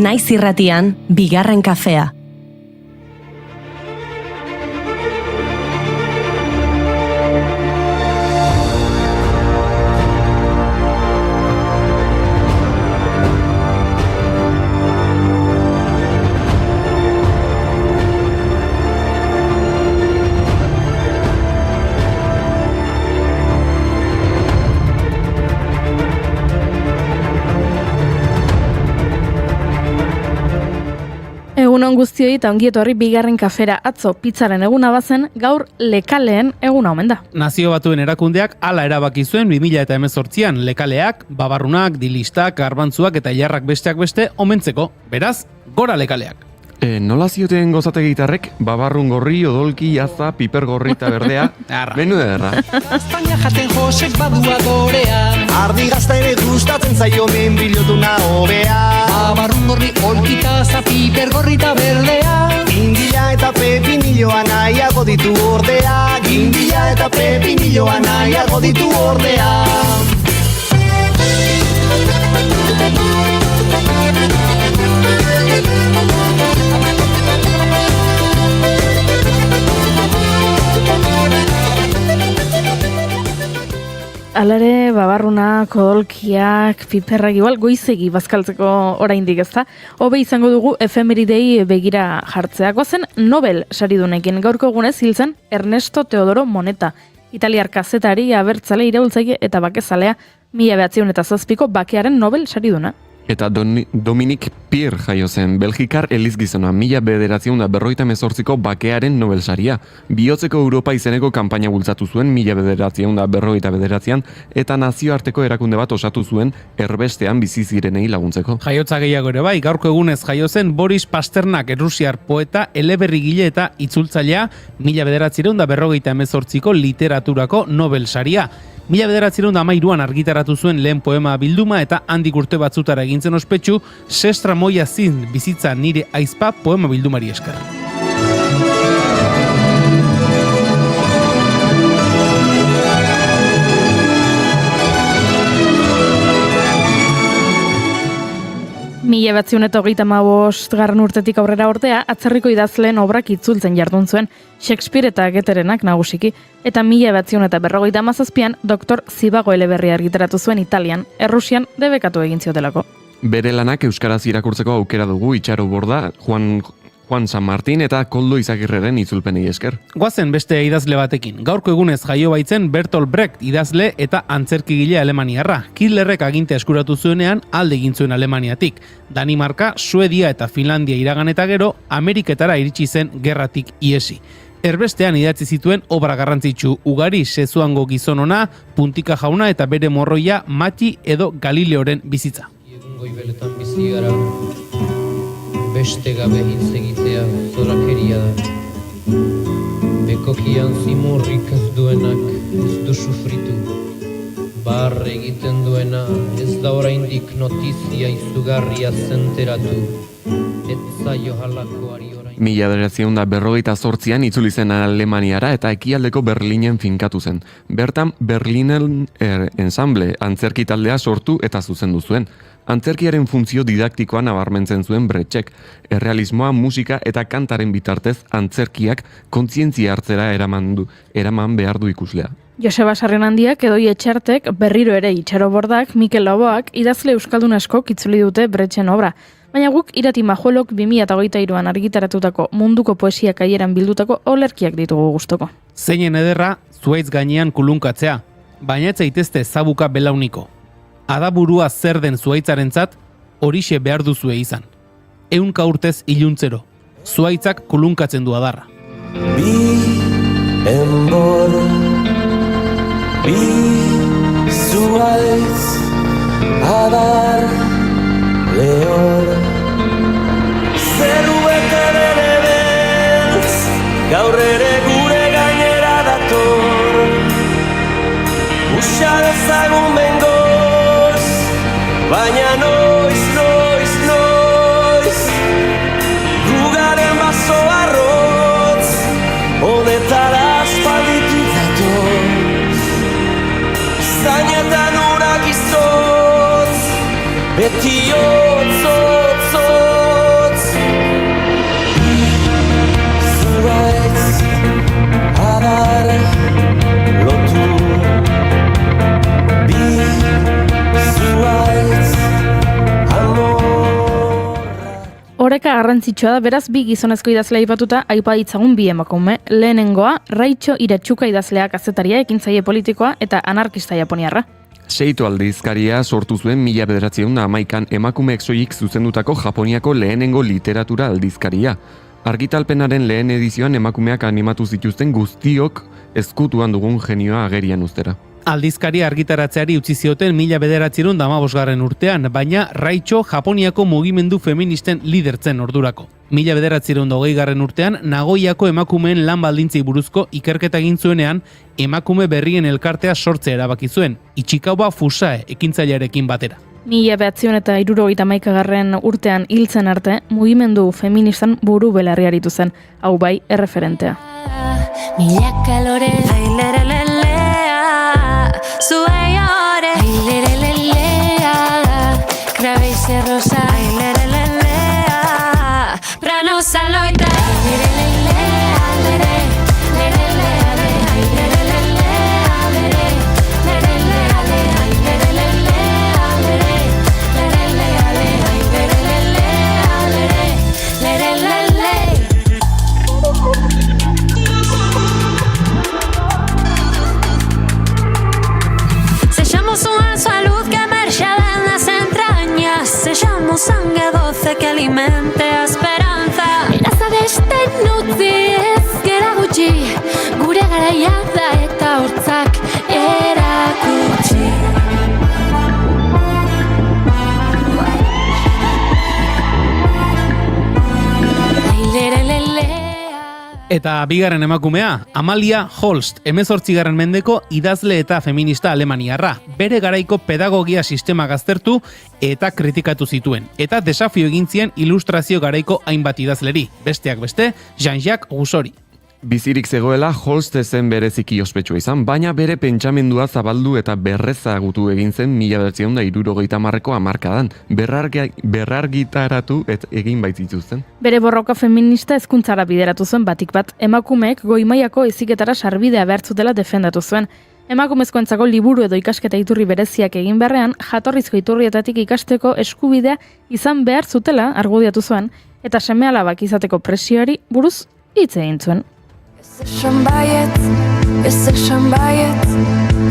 Naiz Irratian, bigarren kafea. Egunon guztioi eta ongi etorri bigarren kafera. Atzo pizzaren eguna bazen, gaur lekaleen eguna omen da. Nazio Batuen erakundeak hala erabaki zuen 2018an lekaleak, babarrunak, dilistak, garbantzuak eta jarrak besteak beste omentzeko. Beraz, gora lekaleak. Nola zioten gozate gitarrek, babarrun gorri, odolki, jaza, piper gorri eta berdea, benu ederra. España jaten josek badua dorea, ardi gazta ere gustatzen zaio menbilotuna hobea. Babarrun gorri, olkita, za, piper gorri eta berdea. Gindila eta pepinilloa nahiago ditu ordea. Gindila eta pepinilloa nahiago ditu ordea. Alare, babarrunak, odolkiak, piperrak igual goizegi bazkaltzeko oraindik ezta. Hobe izango dugu efemeridei begira jartzea. Goazen Nobel saridunekin gaurko egunez hil zen Ernesto Teodoro Moneta. Italiar kazetari, abertzale, iraultzaile eta bakezalea 1907ko bakearen Nobel sariduna. Eta Dominic Pier jaio zen, Belgikar elizgizona, 1958ko bakearen Nobel saria. Bihotzeko Europa izeneko kanpaina bultzatu zuen 1959an eta nazioarteko erakunde bat osatu zuen erbestean bizi zirenei laguntzeko. Jaiotza gehiago ere bai, gaurko egunez jaio zen Boris Pasternak, errusiar poeta, eleberrigile eta itzultzailea, 1958ko literaturako Nobel saria. 1913an argitaratu zuen lehen poema bilduma eta handik urte batzutara egintzen ospetsu, Sestra moia zin bizitza nire aizpa poema bildumari esker. Mila 1935 urtetik aurrera ordea, atzerriko idazleen obrak itzultzen jardun zuen, Shakespeare eta Goetherenak nagusiki, eta 1957an Dr. Zivago eleberria argitaratu zuen Italian, Errusian debekatu egin ziotelako. Bere lanak euskaraz irakurtzeko aukera dugu Itxaro Borda, Juan San Martin eta Koldo Izagirreren itzulpenei esker. Goazen beste idazle batekin. Gaurko egunez jaio baitzen Bertolt Brecht idazle eta antzerkigile alemaniarra. Hitlerrek agintea eskuratu zuenean alde egin zuen Alemaniatik. Danimarka, Suedia eta Finlandia iragan eta gero Ameriketara iritsi zen gerratik iesi. Erbestean idatzi zituen obra garrantzitsu ugari, Sezuango gizonona, Puntika jauna eta bere morroia Mati edo Galileoren bizitza. Goibeletan bizi gara, beste gabe hitz egitea zorakeria da. Bekokian zimurrik ez duenak ez du sufritu. Barre egiten duena ez da oraindik notizia izugarria zenteratu. Ez zaio halakoari orain. 1958an itzuli zen Alemaniara eta ekialdeko Berlinen finkatu zen. Bertan Berlinen ensemble antzerki taldea sortu eta zuzendu zuen. Antzerkiaren funtzio didaktikoa nabarmentzen zuen Brechtek, errealismoa, musika eta kantaren bitartez antzerkiak kontzientzia hartzera eraman behar du ikuslea. Joseba Sarrenandiak edo Etxartek, berriro ere Itxaro Bordak, Mikel Laboak idazle euskaldun askok itzuli dute Brechten obra. Baina guk Irati Majuelok 2023an argitaratutako munduko poesia kaieran bildutako olerkiak ditugu gustoko. Zeinen ederra, zuaitz gainean kulunkatzea, baina ez zaitezte zabuka belauniko. Adaburua zer den zuaitzarentzat, horixe behar duzue izan. 100 urtez iluntzero, zuaitzak kulunkatzen du adarra. Bi enbor, bi zuaitz, adar, lehor. Zeruek ere beltz, gaur ere gure gainera dator. Usa dezagun bengoz, baina noiz, gugaren baso arrotz, honetara aspalditu datoz. Zainetan urak izotz, beti otz, Oreka garrantzitsua da, beraz bi gizonezko idazlea aipatuta aipa ditzagun bi emakume. Lehenengoa, Raicho Iratsuka idazlea, kazetaria, ekintzaile politikoa eta anarkista japoniarra. Seito aldizkaria sortu zuen 1911an emakumeek soilik zuzendutako Japoniako lehenengo literatura aldizkaria. Argitalpenaren lehen edizioan emakumeak animatu zituzten guztiok ezkutuan dugun genioa agerian uztera. Aldizkaria argitaratzeari utzi zioten 1915 urtean, baina Raicho Japoniako mugimendu feministen lidertzen ordurako. 1920 urtean Nagoiako emakumeen lan baldintzei buruzko ikerketa egin zuenean, emakume berrien elkartea sortzea erabaki zuen, Ichikawa Fusae ekintzailearekin batera. 1971 urtean hiltzen arte, mugimendu feministan buru belarri aritu zen, hau bai erreferentea. Milaka lore, ailelelelea, zuaiore, ailelelelea, krabeize rosa, ailelelelea, pranosa loita, ailelelelea, lere, lerelea, le, ailelelelea, lere, lerelea, le, ailelelelea, lere, lerelea, le, ailelelelea, lere, lerelele. Sellamos una salud que emerge de las entrañas. Sellamos sangre dulce que alimente esperanza. Iraza beste nutzi ez gera gutxi, gure garaia da eta hortzak erakutsi. Eta bigarren emakumea, Amalia Holst, 18. mendeko idazle eta feminista alemaniarra. Bere garaiko pedagogia sistema aztertu eta kritikatu zituen. Eta desafio egin zien ilustrazio garaiko hainbat idazleri. Besteak beste, Jean-Jacques Rousseauri. Bizirik zegoela Holst zen bereziki ospetsua izan, baina bere pentsamendua zabaldu eta berrezagutu egin zen 1970ko hamarkadan, berrargitaratu egin baitzituzten. Bere borroka feminista hezkuntzara bideratu zuen batik bat, emakumeek goi-mailako heziketara sarbidea behartzutela defendatu zuen. Emakumezkoentzako liburu edo ikasketa iturri bereziak egin beharrean, jatorrizko iturrietatik ikasteko eskubidea izan behar zutela argudiatu zuen, eta seme-alabak izateko presioari buruz hitz egin zuen. Ez esan baietz, ez esan baietz,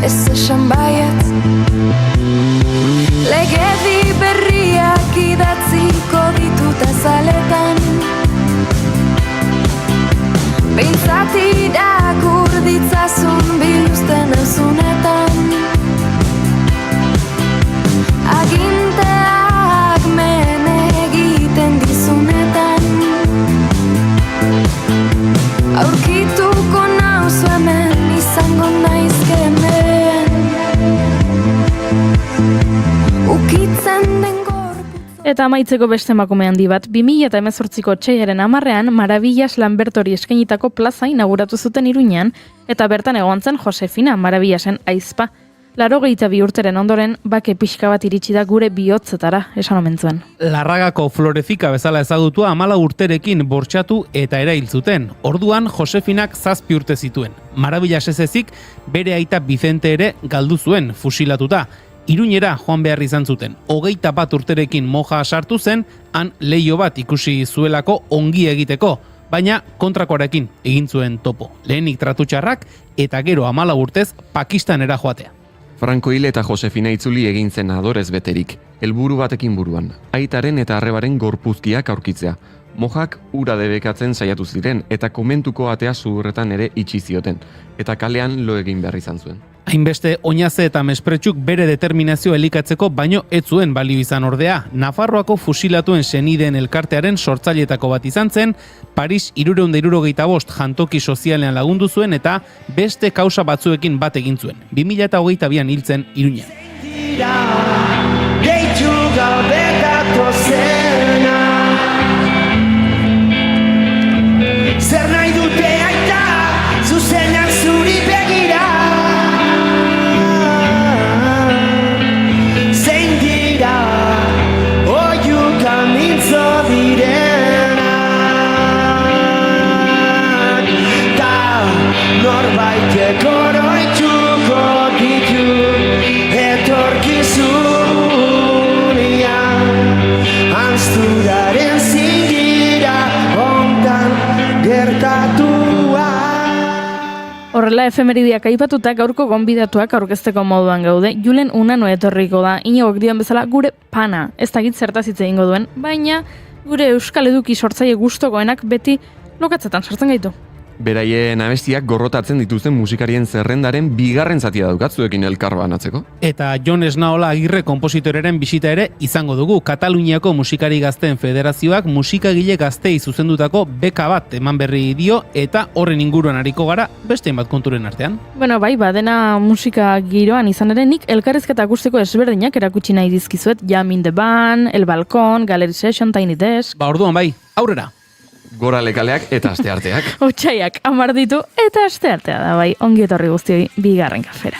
ez esan baietz. Legedi berriak idatziko ditut azaletan, behintzat irakur ditzazun biluzten euzunetan. Aginteak men egiten dizunetan, aurkituko nauzu hemen, izango naizke hemen, ukitzen den gorputz. Eta amaitzeko beste emakume handi bat, 2018ko otsailaren 10ean Maravillas Lambertori eskainitako plaza inauguratu zuten Iruñean, eta bertan egon zen Josefina Maravillasen aizpa. 82 urteren ondoren, bake pixka bat iritsi da gure bihotzetara, esan omen zuen. Larragako Florezika bezala ezagutua 14 urterekin bortxatu eta erail zuten. Orduan Josefinak 7 urte zituen. Maravillas ez ezik, bere aita Vicente ere galdu zuen, fusilatuta. Iruñera joan behar izan zuten. 21 urterekin moja sartu zen, han leio bat ikusi zuelako ongi egiteko, baina kontrakoarekin egin zuen topo. Lehenik tratutxarrak eta gero 14 urtez Pakistanera joatea. Franco hil eta Josefina itzuli egin zen adorez beterik, helburu batekin buruan, aitaren eta arrebaren gorpuzkiak aurkitzea. Mojak ura debekatzen saiatu ziren eta komentuko atea sudurretan ere itxi zioten, eta kalean lo egin behar izan zuen. Hainbeste oinaze eta mespretsuk bere determinazio elikatzeko baino ez zuen balio izan ordea. Nafarroako fusilatuen senideen elkartearen sortzailetako bat izan zen, Paris 365 jantoki sozialean lagundu zuen eta beste kausa batzuekin bat egin zuen. 2022an hiltzen Iruñean. Zer nahi dute aita, zuzenak zuri begira. Zein dira, oiuka mintzo direnak. Ta norbaitek oroituko ditu, eta Horrela efemeridiak aipatuta gaurko gonbidatuak aurkezteko moduan gaude. Julen Unano etorriko da, Iñigok dioen bezala gure pana. Ez dakit zertaz hitz egingo duen, baina gure euskal eduki sortzaile gustokoenak beti lokatzetan sartzen gaitu. Beraien abestiak gorrotatzen dituzten musikarien zerrendaren bigarren zatia daukatzuekin elkar banatzeko. Eta Jon Esnaola Agirre konpositoreren bisita ere izango dugu. Kataluniako Musikari Gazteen Federazioak musikagile gaztei zuzendutako beka bat eman berri dio eta horren inguruan ariko gara beste bat konturen artean. Bueno, bai, badena musika giroan izan ere nik elkarrizketa akustiko ezberdinak erakutsi nahi dizkizuet. Jam in the Band, El Balkon, Gallery Session, Tiny Desk. Orduan bai, aurrera! Gora lekaleak eta astearteak. Otsaiak 10 ditu eta asteartea da bai. Ongi etorri guztioi bigarren kafera.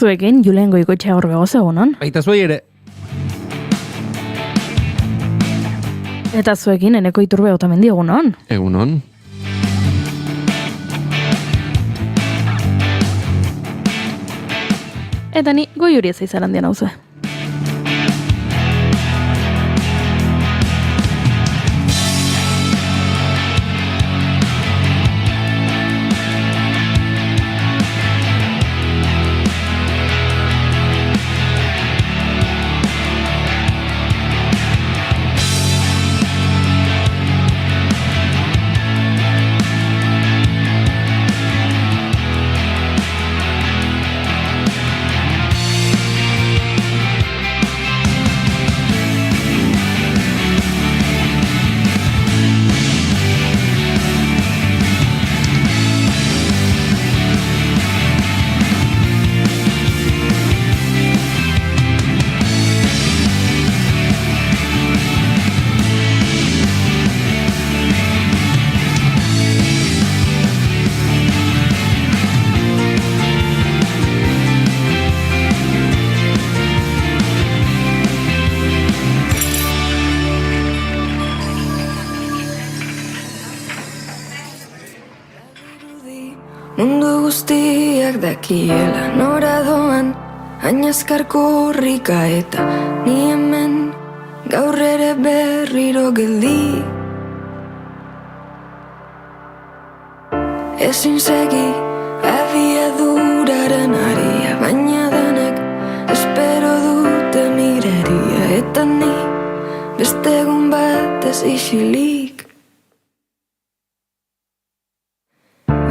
Zuekin, Julen Goikoetxea hor begoz egunon. Baita zuei ere. Eta zuekin, Eneko Iturbe Otamendi egunon. Egunon. Eta ni Goiuri ez izarandian hau zue. Mundu guztiak dakiela nora doan, hainazkar korrika eta ni hemen gaur ere berriro geldi. Ezin segi abiaduraren aria, baina denek espero dute mireria, eta ni beste egun batez isilik.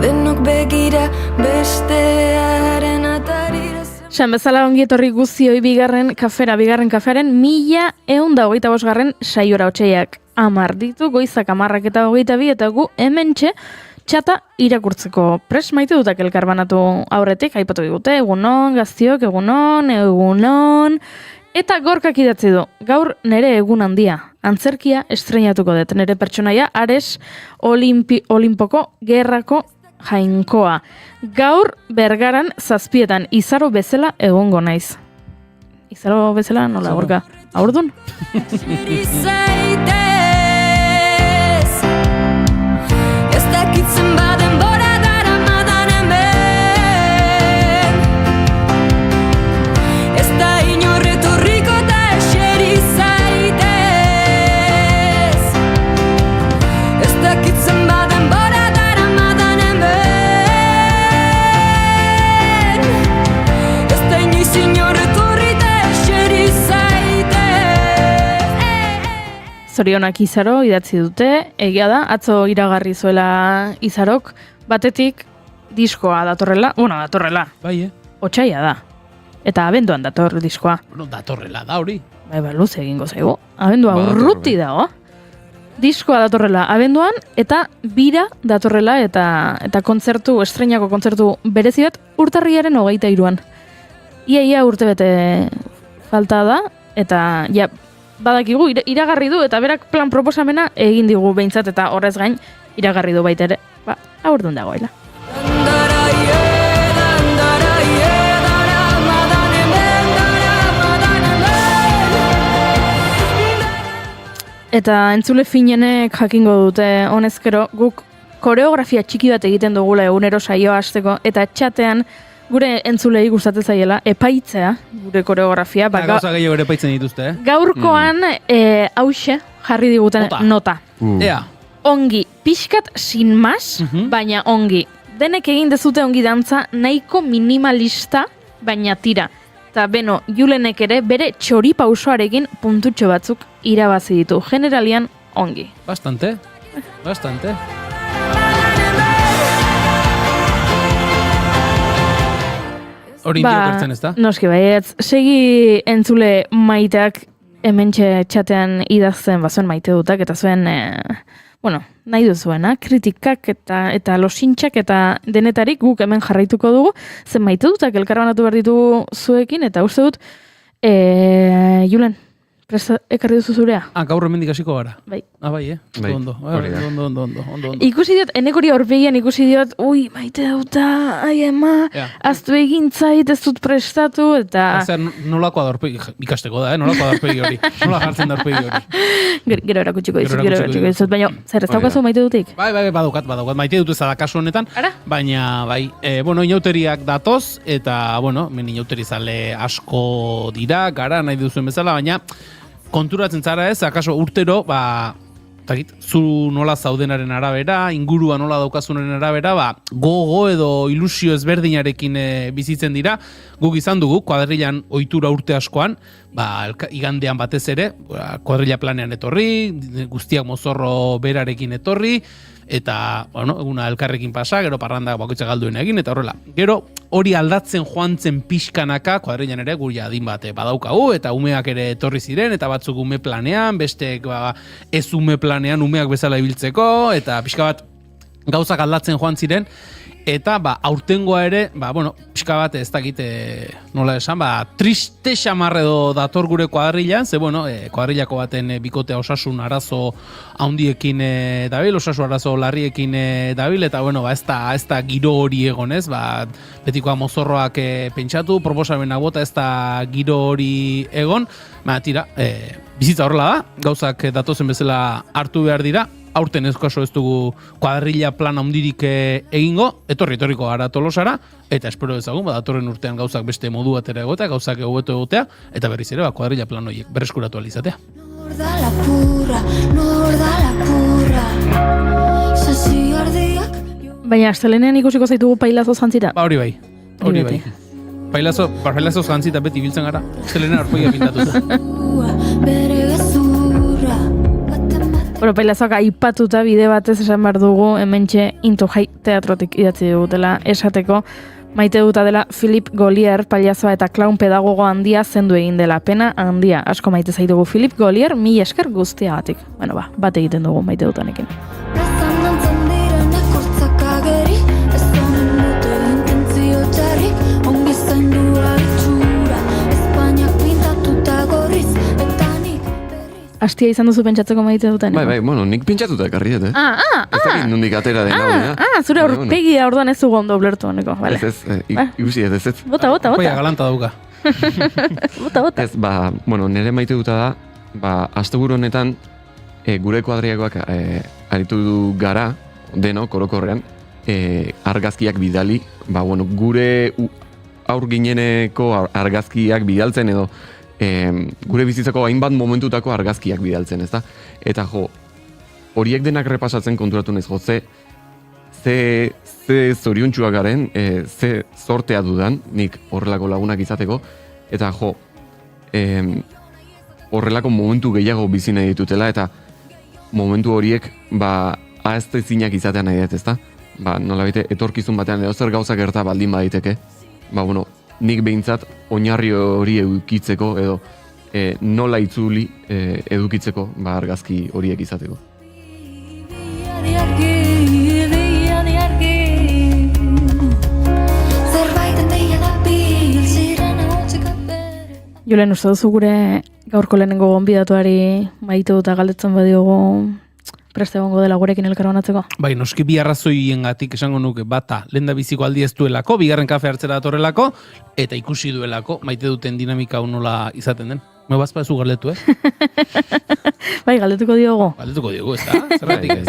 Denok begira bestearen atarira. San bezala ongi etorri guztioi bigarren kafearen 1125. saiora otsaiak 10 ditu, goizak 10 eta 22 eta gu hementxe txata irakurtzeko pres maite dutak elkarbanatu aurretik, aipatu digute, egunon, gaztiok, egunon, eta gorkak idatzi du, gaur nere egun handia, antzerkia estreinatuko dut, nere pertsonaia Ares Olimpoko gerrako jainkoa. Gaur Bergaran 7etan izaro bezala egongo naiz. Izaro bezala nola gorka? Aurdun? Ez dakitzen baden bora dara madan hemen. Ez da inorretorriko eta eseri zaitez. Ez dakitzen baden bora dara madan hemen. Ez da inoiz inorretorri eta eseri zaitez. Zorionak Izaro idatzi dute, egia da, atzo iragarri zuela Izarok, batetik diskoa datorrela, Bai, otsaia da. Eta abenduan dator diskoa. Bueno, datorrela da hori. Bai, luze egingo zaigu. Abendua Badator, urruti bai. dago. Diskoa datorrela abenduan, eta bira datorrela, eta kontzertu, estreinako kontzertu berezi bat, urtarriaren 23an. Ia urte bete falta da, eta ja, badakigu, iragarri du, eta berak plan proposamena egin digu behintzat, eta horrez gain, iragarri du baita ere, aurdun dagoela. Eta entzule finenek jakingo dute honezkero, guk koreografia txiki bat egiten dugula egunero saioa hasteko, eta txatean gure entzulei gustatzen zaiela epaitzea gure koreografia. Gauza gehiago ere epaitzen dituzte, Gaurkoan hauxe jarri diguten nota. Ea. Ongi, pixkat sin mas, baina ongi. Denek egin dezute ongi dantza nahiko minimalista, baina tira. Eta beno, Julenek ere bere txori pausoarekin puntutxo batzuk irabazi ditu. Generalian ongi. Bastante. Hori indiokertzen ez da? Noski baietz, segi entzule maiteak hementxe txatean idazten bazuen maite dutak, eta zuen, nahi duzuena, kritikak eta losintxak eta denetarik guk hemen jarraituko dugu, zen maite dutak elkarbanatu behar ditugu zuekin, eta uste dut, Julen, presta ekarri duzu zurea? Gaur hemendik hasiko gara. Bai. Bai, ondo. Ikusi diot, enekori aurpegian ikusi diot, ui, maite dauta, ai ema, aztu egin zait, ez dut prestatu, eta... Zer, nolako adorpegi, ikasteko da, nolako adorpegi hori, nola jartzen da adorpegi hori. Gero erakutsiko dizut, baina, zer, ez daukazu maite dutik? Bai, badukat, maite dut ez da kasu honetan, baina, bai, inauteriak datoz, eta, men inauteri zale asko dira, gara, nahi duzuen bezala, baina, konturatzen zara ez, akaso urtero, zu nola zaudenaren arabera, ingurua nola daukazunaren arabera, gogo edo ilusio ezberdinarekin bizitzen dira. Guk izan dugu, kuadrilan ohitura urte askoan, igandean batez ere, kuadrila planean etorri, guztiak mozorro berarekin etorri, eta, eguna elkarrekin pasa, gero parrandak bakoitza galduen egin, eta horrela. Gero, hori aldatzen joan zen pixkanaka, kuadrilan ere guri adin bat badaukagu, eta umeak ere etorri ziren, eta batzuk ume planean, bestek ez ume planean umeak bezala ibiltzeko, eta pixka bat gauzak aldatzen joan ziren, eta aurtengoa ere, pixka bat ez dakit nola esan, triste xamar edo dator gure kuadrilan, ze kuadrilako baten bikotea osasun arazo haundiekin dabil, osasun arazo larriekin dabil, eta ez da giro hori egon ez, betikoa mozorroak pentsatu, proposamenak bota ez da giro hori egon, tira, bizitza horrela da, gauzak datozen bezala hartu behar dira, aurten ez dugu kuadrilla plan handirik egingo, etorriko gara Tolosara, eta espero ezagun, datorren urtean gauzak beste modu batera egotea, gauzak hobeto egotea, eta berriz ere, kuadrilla plan horiek berreskuratu alizatea. Baina, astelenean ikusiko zaitugu pailazo zantzita? Hori bai. Pailazo zantzita beti biltzen gara, astelenean arpoia pintatuta. Pailazoak aipatuta bide batez esan behar dugu hementxe Into Jai teatrotik idatzi dugutela esateko maite duta dela Philip Golier pailazoa eta klaun pedagogo handia zendu egin dela, pena handia asko maite zaitugu Philip Golier, mila esker guztiagatik. Bat egiten dugu maite dutanekin. Astia izan duzu pentsatzeko maite duten. Bai, nik pentsatuta ekarri dut, Ez dakit nondik atera den hau, zure aurpegia orduan ez dugu ondo blertu honeko, vale. Ikusi ez. Bota. Poia galanta dauka. Bota. Ez, nire maite duta da, asteburu honetan, gure kuadriakoak aritu du gara, deno, korokorrean, argazkiak bidali, gure aur gineneko argazkiak bidaltzen edo, gure bizitzako hainbat momentutako argazkiak bidaltzen, ezta? Eta horiek denak repasatzen konturatu naiz, ze zoriontsuak garen, ze sortea dudan, nik horrelako lagunak izateko, eta horrelako momentu gehiago bizi nahi ditutela, eta momentu horiek, ahazte zinak izatean nahi dut, ezta? Nola baite, etorkizun batean edo zer gauza gerta baldin baditeke, nik behintzat oinarri hori edukitzeko edo nola itzuli edukitzeko argazki horiek izateko. Julen, uste duzu gure Gaurko lehenengo gonbidatuari Maite duta galdetzen badiogu preste egongo dela gurekin elkarbanatzeko. Bai, noski bi arrazoiengatik esango nuke bata, lehendabiziko aldi ez duelako, bigarren kafe hartzera datorrelako, eta ikusi duelako, Maite duten dinamika hau nola izaten den. Me bazpa ezu galdetu, Bai, galdetuko diogu. Galdetuko diogu, ez da? Zergatik ez?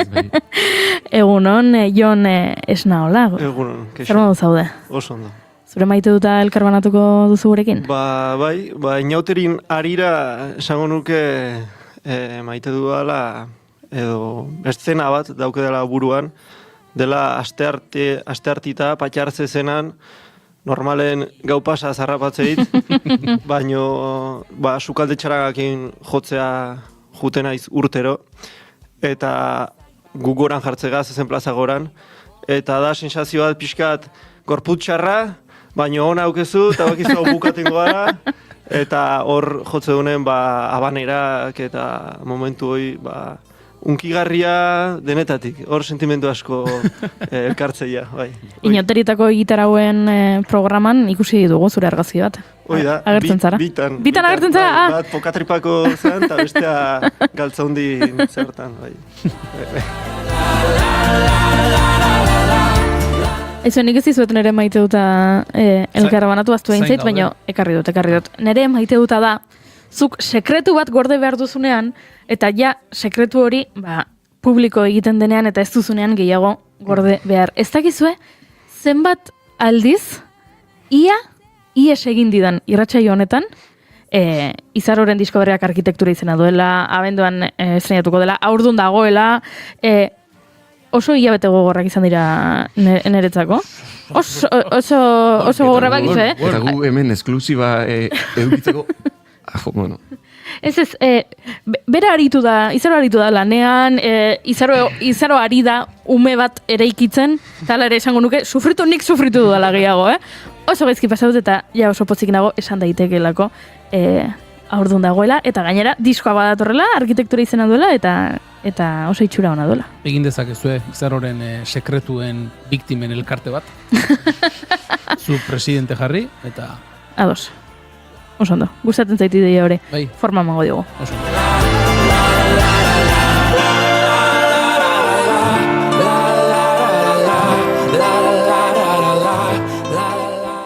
Egunon, Jon Esnaola. Egunon, keixo. Zer modu zaude? Oso ondo. Zure Maite duta elkarbanatuko duzu gurekin? Bai, inauterin arira esango nuke Maite dudala edo eszena bat dauke dela buruan, dela asteartita patxartze zenan, normalen gau pasa zarrapatzeit, baino sukalde txaragakin jotzea juten naiz urtero, eta gugoran jartzegaz ezen plaza goran, eta da sensazio bat pixkat gorputxarra, baino hona aukezu, eta bakizu hau bukatengo gara, eta hor jotze dunen abanerak eta momentu hoi unkigarria denetatik, hor sentimendu asko elkartzeia, bai. Inauterietako gitarauen programan ikusi dugu zure argazki bat. Hoi da, agertzen zara. Bitan agertzen zara, bai, bat pokatripako zen, eta bestea galtzaundi zertan, bai. Aizu, nik ez dizuet nire Maite duta elkarbanatu aztu egin zait, baina ekarri dut. Nire Maite duta da, zuk sekretu bat gorde behar duzunean, eta ja sekretu hori publiko egiten denean eta ez duzunean gehiago gorde behar. Ez dakizue, zenbat aldiz, ies egin didan irratsaio honetan, Izaroren disko berriak arkitektura izena duela, abenduan estrenatuko dela, aurdun dagoela, oso hilabete gogorrak izan dira niretzako. Oso gogorra bakizu, Eta gu hemen esklusiba edukitzeko, bueno. Ez, bera aritu da, Izaro aritu da lanean, Izaro ari da ume bat eraikitzen, eta ere esango nuke, nik sufritu dudala gehiago, Oso gaizki pasaut eta ja oso pozik nago esan daitekelako aurdun dagoela, eta gainera diskoa badatorrela, arkitektura izena duela, eta oso itxura ona duela. Egin dezakezue, Izaroren sekretuen biktimen elkarte bat. Zu presidente jarri, eta... Ados. Oso ondo. Gustatzen zaiti ideia hori. Bai. Forma emango diogu. Oso ondo.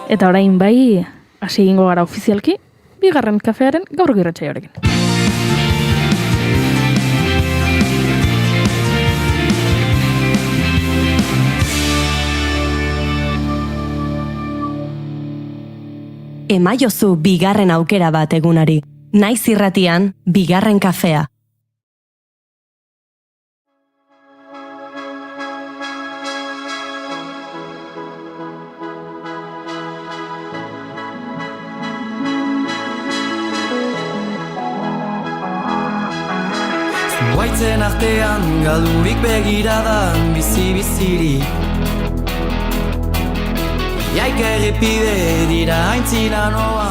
Eta orain bai, hasi egingo gara ofizialki, bigarren kafearen gaurko irratsaioarekin. Emaiozu bigarren aukera bat egunari. Naiz irratian, bigarren kafea. Zuaitzen artean galdurik begiradan bizi-bizirik Iaik errepide dira aintzina noa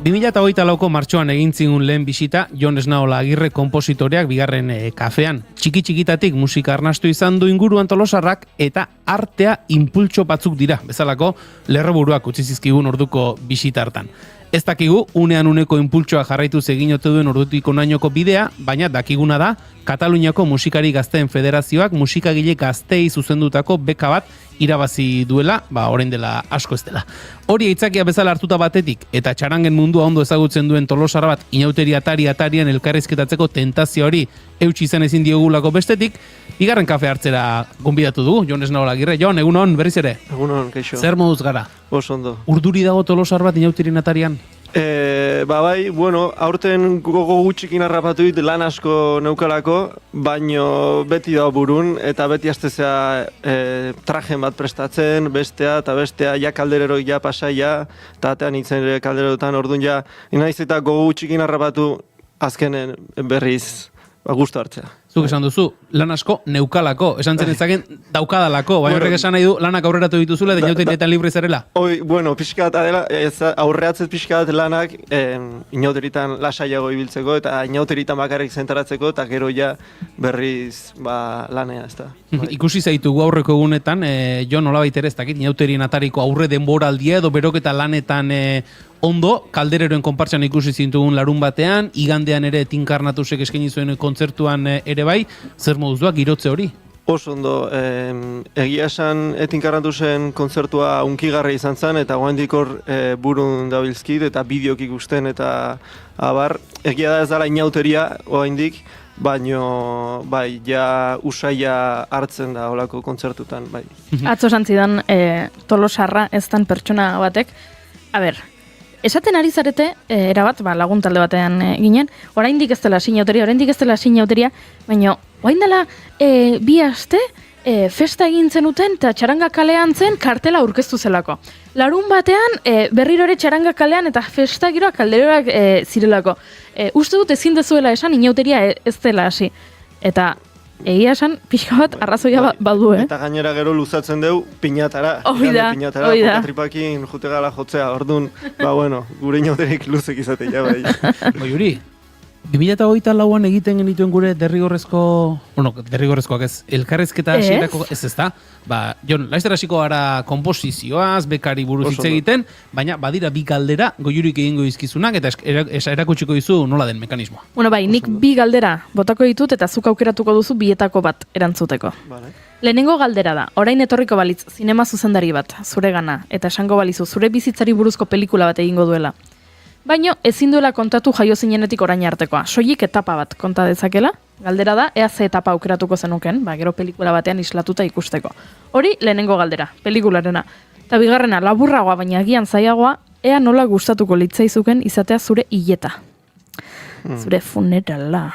2008ko martxoan egin zigun lehen bisita Jon Esnaola Agirre konpositoreak bigarren kafean. Txiki-txikitatik musika arnastu izan du inguruan Tolosarrak eta artea impultso batzuk dira. Bezalako lerroburuak utzi zizkigun orduko bisita hartan. Ez dakigu, unean uneko impultsoa jarraituz egin ote duen ordutik onainoko bidea, baina dakiguna da, Kataluniako Musikari Gazteen Federazioak musikagile gazteei zuzendutako beka bat irabazi duela, orain dela asko ez dela. Hori aitzakia bezala hartuta batetik, eta txarangen mundua ondo ezagutzen duen Tolosar bat, inauteri atarian elkarrizketatzeko tentazio hori eutsi izan ezin diogulako bestetik, bigarren kafe hartzera gonbidatu dugu, Jon Esnaola Agirre. Jon, egunon, berriz ere? Egunon, keixo. Zer moduz gara? Oso ondo. Urduri dago Tolosar bat inauterien atarian? Bai, aurten gogo gutxikin harrapatuit lan asko neukalako, baino beti da burun, eta beti astezea trajen bat prestatzen, bestea, ja kalderero ja pasaia, eta atean itzen kalderotan orduan ja, inaiz eta gogo gutxikin harrapatu azkenen berriz gustu hartzea. Zuk esan duzu, lan asko neukalako, esan zen ezagen daukadalako, baina horrek esan nahi du lanak aurreratu dituzula, eta inauterietan libre zarela. Bueno, pixka bat adela, aurreatzez pixka bat lanak inauteritan lasaiago ibiltzeko, eta inauteritan bakarrik zentaratzeko, eta gero ja berriz lanea, ez da. Ikusi zaitugu aurreko egunetan, jo nolabait ere ez dakit, inauterien atariko aurre denboraldia edo beroketa lanetan ondo, kaldereroen konpartxan ikusi zintugun larun batean, igandean ere Tinkarnatusek eskaini zuen kontzertuan ere bai, zer moduzua girotze hori? Oso ondo, egia esan Tinkarnatusen kontzertua unkigarra izan zen, eta goendik hor burun dabilzkit, eta bideok ikusten, eta abar, egia da ez dala inauteria goendik, baino, bai, ja usaia hartzen da olako kontzertutan, bai. Atzo santzidan Tolosarra ez dan pertsona batek, esaten ari zarete, erabat, lagun talde batean ginen, oraindik ez dela sinauteria, baina orain dela 2 aste festa egin zenuten eta Txaranga kalean zen kartela aurkeztu zelako. Larun batean berriro ere Txaranga kalean eta festa giroak kalderoak zirelako. Uste dut ezin dezuela esan inauteria ez dela hasi. Eta egia esan, pixka bat arrazoia badu, Eta gainera gero luzatzen deu piñatara. Oida. Jokatripakin jute gala jotzea, orduan, gure inauterik luzek izate, ja bai. Yuri, 2024an egiten genituen gure derrigorrezkoak ez, elkarrezketa hasierako ez da? Jon, laizter hasiko gara komposizioaz, bekari buruz hitz egiten, baina badira 2 galdera goiurik egingo dizkizunak eta erakutsiko dizu nola den mekanismoa. Bai, nik 2 galdera botako ditut eta zuk aukeratuko duzu bietako bat erantzuteko. Lehenengo galdera da, orain etorriko balitz zinema zuzendari bat, zuregana, eta esango balizu zure bizitzari buruzko pelikula bat egingo duela. Baina ezin duela kontatu jaio zinenetik orain artekoa. Soilik etapa bat konta dezakela. Galdera da, ea ze etapa aukeratuko zenuken, gero pelikula batean islatuta ikusteko. Hori lehenengo galdera, pelikularena. Eta bigarrena, laburragoa baina agian zailagoa, ea nola gustatuko litzaizuken izatea zure hileta. Zure funerala.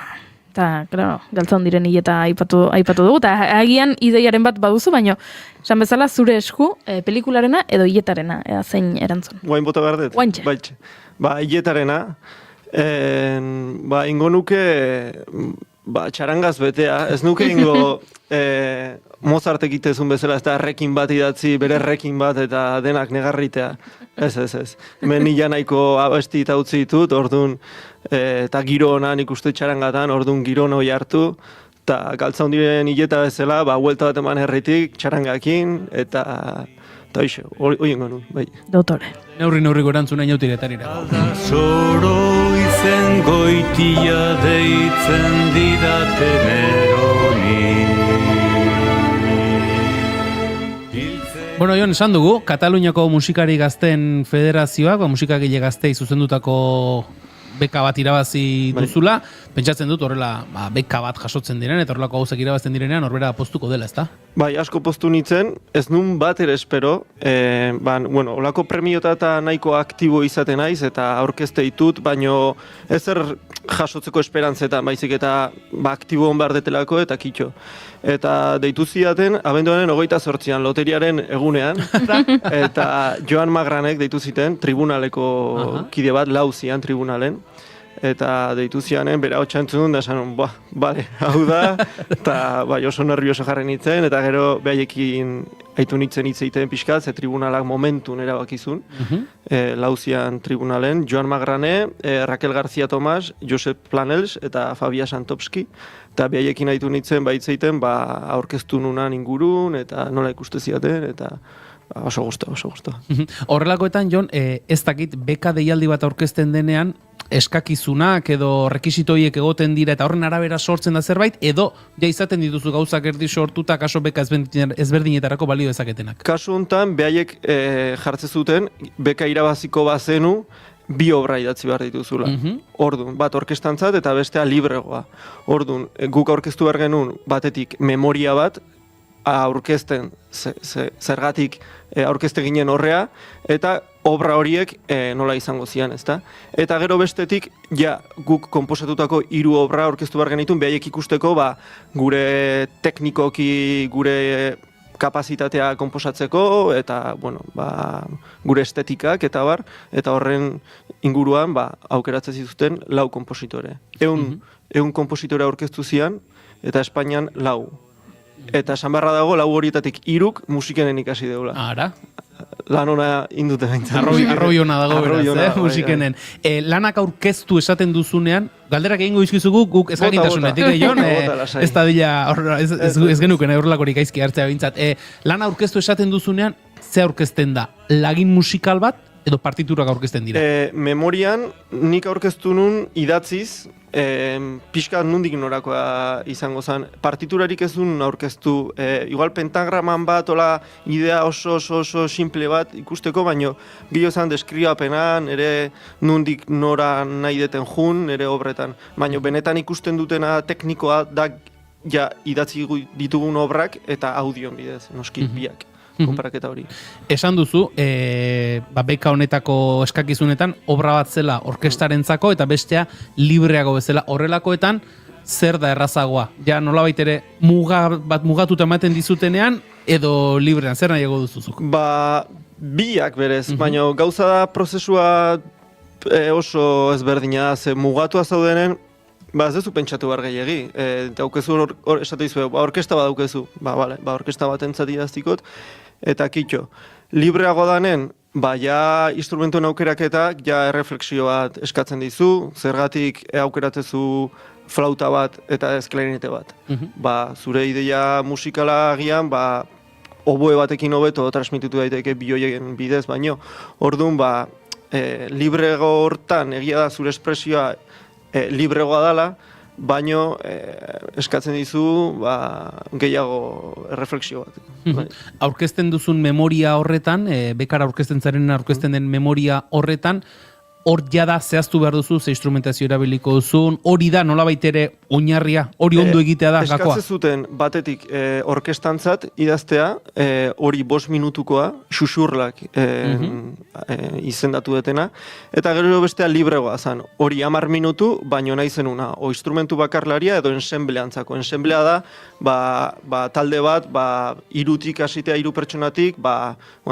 Eta, claro, galtzan diren hileta aipatu dugu, eta agian ideiaren bat baduzu, baina esan bezala zure esku pelikularena edo hiletarena, ea zein erantzun. Guain bota gardet? Guaintxe. Hiletarena, ingo nuke txarangaz betea, ez nuke ingo Mozart egitezun bezala, ez da errekin bat idatzi, bere errekin bat eta denak negarritea. Ez. Hemen nila nahiko abesti eta utzi ditut, orduan, eta giro honan ikuste txarangatan, orduan giro hoi hartu, eta galtza hondiren hileta bezala, huelta bat eman herritik, txarangakin, eta hori ingo nu, bai. Doktore. Neurriko erantzuna inauteriatarira. Soro izen goitia deitzen didate neroni. Bueno, Jon, esan dugu, Kataluniako musikari gazten federazioak, musikagile gaztei zuzendutako beka bat irabazi duzula, pentsatzen dut horrela beka bat jasotzen diren, eta horrelako gauzak irabazten direnean horbera postuko dela, ezta? Bai, asko postu nintzen, ez nun bat ere espero, olako premiota eta nahiko aktibo izaten naiz, eta aurkezte ditut, baino ezer jasotzeko esperantzetan, baizik eta aktibo hon behar detelako eta kitxo. Eta deitu zidaten, abenduaren 28an, loteriaren egunean, eta Joan Magranek deitu ziten, tribunaleko kide bat, lau zian tribunalen, eta deitu zianen, bera hotxantzun, da esan, bale, hau da, eta oso nervioso jarren nintzen, eta gero behaiekin haitu nintzen hitz egiten pixkat, ze tribunalak momentun erabakizun, lauzian tribunalen, Joan Magrane, Raquel García Tomás, Josep Planels eta Fabia Santopski, eta behaiekin haitu nintzen baitzeiten, aurkeztu nunan ingurun, eta nola ikuste ziaten, eta oso gusto. Horrelakoetan, Jon, ez dakit beka deialdi bat aurkezten denean, eskakizunak edo rekisitoiek egoten dira eta horren arabera sortzen da zerbait, edo izaten dituzu gauzak erdi sortuta kaso beka ezberdinetarako balio dezaketenak. Kasu honetan, behaiek jartzen zuten, beka irabaziko bazenu, 2 obra idatzi behar dituzula. Orduan, bat orkestantzat eta bestea libregoa. Orduan, guk aurkeztu behar genuen batetik memoria bat, aurkezten zergatik aurkezte ginen horrea, eta obra horiek nola izango zian, ezta? Eta gero bestetik, guk konposatutako 3 obra aurkeztu behar genitun, behaiek ikusteko, gure teknikoki, gure kapazitatea konposatzeko, eta, gure estetikak, eta horren inguruan, aukeratzen zituzten 4 konpositore. 100 konpositore aurkeztu zian, eta Espainian 4. Eta esan beharra dago 4 horietatik 3 musikenen ikasi deula. Ara. Lan ona indute gaintzen. Arroi ona dago beraz, bai, musikenen. Lanak aurkeztu esaten duzunean, galderak egingo dizkizugu guk ezagintasunetik Jon, ez da dila, ez genuken horrelakorik gaizki hartzea bintzat. Lana aurkeztu esaten duzunean, ze aurkezten da? Lagin musikal bat edo partiturak aurkezten dira? Memorian nik aurkeztu nun idatziz, pixka nundik norakoa izango zen. Partiturarik ez duen aurkeztu, igual pentagraman bat, ola idea oso simple bat ikusteko, baino gehiago zen deskribapenan, ere nundik nora nahi deten jun, ere obretan. Baino benetan ikusten dutena teknikoa da ja idatzi ditugun obrak eta audion bidez, noski biak. Konparaketa hori. Esan duzu, beka honetako eskakizunetan, obra bat zela orkestarentzako eta bestea libreago bezala horrelakoetan, zer da errazagoa? Ja nolabait ere mugatuta ematen dizutenean edo librean, zer nahiago duzuzuk? Biak berez, baina gauza da prozesua oso ezberdina da, ze mugatua zaudenen, ez duzu pentsatu behar gehiagi. Daukezu, esatu dizu, orkesta bat daukezu. Orkesta bat entzat idaztikot, eta kitxo. Libreago danen, ja instrumentuen aukeraketak, ja erreflexio bat eskatzen dizu, zergatik aukeratzezu flauta bat eta ez klarinete bat. Zure ideia musikala agian, oboe batekin hobeto transmititu daiteke bioien bidez, baino. Orduan, librego hortan egia da zure espresioa libregoa dela, baino eskatzen dizu gehiago erreflexio bat. Aurkezten duzun memoria horretan, bekara aurkezten zaren aurkezten den memoria horretan, hor jada zehaztu behar duzu, ze instrumentazio erabiliko duzun, hori da nolabait ere oinarria, hori ondo egitea da gakoa. Eskatzen zuten batetik orkestantzat idaztea, hori 5 minutukoa, xuxurlak izendatu detena, eta gero bestea libregoa zen, hori 10 minutu, baino nahi zenuna, o instrumentu bakarlaria edo ensembleantzako. Ensemblea da, talde bat, 3 hasitea 3 pertsonatik,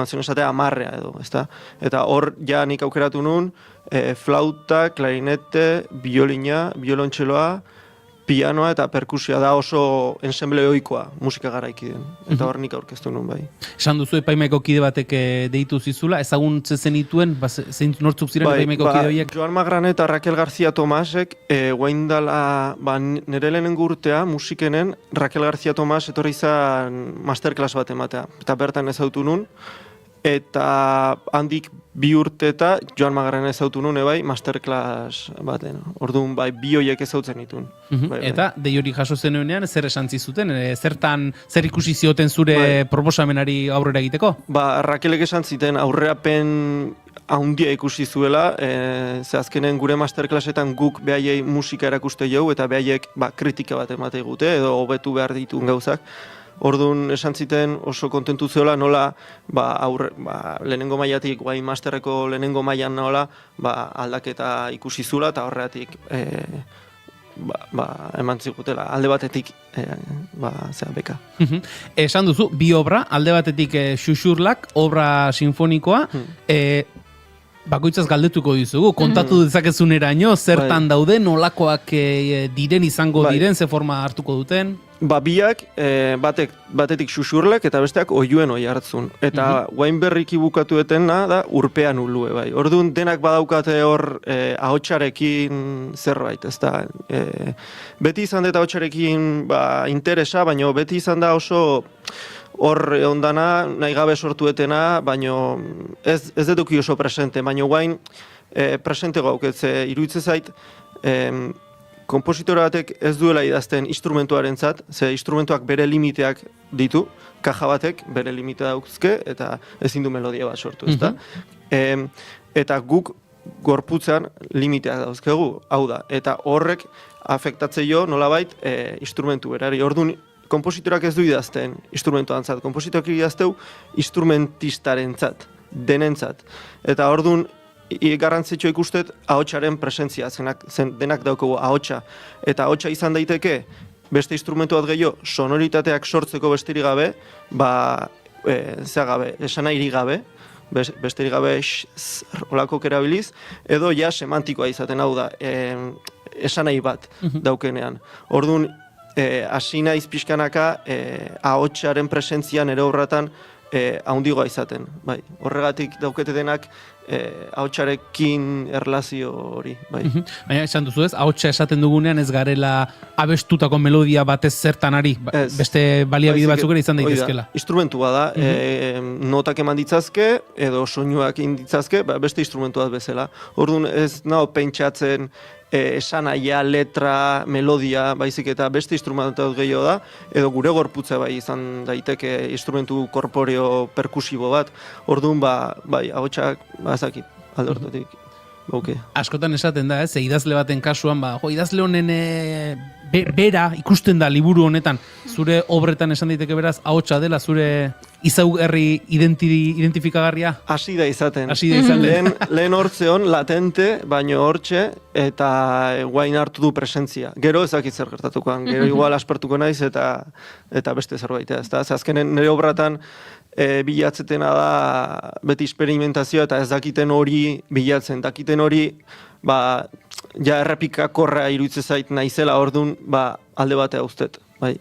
zen esatea 10 edo, ezta? Eta hor ja nik aukeratu nun, flauta, klarinete, biolina, biolontxeloa, pianoa eta perkusioa da oso ensemble ohikoa musika garaikiden. Eta hor nik aurkeztu nun bai. Esan duzu epaimaiko kide batek deitu zizula, ezaguntze zenituen, nortzuk ziren epaimaiko kide horiek? Joan Magrane eta Raquel García Tomasek, guaindala, nire lehenengo urtea musikenen, Raquel García Tomas etorri izan masterclass bat ematea. Eta bertan ezautu nun, eta handik 2 urte eta Joan Magrane ezautu nun, masterclass baten. Orduan, bi horiek ezautzen ditun. Eta, dei hori jaso zenuenean, zer esan zizuten? Zer ikusi zioten zure proposamenari aurrera egiteko? Raquelek esan ziten aurrerapen handia ikusi zuela, ze azkenen gure masterclassetan guk behaiei musika erakuste jau, eta behaiek kritika bat emate gute, edo hobetu behar ditun gauzak. Orduan esan ziten oso kontentu zeola nola lehenengo mailatik, guain masterreko lehenengo mailan nola aldaketa ikusi zula eta horregatik eman zigutela. Alde batetik beka. Esan duzu, 2 obra, alde batetik xuxurlak, obra sinfonikoa, bakoitzaz galdetuko dizugu, kontatu dezakezuneraino, zertan daude, nolakoak diren izango diren, ze forma hartuko duten? Biak, batetik xuxurlek eta besteak oiuen oi hartzun. Eta guain berriki bukatu etena da urpean ulue, bai. Orduan denak badaukate hor ahotsarekin zerbait, ez da. Beti izan dut ahotsarekin interesa, baina beti izan da oso hor ondana, nahi gabe sortu etena, baina ez deduki oso presente, baina guain presente gauketze, iruditzen zait, konpositore batek ez duela idazten instrumentuarentzat, ze instrumentuak bere limiteak ditu, kaja batek bere limitea dauzke, eta ezin du melodia bat sortu, ezta? Eta guk gorputzean limiteak dauzkegu, hau da, eta horrek afektatzeio nolabait instrumentu berari. Orduan, konpositorak ez du idazten instrumentuantzat, konpositorak idazteu instrumentistarentzat, denentzat. Eta orduan, garrantzitsua ikustet ahotsaren presentzia, denak daukagu ahotsa. Eta ahotsa izan daiteke, beste instrumentu bat gehiago, sonoritateak sortzeko besterik gabe, esanahirik gabe, besterik gabe olako erabiliz, edo ja semantikoa izaten, hau da, esanahi bat daukenean. Orduan, hasi naiz pixkanaka ahotsaren presentzia nire obratan haundigoa izaten. Bai, horregatik daukete denak ahotsarekin erlazio hori. Bai. Baina esan duzu ez, ahotsa esaten dugunean ez garela abestutako melodia batez zertan ari, beste baliabide batzuk ere izan daitezkela. Instrumentua da, notak eman ditzazke, edo soinuak inditzazke, beste instrumentu bat bezala. Orduan ez nago pentsatzen esanaia, letra, melodia, baizik eta beste instrumentu gehiago da, edo gure gorputza bai izan daiteke instrumentu korporeo perkusibo bat. Orduan bai, ahotsak bazakit, aldortotik. Okay. Askotan esaten da, idazle baten kasuan, idazle honen bera ikusten da liburu honetan, zure obretan esan daiteke beraz, ahotsa dela, zure izaugarri identifikagarria? Hasi da izaten. Lehen hortzeon, latente, baino hortxe, eta guain hartu du presentzia. Gero ezakit zer gertatukoan, gero igual aspertuko naiz eta beste zerbaitea. Azkenen nire obratan bilatzetena da beti experimentazioa eta ez dakiten hori bilatzen. Dakiten hori, ja errepikakorra iruditzen zait naizela, orduan, alde batea uztet. Bai.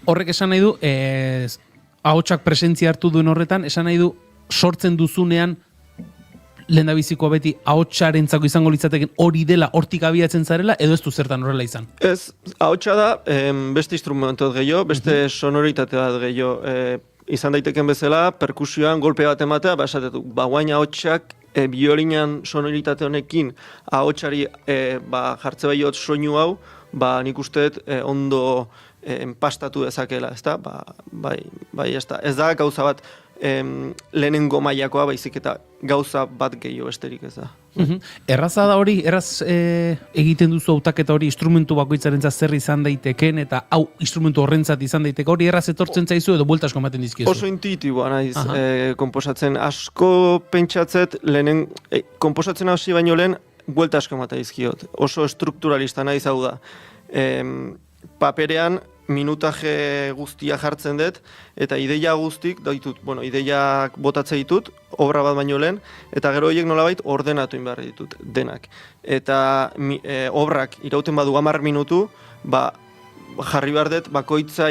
Horrek esan nahi du, ahotsak presentzia hartu duen horretan, esan nahi du, sortzen duzunean, lehendabizikoa beti ahotsarentzako izango litzateken hori dela, hortik abiatzen zarela, edo ez du zertan horrela izan? Ez, ahotsa da, beste instrumentu bat gehiago, beste sonoritate bat gehiago. Izan daiteken bezala, perkusioan golpe bat ematea, esatetu, guain ahotsak biolinan sonoritate honekin ahotsari jartze baiot soinu hau, nik usteet ondo empastatu dezakela, ezta? Bai, ez da gauza bat lehenengo mailakoa, baizik eta gauza bat gehiago besterik ez da. Erraza da hori, erraz egiten duzu hautaketa hori instrumentu bakoitzarentzat zer izan daiteken, eta hau instrumentu horrentzat izan daiteke, hori erraz etortzen zaizu edo buelta asko ematen dizkiezu? Oso intuitiboa naiz konposatzen. Asko pentsatzet, konposatzen hasi baino lehen, buelta asko ematen dizkiot. Oso strukturalista naiz hau da. Paperean minutaje guztia jartzen dut, eta ideia guztik, ideiak botatzen ditut, obra bat baino lehen, eta gero horiek nolabait ordenatu behar ditut, denak. Eta obrak irauten badu 10 minutu, jarri behar dut,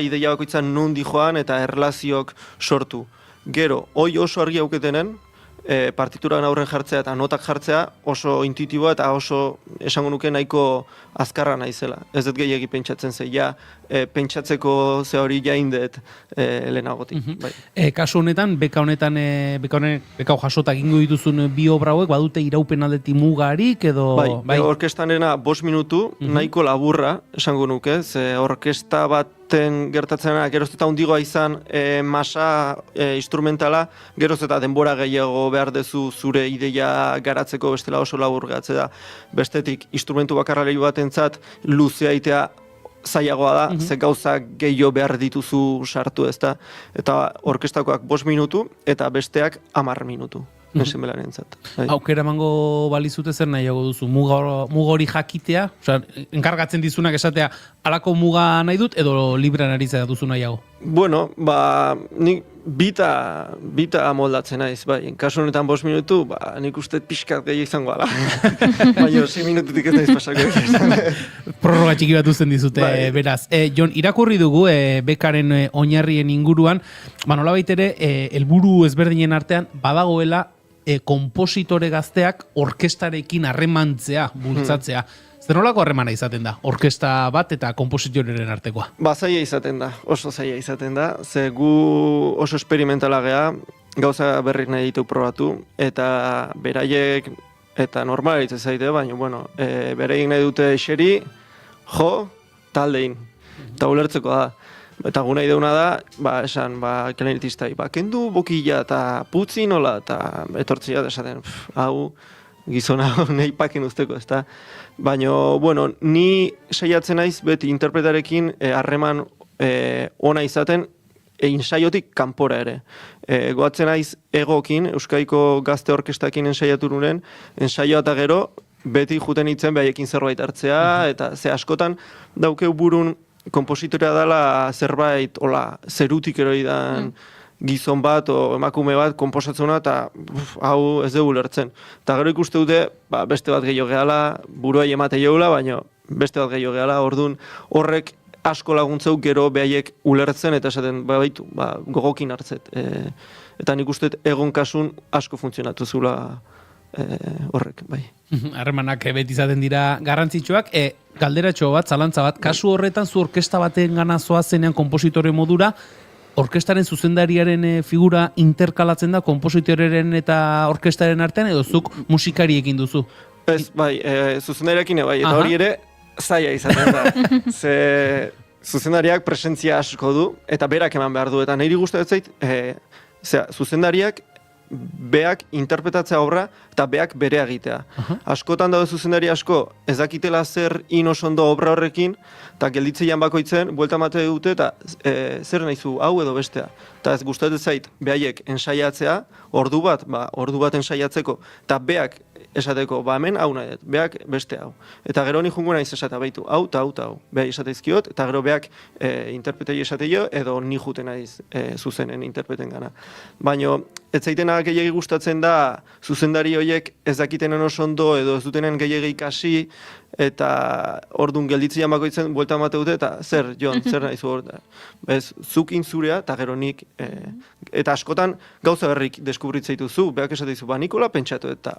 ideia bakoitza nundi joan eta erlaziok sortu. Gero, hoi oso argi auketenen, partituran aurren jartzea eta notak jartzea oso intuitiboa eta oso esango nuke nahiko azkarra naizela. Ez dut gehiagi pentsatzen zeia, pentsatzeko ze hori jaindet lehenagotik. Kasu honetan, beka hau jasota egingo dituzun bi obra hauek, badute iraupen aldeti mugarik edo... Bai, orkestanena 5 minutu, nahiko laburra, esango nuke, ze orkesta baten gertatzena, geroz eta hundigoa izan masa instrumentala, geroz eta denbora gehiago behar dezu zure ideia garatzeko, bestela oso labur gatze da. Bestetik, instrumentu bakarra lehi batentzat luzea itea zailagoa da, ze gauza gehiago behar dituzu sartu ezta. Eta orkestakoak 5 minutu eta besteak 10 minutu. Ensembleentzat. Aukera emango balizute zer nahiago duzu? Muga hori jakitea? Enkargatzen dizunak esatea, halako muga nahi dut edo librean aritzea duzu nahiago? Bueno, nik bita moldatzen naiz, bai. Kasu honetan 5 minutu, nik uste pixkat gehiago izango ala. Baina 6 minututik ez naiz pasako. Prorroga txiki bat uzten dizute, beraz. Jon, irakurri dugu bekaren oinarrien inguruan, nolabait ere, helburu ezberdinen artean, badagoela konpositore gazteak orkestarekin harremantzea, bultzatzea. Zer nolako harremana izaten da, orkesta bat eta kompositoreren artekoa? Zaila izaten da, oso zaila izaten da, ze gu oso experimentala gea, gauza berrik nahi ditu probatu, eta beraiek, eta normala ditzen zaite, baina, beraiek nahi dute eseri, jo, taldein, eta ulertzeko da. Eta gu nahi deuna da, esan, klarinetistai, kendu bokila eta putzi nola, eta etortzia da esaten, hau, gizona nahi paken usteko, ez da. Baina, ni saiatzen naiz beti interpretarekin harreman ona izaten, ensaiotik kanpora ere. Goatzen naiz egokin, Euskaiko Gazte Orkestakin ensaiatu nuren, ensaioa eta gero, beti juten itzen behaiekin zerbait hartzea, eta ze askotan daukeu burun kompositorea dela zerbait, zerutik eroidan gizon bat o emakume bat konposatzena eta hau ez dugu lertzen. Eta gero ikuste dute, beste bat gehiago gehala, buruai emate jaula, baina beste bat gehiago gehala, orduan horrek asko laguntzeu gero behaiek ulertzen eta esaten baitu, gogokin hartzet. Eta nik uste egon kasun asko funtzionatu zula horrek, bai. Harremanak beti izaten dira garrantzitsuak. Galderatxo bat, zalantza bat, kasu horretan zu orkesta baten gana zoazenean kompositore modura, orkestaren zuzendariaren figura interkalatzen da kompositorearen eta orkestaren artean, edo zuk musikariekin duzu? Ez, bai, zuzendariakin bai, eta hori ere zaila izaten da. Ze zuzendariak presentzia asko du, eta berak eman behar du, eta niri gustatzen zait, zuzendariak beak interpretatzea obra eta beak bere egitea. Askotan daude zuzendari asko ez dakitela zer inosondo obra horrekin, eta gelditzeian bakoitzen, buelta mate dute, eta zer nahizu hau edo bestea. Eta ez gustatzen zait, behaiek ensaiatzea, ordu bat ensaiatzeko, eta beak esateko, hemen hau nahi dut, beak beste hau. Eta gero ni jungo naiz esatea baitu, hau eta hau eta hau. Behai esateizkiot, eta gero beak interpretei esateio, edo ni juten naiz zuzenen interpreten gana. Baina, ez zaitena gehiagi gustatzen da, zuzendari horiek ez dakitenen oso ondo, edo ez dutenen gehiagi ikasi, eta ordun gelditzea bakoitzen buelta emate dute, eta zer, Jon, zer nahizu hor da. Ez, zukin zurea, eta gero nik, eta askotan gauza berrik deskubritzea dituzu, beak esateizu, Nikola pentsatu, eta,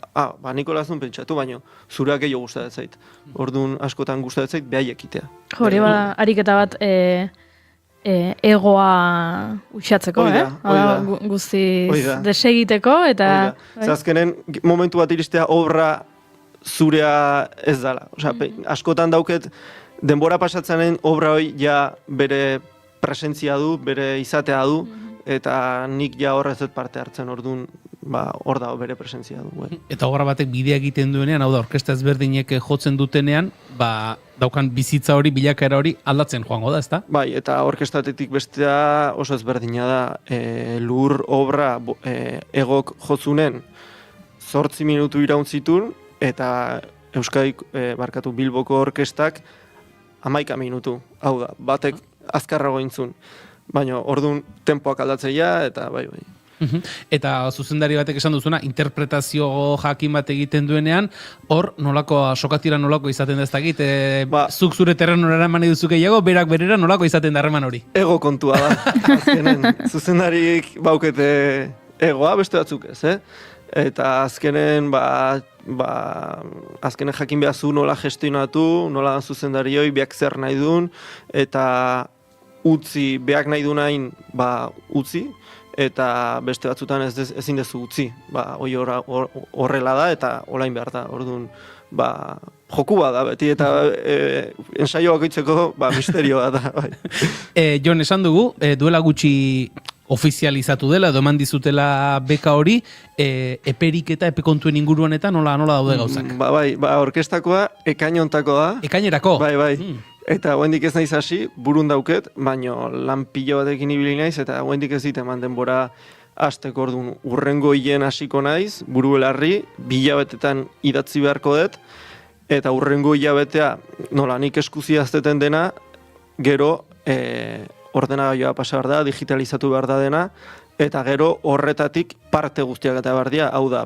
Nikola zun pentsatu, baino zureak gehiago gustatzen zait. Orduan askotan gustatzen zait behaiek itea. Hori ariketa bat egoa uxatzeko, guztiz desegiteko, eta... Azkenen, momentu bat iristea obra zurea ez dala. Askotan dauket, denbora pasatzenen obra hori ja bere presentzia du, bere izatea du, eta nik ja horrez dut parte hartzen, orduan, hor da bere presentzia du. Eta obra batek bidea egiten duenean, hau da, orkesta ezberdinek jotzen dutenean, daukan bizitza hori, bilakaera hori aldatzen joango da, ezta? Bai, eta orkestatetik bestea oso ezberdina da, lur obra egok jotzunen 8 minutu irauntzitun, eta Euskadik, Bilboko orkestak 11 minutu, hau da, batek azkarrago intzun. Baina, orduan, tempoak aldatzeia, eta bai. Eta zuzendari batek esan duzuna, interpretazio jakin bat egiten duenean, hor sokatira nolako izaten da ez dakit, zuk zure terrenora eraman duzu gehiago, berak berera nolako izaten da harreman hori? Ego kontua da, azkenen, zuzendarik baukete egoa, beste batzuk ez, Eta azkenen, azkenen jakin behazu nola gestionatu, nola zuzendari hoi, beak zer nahi duen, eta utzi, beak nahi duen hain, utzi, eta beste batzutan ezin dezu utzi. Hoi horrela da, eta olain behar da, orduan, joku da beti, eta ensaio bakoitzeko, misterioa da. Jon, esan dugu, duela gutxi ofizializatu dela, edo eman dizutela beka hori, eperik eta epekontuen inguruan eta nola daude gauzak? Orkestakoa ekainontakoa da. Ekainerako? Bai. Eta hoendik ez naiz hasi, burun dauket, baino lan pilo batekin ibili naiz, eta hoendik ez dit eman denbora hasteko orduan. Urrengo hilen hasiko naiz, buru belarri, 2 hilabetetan idatzi beharko dut, eta urrengo hilabetea, nola nik eskuzi azteten dena, gero ordenagailoa pasa behar da, digitalizatu behar da dena, eta gero horretatik parte guztiak eta behar dira, hau da,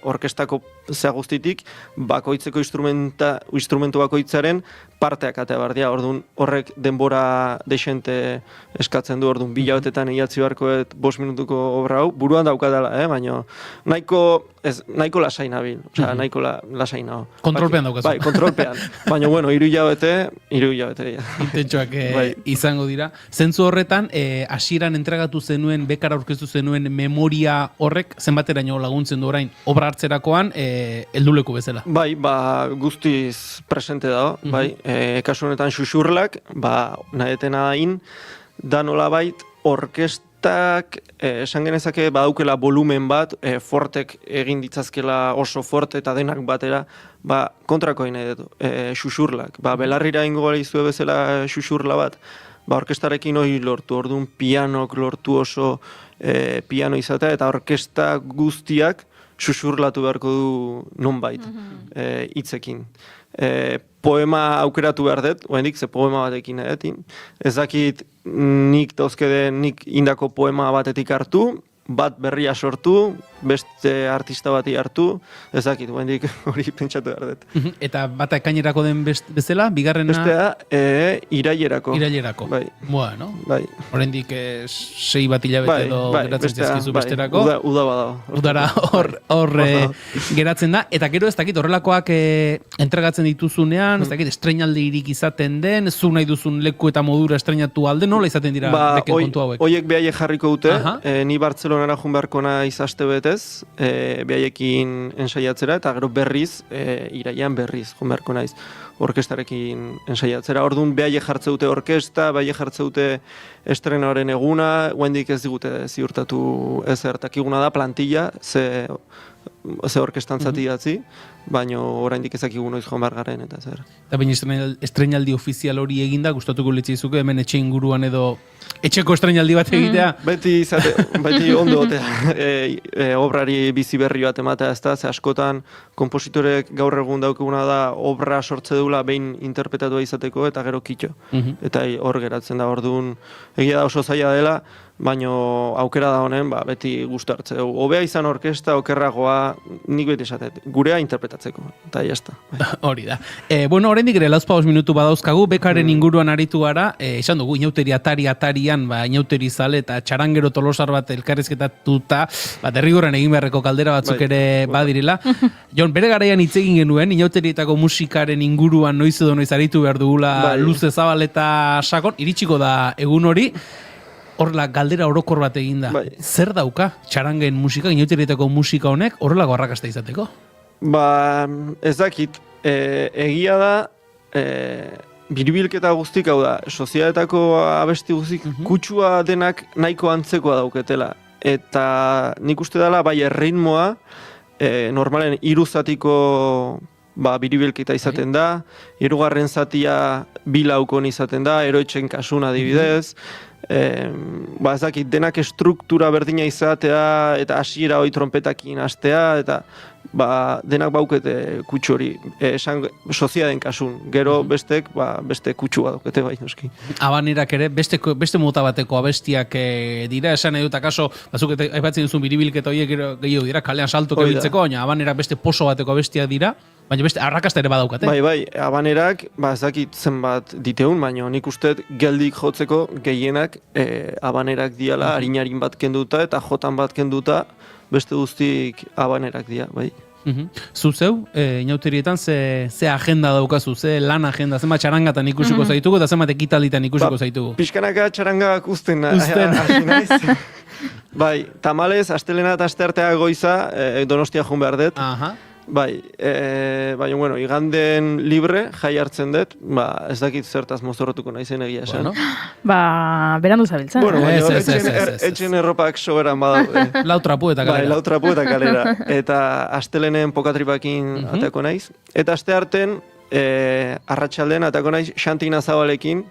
orkestako zea guztitik, bakoitzeko instrumentu bakoitzaren parteak eta behar dira, orduan horrek denbora deixente eskatzen du, orduan 2 hilabetetan idatzi beharko 5 minutuko obra hau, buruan daukatela, baina nahiko lasai nabil, nahiko lasai nago. Kontrolpean daukazu. Bai, kontrolpean, baina 3 hilabete, Intentxoak izango dira. Zentzu horretan, hasieran entregatu zenuen, bekara aurkeztu zenuen memoria horrek, zenbateraino laguntzen du orain, obra hartzerakoan, helduleku bezala. Bai, guztiz presente dago, bai, kasu honetan xuxurlak, nahetena dain, da nolabait orkestak esan genezake badaukela volumen bat, fortek egin ditzazkela oso forte eta denak batera, kontrako nahi dut, xuxurlak. Belarrira ingo gara izue bezala xuxurla bat, orkestarekin hori lortu, orduan pianok lortu oso piano izatea, eta orkesta guztiak xuxurlatu beharko du nonbait, hitzekin. Poema aukeratu behar dut, oendik, ze poema batekin edetin. Ez dakit nik indako poema batetik hartu, bat berria sortu, beste artista bati hartu, ezakit, guendik hori pentsatu behar dut. Eta bata ekainerako den bezala, bigarrena... Bestea, irailerako. Irailerako. Bai. Bueno, bai. Oraindik 6 bat hilabete edo geratzen zaizkizu besterako. Uda badago. Udara hor geratzen da. Eta gero ez dakit horrelakoak entregatzen dituzunean, ez dakit estreinaldirik izaten den, zu nahi duzun leku eta modura estreinatu alde, nola izaten dira beken kontu hauek? Oiek behaiek jarriko dute, ni Bartzelonara joan beharko naiz aste betez, behaiekin ensaiatzera, eta gero berriz, iraian berriz joan beharko naiz orkestarekin ensaiatzera. Orduan behaiek jartze dute orkesta, behaiek jartze dute estrenaren eguna, guendik ez digute ziurtatu ezer, takiguna da plantilla, ze orkestan zati datzi, baina oraindik ezakigu noiz joan behar garen, eta zer. Eta baina estreinaldi ofizial hori eginda, gustatuko litzaizuke hemen etxe inguruan edo etxeko estreinaldi bat egitea? Beti ondo obrari bizi berri bat ematea, ez da, ze askotan kompositorek gaur egun daukaguna da obra sortze dula behin interpretatua izateko eta gero kitxo. Eta hor geratzen da, orduan egia da oso zaila dela, baina aukera da honen, beti gustu hartze dugu. Hobea izan orkesta, okerragoa, nik beti esatet, gurea interpretatzeko, eta jazta. Hori da. Bueno, oraindik ere 4 minutu badauzkagu, bekaren inguruan aritu gara, esan dugu, inauteri atarian, inauteri zale eta txarangero tolosar bat elkarrizketatuta, derrigorren egin beharreko kaldera batzuk ere badirela. Jon, bere garaian hitz egin genuen, inauterietako musikaren inguruan noiz edo noiz aritu behar dugula luze zabal eta sakon, iritsiko da egun hori, horrela galdera orokor bat egin da. Zer dauka txarangen musika, inauterietako musika honek, horrelako arrakasta izateko? Ez dakit, egia da, biribilketa guztik, hau da, sozialetako abesti guztik, kutsua denak nahiko antzekoa dauketela. Eta nik uste dela, bai erritmoa, normalen 3 zatiko biribilketa izaten da, 3. zatia 2 laukon izaten da, eroitzen kasuna adibidez, ez dakit, denak estruktura berdina izatea, eta hasiera hori trompetakin hastea, eta denak baukete kutsu hori, soziaden kasun, gero bestek, beste kutsua daukete bai, noski. Abanerak ere, beste mota bateko abestiak dira, esan edut akaso, bazuk aipatzen duzun biribilketa horiek gehiago dira, kalean saltok ebiltzeko, baina abanerak beste poso bateko abestiak dira, baina beste arrakasta ere badaukate. Bai, abanerak, ez dakit zenbat diteun, baina nik uste geldik jotzeko gehienak abanerak diala, harinarin bat kenduta eta jotan bat kenduta, beste guztik abanerak dira, bai. Zu zeu, inauterietan ze agenda daukazu, ze lan agenda, zenbat txarangatan ikusiko zaitugu eta zenbat ekitalditan ikusiko zaitugu? Pixkanaka txarangak uzten hasi naiz. Bai, tamalez, astelena eta asteartea goiza, Donostia joan behar dut. Bai, baina, bueno, iganden libre jai hartzen dut, ez dakit zertaz mozorrotuko naizen egia esan. Berandu zabiltza. Bueno, etxen erropak soberan badaude. Lau trapu eta kalera. Bai, lau trapu eta kalera. Eta astelenen pokatripakin atako naiz. Eta aste harten, arratsaldean atako naiz Xantina Zabalekin.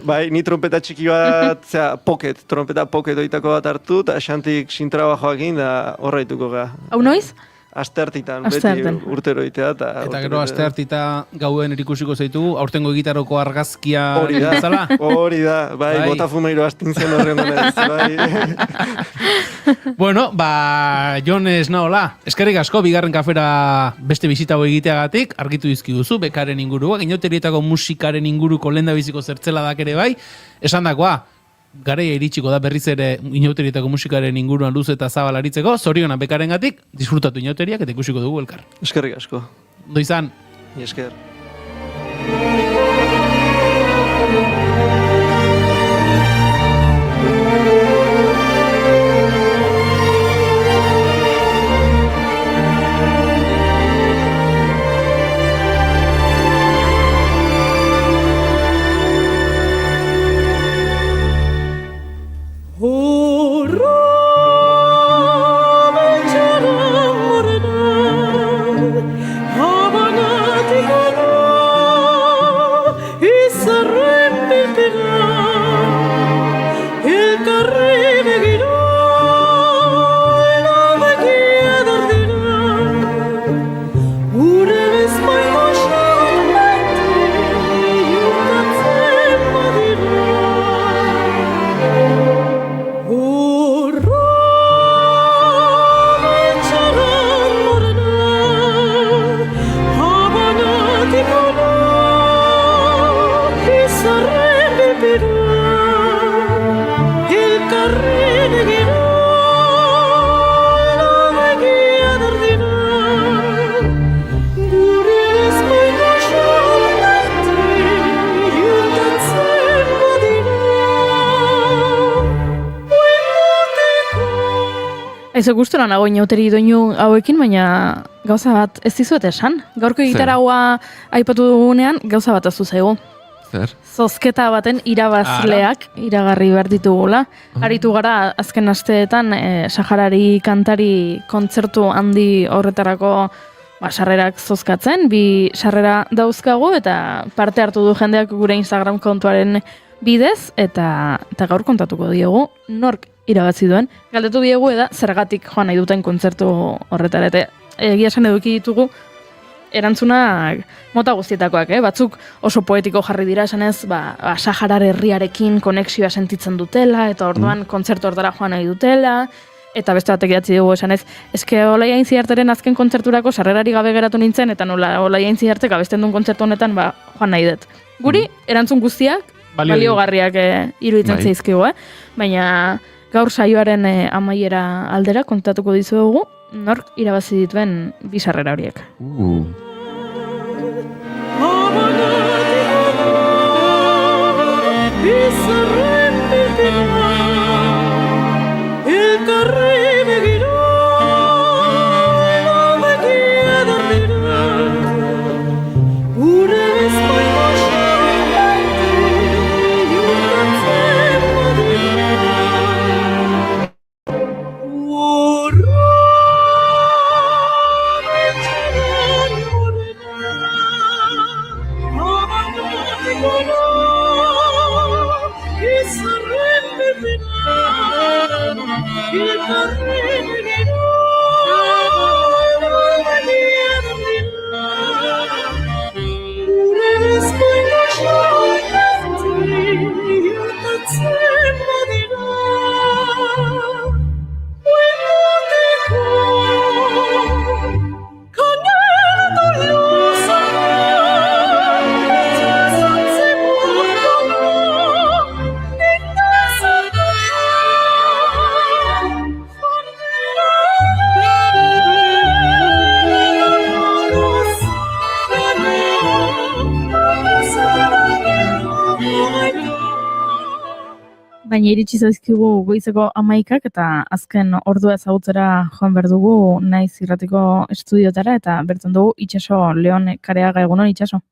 Bai, ni trompeta txiki bat, trompeta pocket oitako bat hartu, eta Xantik sintrabajoakin da horreituko ga. Hau noiz? Asteartitan, beti urtero itea. Eta gero asteartita gauen erikusiko zaitugu, aurtengo gitaroko argazkia bezala? Hori da, bai, botafumeiro astintzen horren honez, bai. Bueno, Jon Esnaola, eskerrik asko, bigarren kafera beste bizitago egiteagatik, argitu dizkiguzu, bekaren inguruak, inauterietako musikaren inguruko lehendabiziko zertzeladak ere bai, esan dakoa, garaia iritsiko da berriz ere inauterietako musikaren inguruan luze eta zabal aritzeko, zoriona bekarengatik, disfrutatu inauteriak eta ikusiko dugu elkar. Eskerrik asko. Ondo izan. Esker. Aizu gustura nago inauteri doinu hauekin, baina gauza bat ez dizuet esan. Gaurko gitaraua aipatu dugunean gauza bat azu zaigu. Zer? Zozketa baten irabazleak iragarri behar ditugula. Aritu gara azken asteetan Saharari kantari kontzertu handi horretarako sarrerak zozkatzen, 2 sarrera dauzkagu eta parte hartu du jendeak gure Instagram kontuaren bidez eta gaur kontatuko diegu nork irabazi duen. Galdetu diegu zergatik joan nahi duten kontzertu horretara. Eta egia esan eduki ditugu erantzunak mota guztietakoak, Batzuk oso poetiko jarri dira esanez, Saharar herriarekin konexioa sentitzen dutela eta orduan kontzertu hortara joan nahi dutela. Eta beste batek idatzi dugu esanez, eske Olaia Intziarteren azken kontzerturako sarrerari gabe geratu nintzen eta nola Olaia Intziartek abesten duen kontzertu honetan joan nahi dut. Guri erantzun guztiak baliogarriak iruditzen zaizkigu, baina gaur saioaren amaiera aldera kontatuko dizuegu nork irabazi dituen 2 sarrera horiek. Baina iritsi zaizkigu goizeko 11 eta azken ordua ezagutzera joan behar dugu Naiz irratiko estudiotara eta bertan dugu Itxaso Leon Kareaga. Egunon, Itxaso.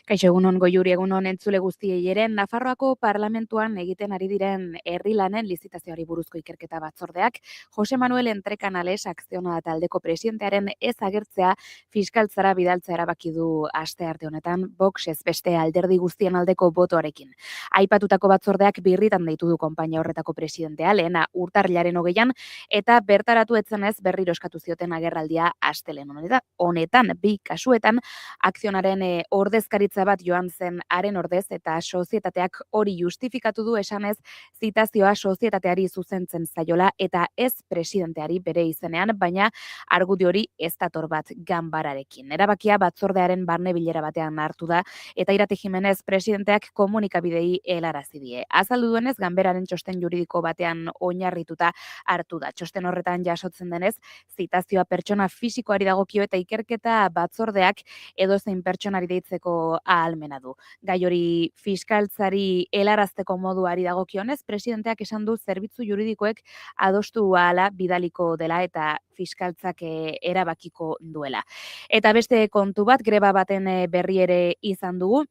Kaixo, egunon Goiuri, egunon entzule guztiei ere. Nafarroako parlamentuan egiten ari diren herri lanen lizitazioari buruzko ikerketa batzordeak Jose Manuel Entrekanales akziona taldeko presidentearen ez agertzea fiskaltzara bidaltzea erabaki du astearte honetan Vox ez beste alderdi guztien aldeko botoarekin. Aipatutako batzordeak birritan deitu du konpainia horretako presidentea lehena urtarrilaren 20an eta bertaratu etzenez berriro eskatu zioten agerraldia astelehen honetan 2 kasuetan akzionaren ordezkaritza bat joan zen haren ordez eta sozietateak hori justifikatu du esanez zitazioa sozietateari zuzentzen zaiola eta ez presidenteari bere izenean, baina argudio hori ez dator bat ganbararekin. Erabakia batzordearen barne bilera batean hartu da eta Irati Jimenez presidenteak komunikabidei helarazi die. Azaldu duenez ganberaren txosten juridiko batean oinarrituta hartu da. Txosten horretan jasotzen denez, zitazioa pertsona fisikoari dagokio eta ikerketa batzordeak edozein pertsonari deitzeko ahalmena du. Gai hori fiskaltzari helarazteko moduari dagokionez, presidenteak esan du zerbitzu juridikoek adostu ahala bidaliko dela eta fiskaltzak erabakiko duela. Eta beste kontu bat, greba baten berri ere izan dugu.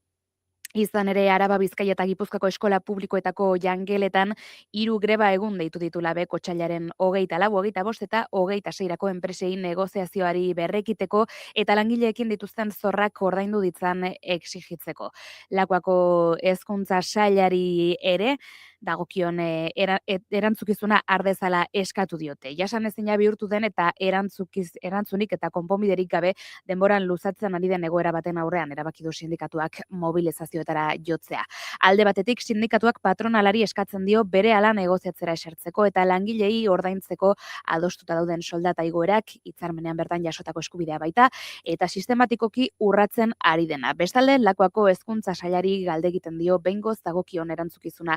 Izan ere Araba, Bizkaia eta Gipuzkoako eskola publikoetako jangeletan 3 greba egun deitu ditu labek otsailaren 24, 25 eta 26rako enpresei negoziazioari berrekiteko eta langileekin dituzten zorrak ordaindu ditzan exigitzeko. Lakuako hezkuntza sailari ere dagokion erantzukizuna ardezala eskatu diote. Jasanezina bihurtu den eta erantzunik eta konponbiderik gabe denboran luzatzen ari den egoera baten aurrean erabaki du sindikatuak mobilizazioetara jotzea. Alde batetik sindikatuak patronalari eskatzen dio berehala negoziatzera esertzeko eta langilei ordaintzeko adostuta dauden soldata igoerak hitzarmenean bertan jasotako eskubidea baita eta sistematikoki urratzen ari dena. Bestalde, Lakuako hezkuntza sailari galde egiten dio behingoz dagokion erantzukizuna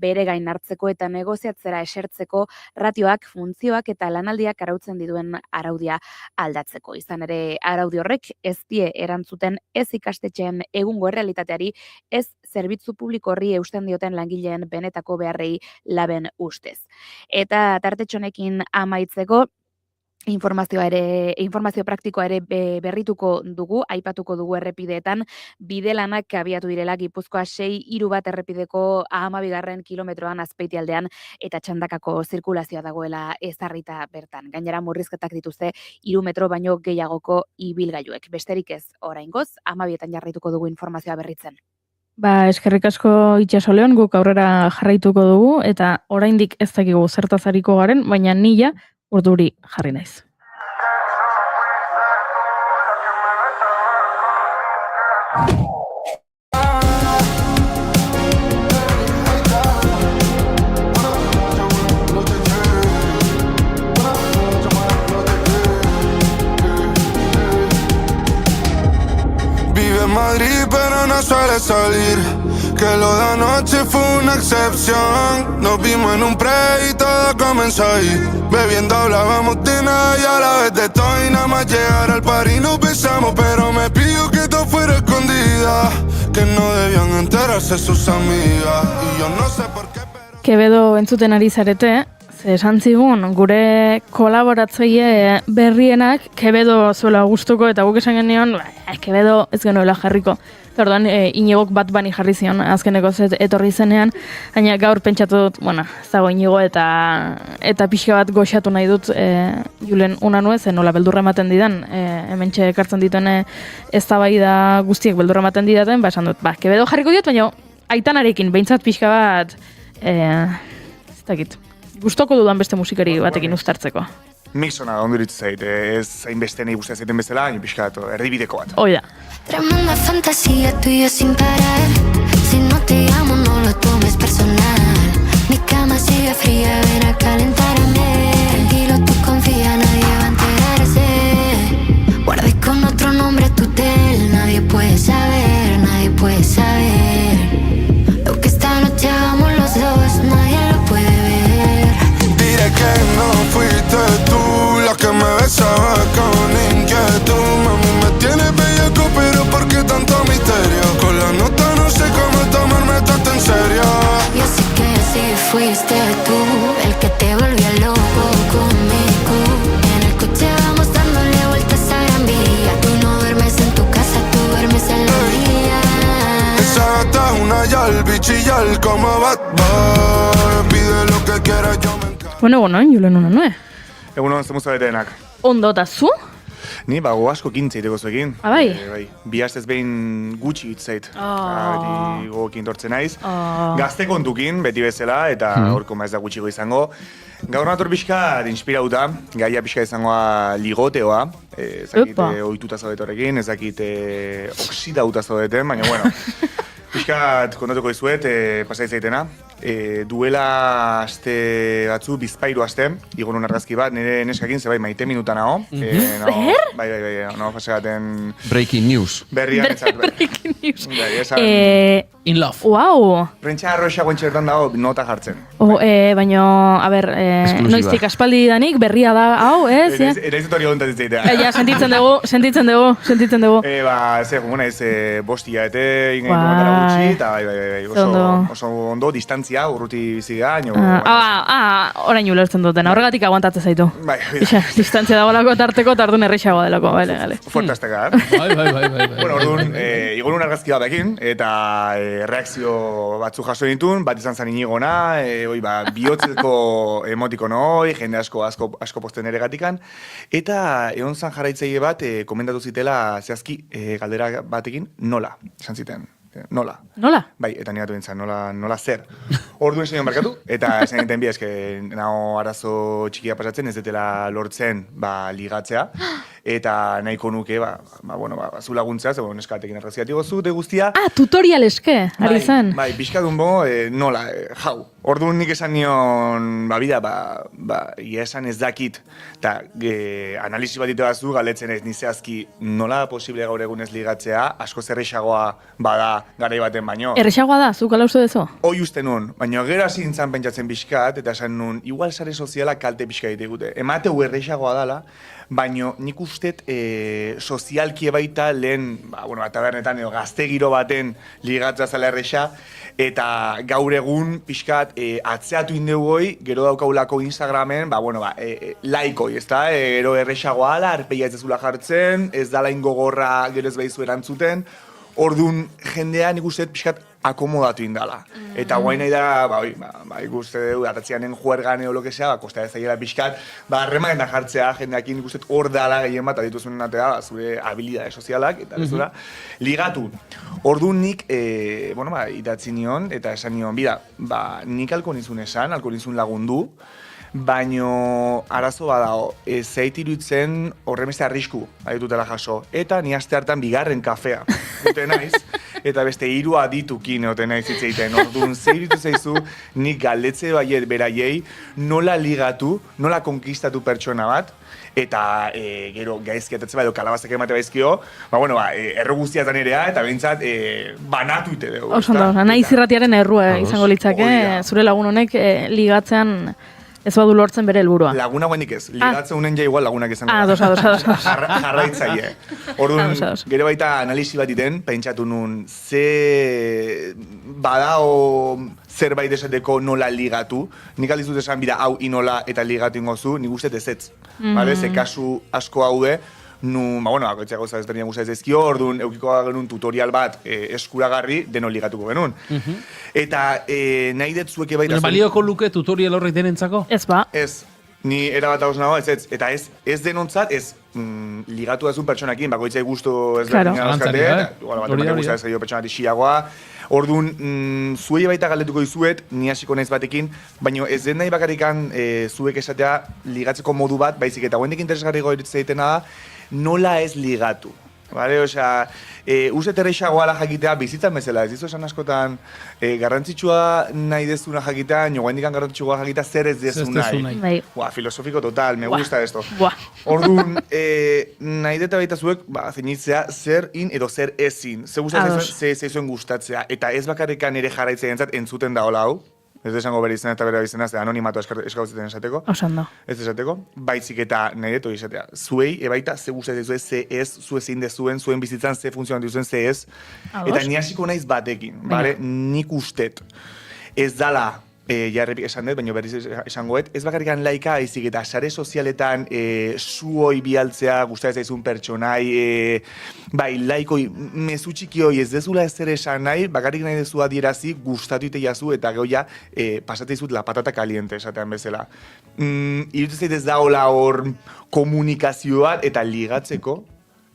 bere gain hartzeko eta negoziatzera esertzeko ratioak, funtzioak eta lanaldiak arautzen dituen araudia aldatzeko. Izan ere, araudi horrek ez die erantzuten ez ikastetxeen egungo errealitateari, ez zerbitzu publiko horri eusten dioten langileen benetako beharrei laben ustez. Eta tartetxonekin amaitzeko, informazio praktikoa ere berrituko dugu, aipatuko dugu errepideetan, bidelanak abiatu direla Gipuzkoa 6-3 bat errepideko 12. kilometroan Azpeitialdean eta Txandakako zirkulazioa dagoela ezarrita bertan. Gainera murrizketak dituzte 3 metro baino gehiagoko ibilgailuek. Besterik ez, oraingoz, 12etan jarraituko dugu informazioa berritzen. Eskerrik asko Itxaso Leon, guk aurrera jarraituko dugu, eta oraindik ez dakigu zertaz ariko garen, baina nila urduri jarri naiz. Vive en Madrid pero no suele salir, que lo de anoche fue una excepción. Nos vimos en un pre y todo comenzó ahí. Bebiendo hablábamos de nada y a la vez de todo. Y nada más llegar al party nos besamos, pero me pidió que todo fuera escondida, que no debían enterarse sus amigas. Y yo no sé por qué, pero... Quevedo entzuten ari zarete, ze esan zigun, gure kolaboratzaile berrienak Quevedo zuela gustuko, eta guk esan genion, Quevedo ez genuela jarriko. Orduan, Iñigok bat bani jarri zion, azkeneko etorri zenean, baina gaur pentsatu dut, ez dago Iñigo eta pixka bat goxatu nahi dut Julen Unanuez, nola beldurra ematen didan, hementxe ekartzen dituen eztabaida guztiek beldurra ematen didaten, esan dut, Quevedo jarriko diot, baina aitanarekin, behintzat pixka bat, ez dakit, gustoko dudan beste musikari batekin uztartzeko. Mixona onduritzu zait, ez hainbeste nahi guztia zaiten bezala, hain pixka bat, erdibideko bat. Hoi da. Tremenda fantasía, tú y yo sin parar. Si no te llamo, no lo tomes personal. Mi cama sigue fría, ven a calentarme. Tranquilo, tú confía, nadie va a enterarse. Guardé con otro nombre tu tel, nadie puede saber, nadie puede saber. Lo que esta noche hagamos los dos, nadie lo puede ver. Diré que no fuiste tú la que me besaba con inquietud. Mami, me tienes bellaco, pero ¿por qué tanto misterio? Con la nota no sé cómo tomarme tanto en serio. Yo sé que sí fuiste tú el que te volvió loco conmigo. En el coche vamos dándole vueltas a Gran Vía. Tú no duermes en tu casa, tú duermes en la mía. Esa gata es una yal, bichillar como Bad Boy. Pide lo que quieras, yo me encargo. Bueno, Julen Unanue. Egunon, zemuz zabetenak. Ondo, eta zu? Ni, go asko kintzeiteko zuekin. Bai? Bi hastez behin gutxi hitzait. Beti gogokin tortzen naiz. Gazte kontukin, beti bezala, eta horko maiz da gutxiko izango. Gaur nator pixka inspirauta, gaia pixka izangoa ligoteoa. Ezakit ohituta zaudetorekin, ezakit oksidauta zaudeten, baina bueno. Pixkat kontatuko dizuet, pasaitzaitena. Duela aste batzu, bizpairu aste, igon argazki bat, nire neskakin zebai maite minuta nago. Bai, pasegaten... Breaking news. Berrian etzat. Breaking news. In love. Wow. Rentxa arroxa guentxertan dago nota jartzen. Baina, a ber, noiztik aspaldi danik, berria da, hau, ez? Eta izutori ontat itzaitea. Ja, sentitzen dugu. Ze, gomuna ez, bostia ete, ingain komentara gutxi, eta bai, oso ondo, distantzia, urruti biziga, orain ulertzen duten, horregatik aguantatzen zaitu. Bai, distantzia dagoelako tarteko, tardun errexagoa delako, bale. Fuertazteka, Bai. Bueno, orduan, igon argazki batekin, eta reakzio batzu jaso ditun, bat izan zan Inigona, bihotzeko emotikono hoi, jende asko posten ere gatikan, eta egon zan jarraitzaile bat komentatu zitela zehazki galdera batekin nola, esan ziten. Nola? Bai, eta nire bintzen, nola zer. Orduan esan markatu, eta esan enten bi, eske nago arazo txikia pasatzen, ez detela lortzen ligatzea, eta nahiko nuke, zu laguntzea, zego neskatekin arraziati gozu, de guztia. Tutorial eske, ari zen. Bai, pixkadun bo, nola, jau. Orduan nik esan nion, bida, ia esan ez dakit, eta analisi bat ditu bazu, galetzen ez nizehazki nola posible gaur egun ez ligatzea, asko zerrexagoa bada garai baten baino. Errexagoa da, zuk ala uste dezu? Hoi uste nun, baina gero hasi nintzen pentsatzen pixkat, eta esan nun, igual sare sozialak kalte pixka ditegute. Emateu errexagoa dala, baina nik ustet sozialki baita lehen, tabernetan edo gazte giro baten ligatza zela errexa, eta gaur egun pixkat atzeatu indegoi, gero daukaulako Instagramen, laikoi, ez da? Gero errexagoa ala, arpeia ez dezula jartzen, ez dala ingogorra gero ez behizu erantzuten, orduan jendea nik uste pixkat akomodatu indala. Eta guain nahi da, ikuste dugu, atatzeanen juergan edo lokesea, kosta ez zaiela pixkat, harremanen da jartzea, jendeakin nik uste hor dala gehien bat, adituzun natea, zure habilidade sozialak, eta bezura, ligatu. Orduan nik, idatzi nion, eta esan nion, nik alko nizun esan, alko nizun lagundu, baino arazo badao, zeit iruditzen horremeste arrisku aditutela jaso. Eta ni aste hartan bigarren kafea dute naiz, eta beste 3 aditukin egoten naiz hitzeiten. Orduan, ze iruditu zaizu, nik galdetze baiet beraiei nola ligatu, nola konkistatu pertsona bat, eta gero gaizkiatetze edo kalabazak emate baizkio, erro guztiatan erea, eta behintzat banatu ite dugu. Osan da, nahi zirratiaren errua izango litzake, zure lagun honek ligatzean ez badu lortzen bere helburua. Laguna guenik ez, ligatzen unen ja igual lagunak izango. Dos. Jarraitzaile. Orduan, gero baita analisi bat iten, pentsatu nun, ze badao zerbait esateko nola ligatu. Nik aldizut esan bida hau inola eta ligatu ingozu, nik uste ezetz. Ze kasu asko haude, bakoitzak gauza ezberdinak guztiak ezkio, orduan eukiko genuen tutorial bat eskuragarri deno ligatuko genuen. Eta nahi dut zueke baita... Balioko luke tutorial horrek denentzako? Ez ba. Ez, ni erabat hauz nago, ez. Eta ez denontzat, ez ligatu dazun pertsonakin, bakoitzak guztu ezberdinak azkate, eta guztiak ez zailo pertsonati xiagoa. Orduan, zuei baita galdetuko dizuet, ni hasiko naiz batekin, baina ez den nahi bakarrikan zuek esatea ligatzeko modu bat, baizik eta guendik interesgarriko egitena da, nola ez ligatu. Osea, uste terreixagoa jakitea bizitzan bezala, ez dizu esan askotan garrantzitsua nahi dezuna jakitea, nio guendikan garrantzitsua jakitea zer ez dezu nahi. Filosofiko total, me gusta esto. Orduan, nahi deta baita zuek, zeinitzea zer in edo zer ezin. Ze gustatzen gustatzea, eta ez bakarrikan ere jarraitzea entzuten da hola hau. Ez desango bere izena eta bere izena, ze anonimato eskauzeten esateko. Osan da. Ez esateko, baizik eta nahi deto izatea. Zuei, ebaita, ze gustatzen zuen, ze ez, zu ezin dezuen, zuen bizitzan, ze funtzionatu zuen, ze ez. Eta ni hasiko naiz batekin, nik ustet. Ez dala, jarrepik esan dut, baina berriz esangoet, ez bakarrikan laika, aizik eta sare sozialetan zuoi bialtzea, gustatzen zaizun pertsonai, laikoi, mezu txikioi ez dezula ez ere esan nahi, bakarrik nahi dezu adierazi, gustatu ite jazu, eta gehoia pasateizut la patata kaliente esatean bezala. Irutu zait ez da hola hor komunikazioa eta ligatzeko,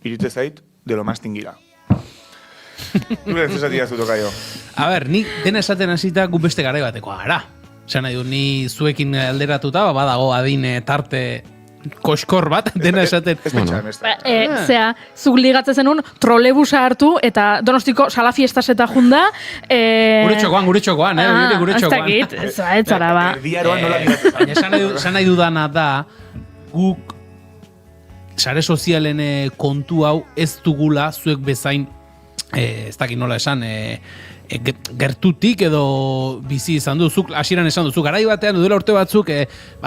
irutu zait, de lo más tingira. Dure ez esatia zutoka jo. A ber, nik dena esaten hasita gu beste garai bateko gara. Esan nahi du, ni zuekin alderatuta, badago adine tarte koskor bat, dena esaten. Zea, zuk ligatzen zenun, trolebusa hartu, eta Donostiko sala fiestaseta junda. Gure txokoan. Ez dakit, ez zara, ba. Erdiaroan nola ligatzen. Esan nahi dudana da, guk sare sozialen kontu hau ez dugula zuek bezain, ez dakit nola esan, gertutik edo bizi izan duzuk, hasieran esan duzuk, garai batean duela urte batzuk,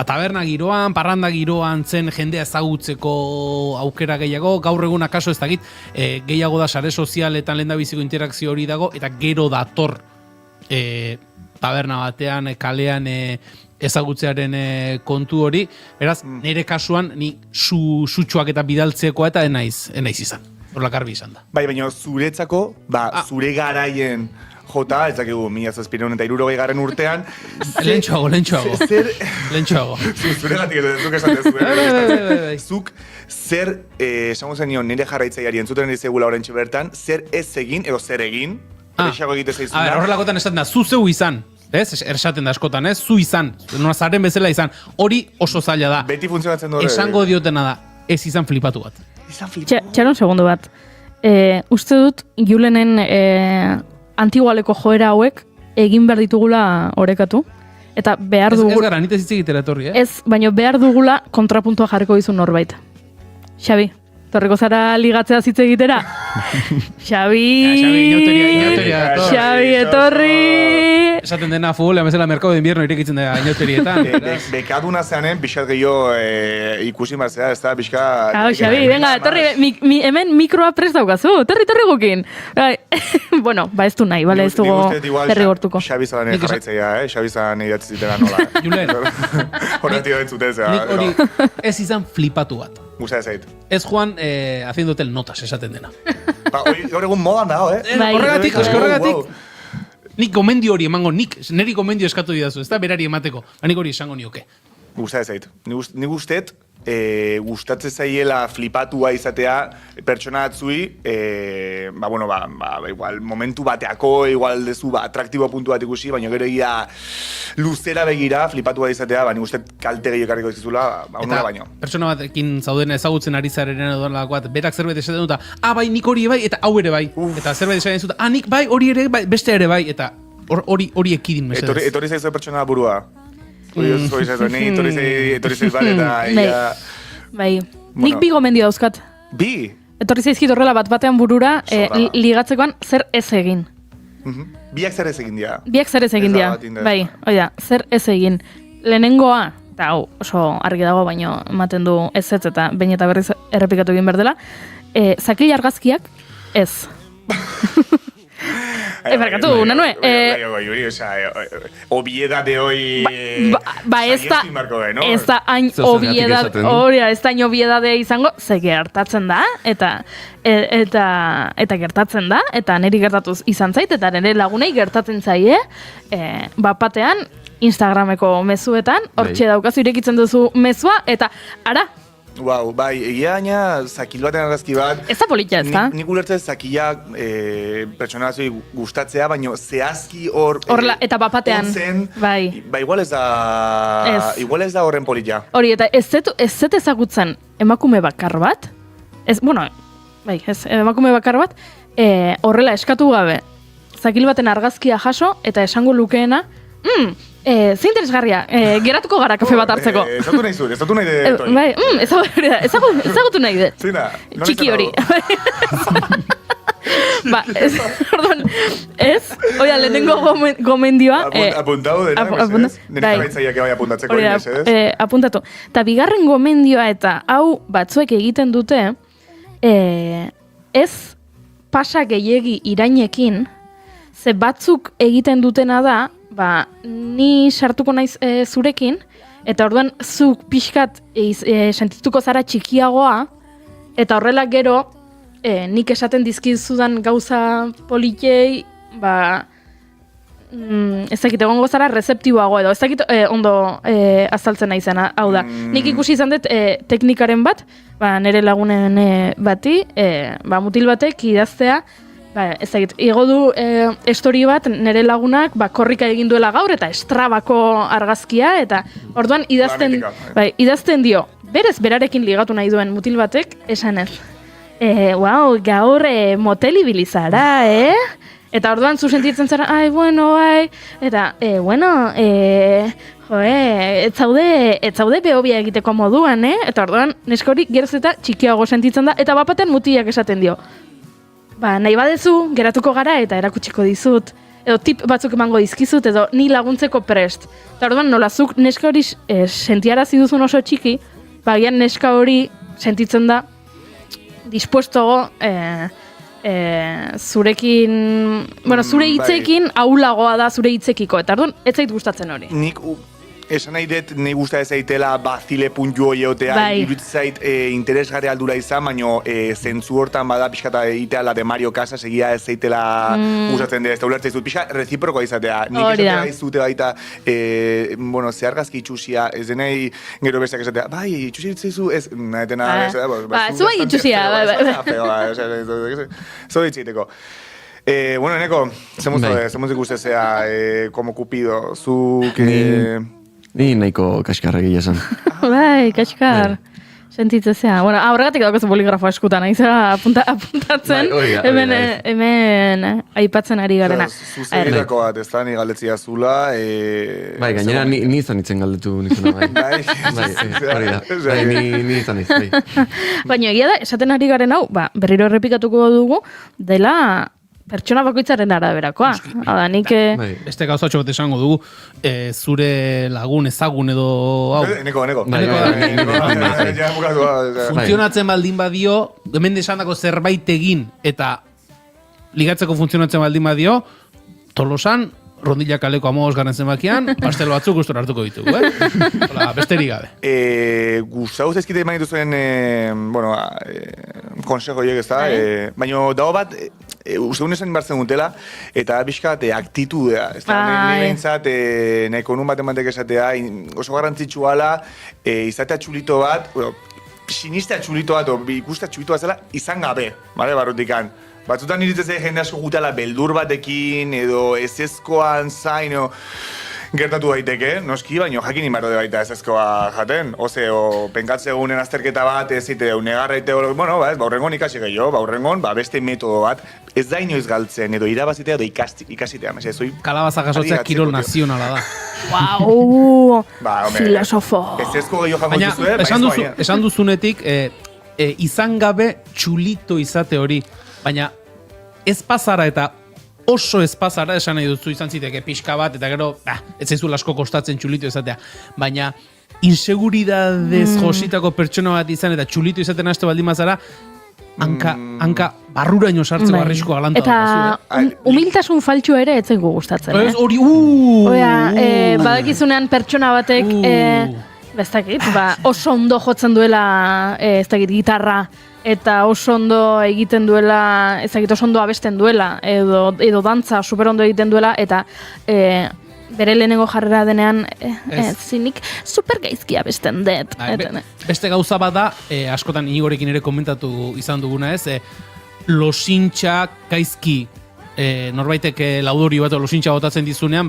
taberna giroan, parranda giroan zen jendea ezagutzeko aukera gehiago, gaur egun akaso ez dakit, gehiago da sare sozialetan lehendabiziko interakzio hori dago, eta gero dator taberna batean, kalean ezagutzearen kontu hori, beraz, nire kasuan, ni sutsuak eta bidaltzekoa eta enaiz izan. Horla garbi izan da. Baina zuretzako, zure garaien jota, ez dakigu, 1760 urtean. Lentsuago. Zure gatik edo zuk esaten zuk, zer, esango zen nion, nire jarraitzaiari entzuten dizegula oraintxe bertan, zer ez egin edo zer egin, erexago egite zaizuna. Horrelakotan esaten da, zu zeu izan. Ez? Ersaten da askotan, ez? Zu izan. Nora zaren bezala izan. Hori oso zaila da. Beti funtzionatzen dure. Esango diotena da, ez izan flipatu bat. Txaron segundo bat. Uste dut, Julenen antigualeko joera hauek egin behar ditugula orekatu. Eta behar dugula... Ez gara, nite zitzik itera etorri, Ez, baina behar dugula kontrapuntua jarriko dizun norbait. Xabi, torriko zara ligatzea zitze egitera? Xabi, etorri! Esaten dena futbolean bezala merkado de invierno irekitzen da inauterietan. Bekaduna zeanen, pixat gehiago ikusi marzea, ez da, pixka... Xabi, venga, torri, hemen mikroa prest daukazu, torri gukin. Bueno, ez du nahi, bale, ez dugu derrigortuko. Xabi zalan jarraitzea, Xabi zalan idatzi zitela nola. Julen. Horretio entzutezea. Nik hori ez izan flipatu bat. Gusta ez ait. Ez Juan haciendo tel notas esaten dena. Hor egun modan dago, Horregatik, horregatik. Nik gomendio hori emango, niri gomendio eskatu didazu, ez da berari emateko. Nik hori esango nioke. Gusta ez ait. Nik gustet, gustatzen zaiela flipatua izatea pertsona atzui, igual momentu bateako, igual dezu atraktibo puntu bat ikusi, baina gero egia luzera begira flipatua izatea, nik gustet kalte gehiago karriko dizizula, unora baino. Pertsona batekin zauden ezagutzen ari zaren edoan berak zerbait esaten dut, bai, nik hori bai, eta hau ere bai. Eta zerbait esaten dut, nik bai, hori ere bai, beste ere bai, eta hori ekidin mesedez. Etorri zaizu pertsona burua. Etorri zaiz bale eta... Bai, nik bi gomendio dauzkat. Bi? Etorri zaizkit horrela batean burura ligatzekoan zer ez egin. Biak zer ez egin dira. Biak zer ez egin dira, bai, oida, zer ez egin. Lehenengoa, eta hau oso argi dago, baino ematen du ez eta behin eta berriz errepikatu egin berdela, zakil argazkiak ez. Barkatu, nanue. Obiedade hoi... Ez da hain obiedade izango, ze gertatzen da, eta gertatzen da, eta niri gertatuz izan zait, eta nire lagunei gertatzen zaie, bapatean, Instagrameko mezuetan, hortxe daukazu irekitzen duzu mezua, eta ara, Wow, bai, egia gaina zakil baten argazki bat... Ez da politia, ez da? Nik ulertzen zakilak pertsona batzui gustatzea, baina zehazki hor... Horla, eta bapatean, bai. Ba, igual ez da horren politia. Hori, eta ez zet ezagutzen emakume bakar bat, emakume bakar bat, horrela eskatu gabe, zakil baten argazkia jaso, eta esango lukeena, ze interesgarria, geratuko gara kafe bat hartzeko. Ezatu nahi de... Bai, ezagutu nahi de. Zina, txiki hori. Oia, lehenengo gomendioa... Apuntau denak, mesedez? Nire jarraitzaiak bai apuntatzeko, mesedez? Apuntatu. Ta bigarren gomendioa eta hau batzuek egiten dute, ez pasa gehiegi irainekin, ze batzuk egiten dutena da, ni sartuko naiz zurekin, eta orduan zuk pixkat sentituko zara txikiagoa, eta horrela gero nik esaten dizkizudan gauza politiei, ez dakit egongo zara rezeptiboago edo, ez dakit ondo azaltzen naizena, hau da. Nik ikusi izan dut teknikaren bat, nire lagunen bati, mutil batek idaztea, ez dakit, igo du story bat nire lagunak korrika egin duela gaur eta Strabako argazkia, eta orduan idazten dio, berez berarekin ligatu nahi duen mutil batek, esanez. Wow, gaur motel ibilizara, Eta orduan zu sentitzen zara, eta, ez zaude behobia egiteko moduan, Eta orduan, neskorik geroz eta txikiago sentitzen da, eta bapaten mutilak esaten dio. Nahi badezu, geratuko gara eta erakutsiko dizut. Edo tip batzuk emango dizkizut, edo ni laguntzeko prest. Eta orduan, nolazuk neska hori sentiarazi duzun oso txiki, bagian neska hori sentitzen da dispuestogo zurekin, zure hitzekin ahulagoa da zure hitzekiko. Eta orduan, ez zait gustatzen hori. Nik esan nahi dut, nahi gusta ez zaitela bazile puntu hori egotea, iruditzen zait interesgarri aldura izan, baina zentzu hortan bada pixkata egitea la de Mario Casas egia ez zaitela gustatzen dira, ez da ulertzen dut, pixka reziproko izatea. Nik esatea izute baita, zehargazki itxusia, ez denei gero besteak esatea, itxusia itzizu, ez, nahi dena... Zu bai itxusia, Zo ditzeiteko. Eneko, zemuz ikustezea, como Cupido, zuk... Ni nahiko kaskarra gila esan. Kaskar. Sentitzezea. Horregatik daukazu poligrafoa eskutan, aizera apuntatzen, hemen aipatzen ari garena. Zuzeritako bat, ez da, ni galdetzia zula. Gainera, ni izan itzen galdetu nizuna, hori da. Ni izan iz, Baina egia da, esaten ari garen hau, berriro errepikatuko dugu, dela pertsona bakoitzaren araberakoa. Hala, nik... Beste gauzatxo bat esango dugu, zure lagun ezagun edo... Neko. Funtzionatzen baldin badio, hemen desandako zerbait egin, eta ligatzeko funtzionatzen baldin badio, Tolosan, Rondilla kaleko 15 zenbakian, pastelo batzuk gustora hartuko ditugu, Hola, besterik gabe. Gustau zaizkite eman dituzuen, konsejo horiek ez da, baina dago bat, uste esan inbartzen dutela, eta bizkat aktitudea, ez da, nire behintzat, nahiko nun bat ematek esatea, oso garrantzitsua ala, izatea txulito bat, sinistea txulito bat, ikustea txulito bat zela, izan gabe, barrutikan. Batzutan iritzez jende asko gutela beldur batekin, edo ezezkoan zain, gertatu daiteke, noski, baina jakin inbarode baita ezezkoa jaten. O penkatze egunen azterketa bat, ez zite, negarra ite, baurrengon ikasi gehiago, baurrengon, beste metodo bat, ez da inoiz galtzen, edo irabazitea, edo ikasitea. Kalabaza jasotzea kirol nazionala da. Wow, filosofo. Ezezko gehiago jango duzue, esan duzunetik, izan gabe txulito izate hori. Baina ez pasara eta oso ez pasara esan nahi duzu izan ziteke pixka bat, eta gero, ez zaizul asko kostatzen txulito izatea. Baina inseguridadez jositako pertsona bat izan eta txulito izaten haste baldin mazara, hanka barruraino sartzeko arrisko galanta. Eta humiltasun faltxo ere ez zaigu gustatzen. Hori, badakizunean pertsona batek, oso ondo jotzen duela, gitarra, eta oso ondo egiten duela, oso ondo abesten duela, edo dantza super ondo egiten duela, eta bere lehenengo jarrera denean, zinik super gaizki abesten dut. Beste gauza bat da, askotan Inigorekin ere komentatu izan duguna ez, losintxa gaizki, norbaitek laudorio bat losintxa botatzen dizunean,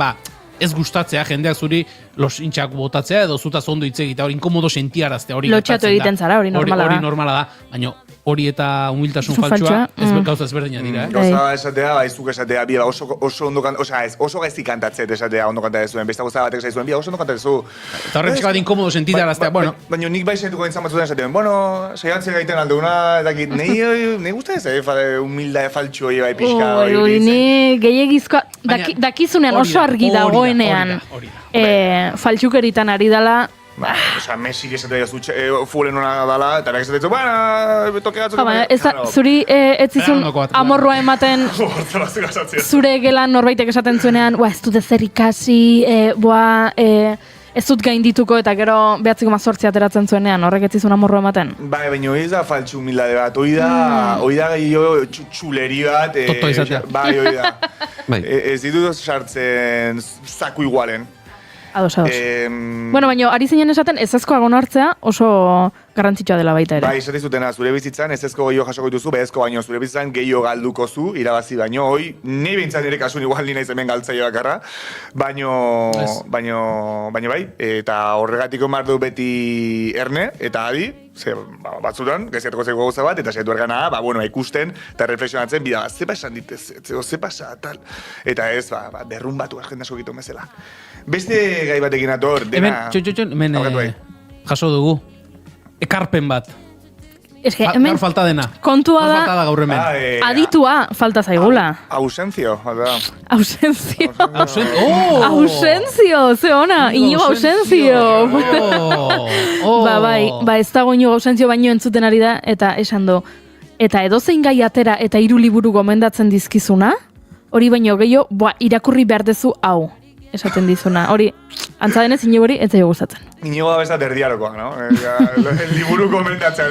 ez gustatzea, jendeak zuri losintxak botatzea, edo zutaz ondo hitz egitea, hori inkomodo sentiaraztea, hori lotxatu egiten zara, hori normala da. Hori normala da, baina hori eta humiltasun faltsua, gauza ezberdina dira, Gauza esatea, izuk esatea, oso ondo kantatzen, oso gaizki kantatzet esatea ondo kantatzen zuen, beste gauza batek zaizuen, oso ondo kantatzen zu. Eta horre pixka bat inkomodo sentiaraztea, bueno. Baina nik bai sentuko dintzen batzutan esaten, saiatzen gaiten aldeuna, edakit, nahi gusta ez, humilda faltsu hori bai pixka. Ni gehiagizkoa, dakizunean oso argi dagoenean, faltsukeritan ari dela. Messi esatea fulen hona dala, eta berak esatea toke gatzuk. Zuri ez zizun amorrua ematen, zure gelan norbaitek esaten zuenean, ez dut ezer ikasi, ez dut gaindituko, eta gero 9,8 ateratzen zuenean, horrek ez zizun amorrua ematen. Baina hori da faltsu humildade bat, hori da gehiago txuleri bat. Toto izatea. Hori da. Ez ditut sartzen zaku igualen. Ados. Bueno, baina ari zinen esaten ezezkoa gona hartzea oso garrantzitsua dela baita ere. Bai, esate zutena, zure bizitzan ezezko gehiago jasoko dituzu, bezko baino zure bizitzan gehiago galduko zu, irabazi baino, hoi, nahi behintzan ere kasun igual nina izemen galtzaio bakarra, baino bai, eta horregatiko mardu beti erne, eta adi, batzutan, gaizatuko zeko gauza bat, eta saiatu ergana, ikusten, eta reflexionatzen, bida, ze pasa ditez, ze pasa, tal, eta ez, berrun batu argendasko gitu mezela. Beste gai batekin ator, dena... Hemen, jaso dugu, ekarpen bat. Hemen, falta dena. Kontua da, falta da gaur hemen. Aditua falta zaigula. Ausenzio. Ausenzio, ze ona, Inigo Ausenzio. Ez dago Inigo Ausenzio baino entzuten ari da, eta esan du. Eta edozein gai atera eta 3 liburu gomendatzen dizkizuna, hori baino gehiago, irakurri behar dezu hau. Esaten dizuna. Hori, antza denez Inigori ez zaio gustatzen. Inigo da bezat erdiarokoak, no? Liburu komentatzen,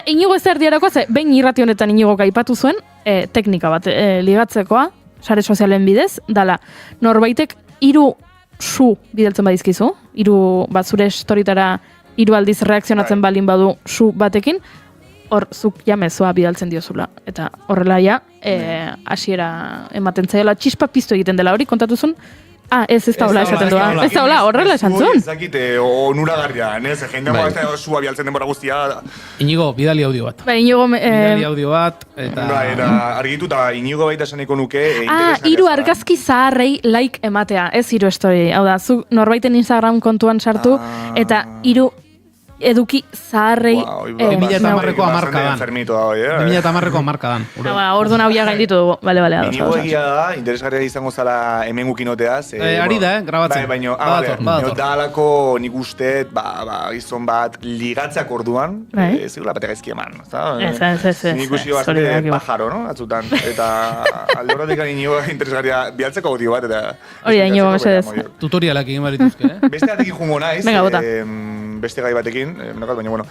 Inigo ez erdiarokoa, behin irrati honetan Inigo aipatu zuen, teknika bat ligatzekoa, sare sozialen bidez, dala, norbaitek 3 su bidaltzen badizkizu, 3 zure storytara 3 aldiz reakzionatzen balin badu su batekin, hor zuk jamezua bidaltzen diozula. Eta horrela hasiera ematen zaila, txispa piztu egiten dela hori, kontatuzun? Ez da hola esaten doa. Ez da hola, horrela esan zuen. Ez dakit onuragarria, jendeagoa ez da sua bialtzen denbora guztia. Inigo, bidali audio bat. Bidali audio bat, eta... Eta argitu eta Inigo baita esaneko nuke... 3 argazki zaharrei like ematea, ez 3 story. Hau da, zuk norbaiten Instagram kontuan sartu, eta 3 eduki zaharrei... 2010ko hamarkadan. 2010ko hamarkadan. Orduan hau ja gainditu dugu. Bale. Inigo egia da, interesgarria izango zala hemen gukinoteaz. Ari da, grabatzen. Baina, da alako nik usteet, gizon bat ligatzak orduan, zirula batek gaizki eman. Nik usio bastante pajaro, no? Atzutan. Eta alde horretik inigo interesgarria bialtzeko gotio bat, eta... Hori da, inigo mesedez. Tutorialak egin barituzke, Beste batekin jungo naiz. Venga, bota. Beste gai batekin, baina bueno.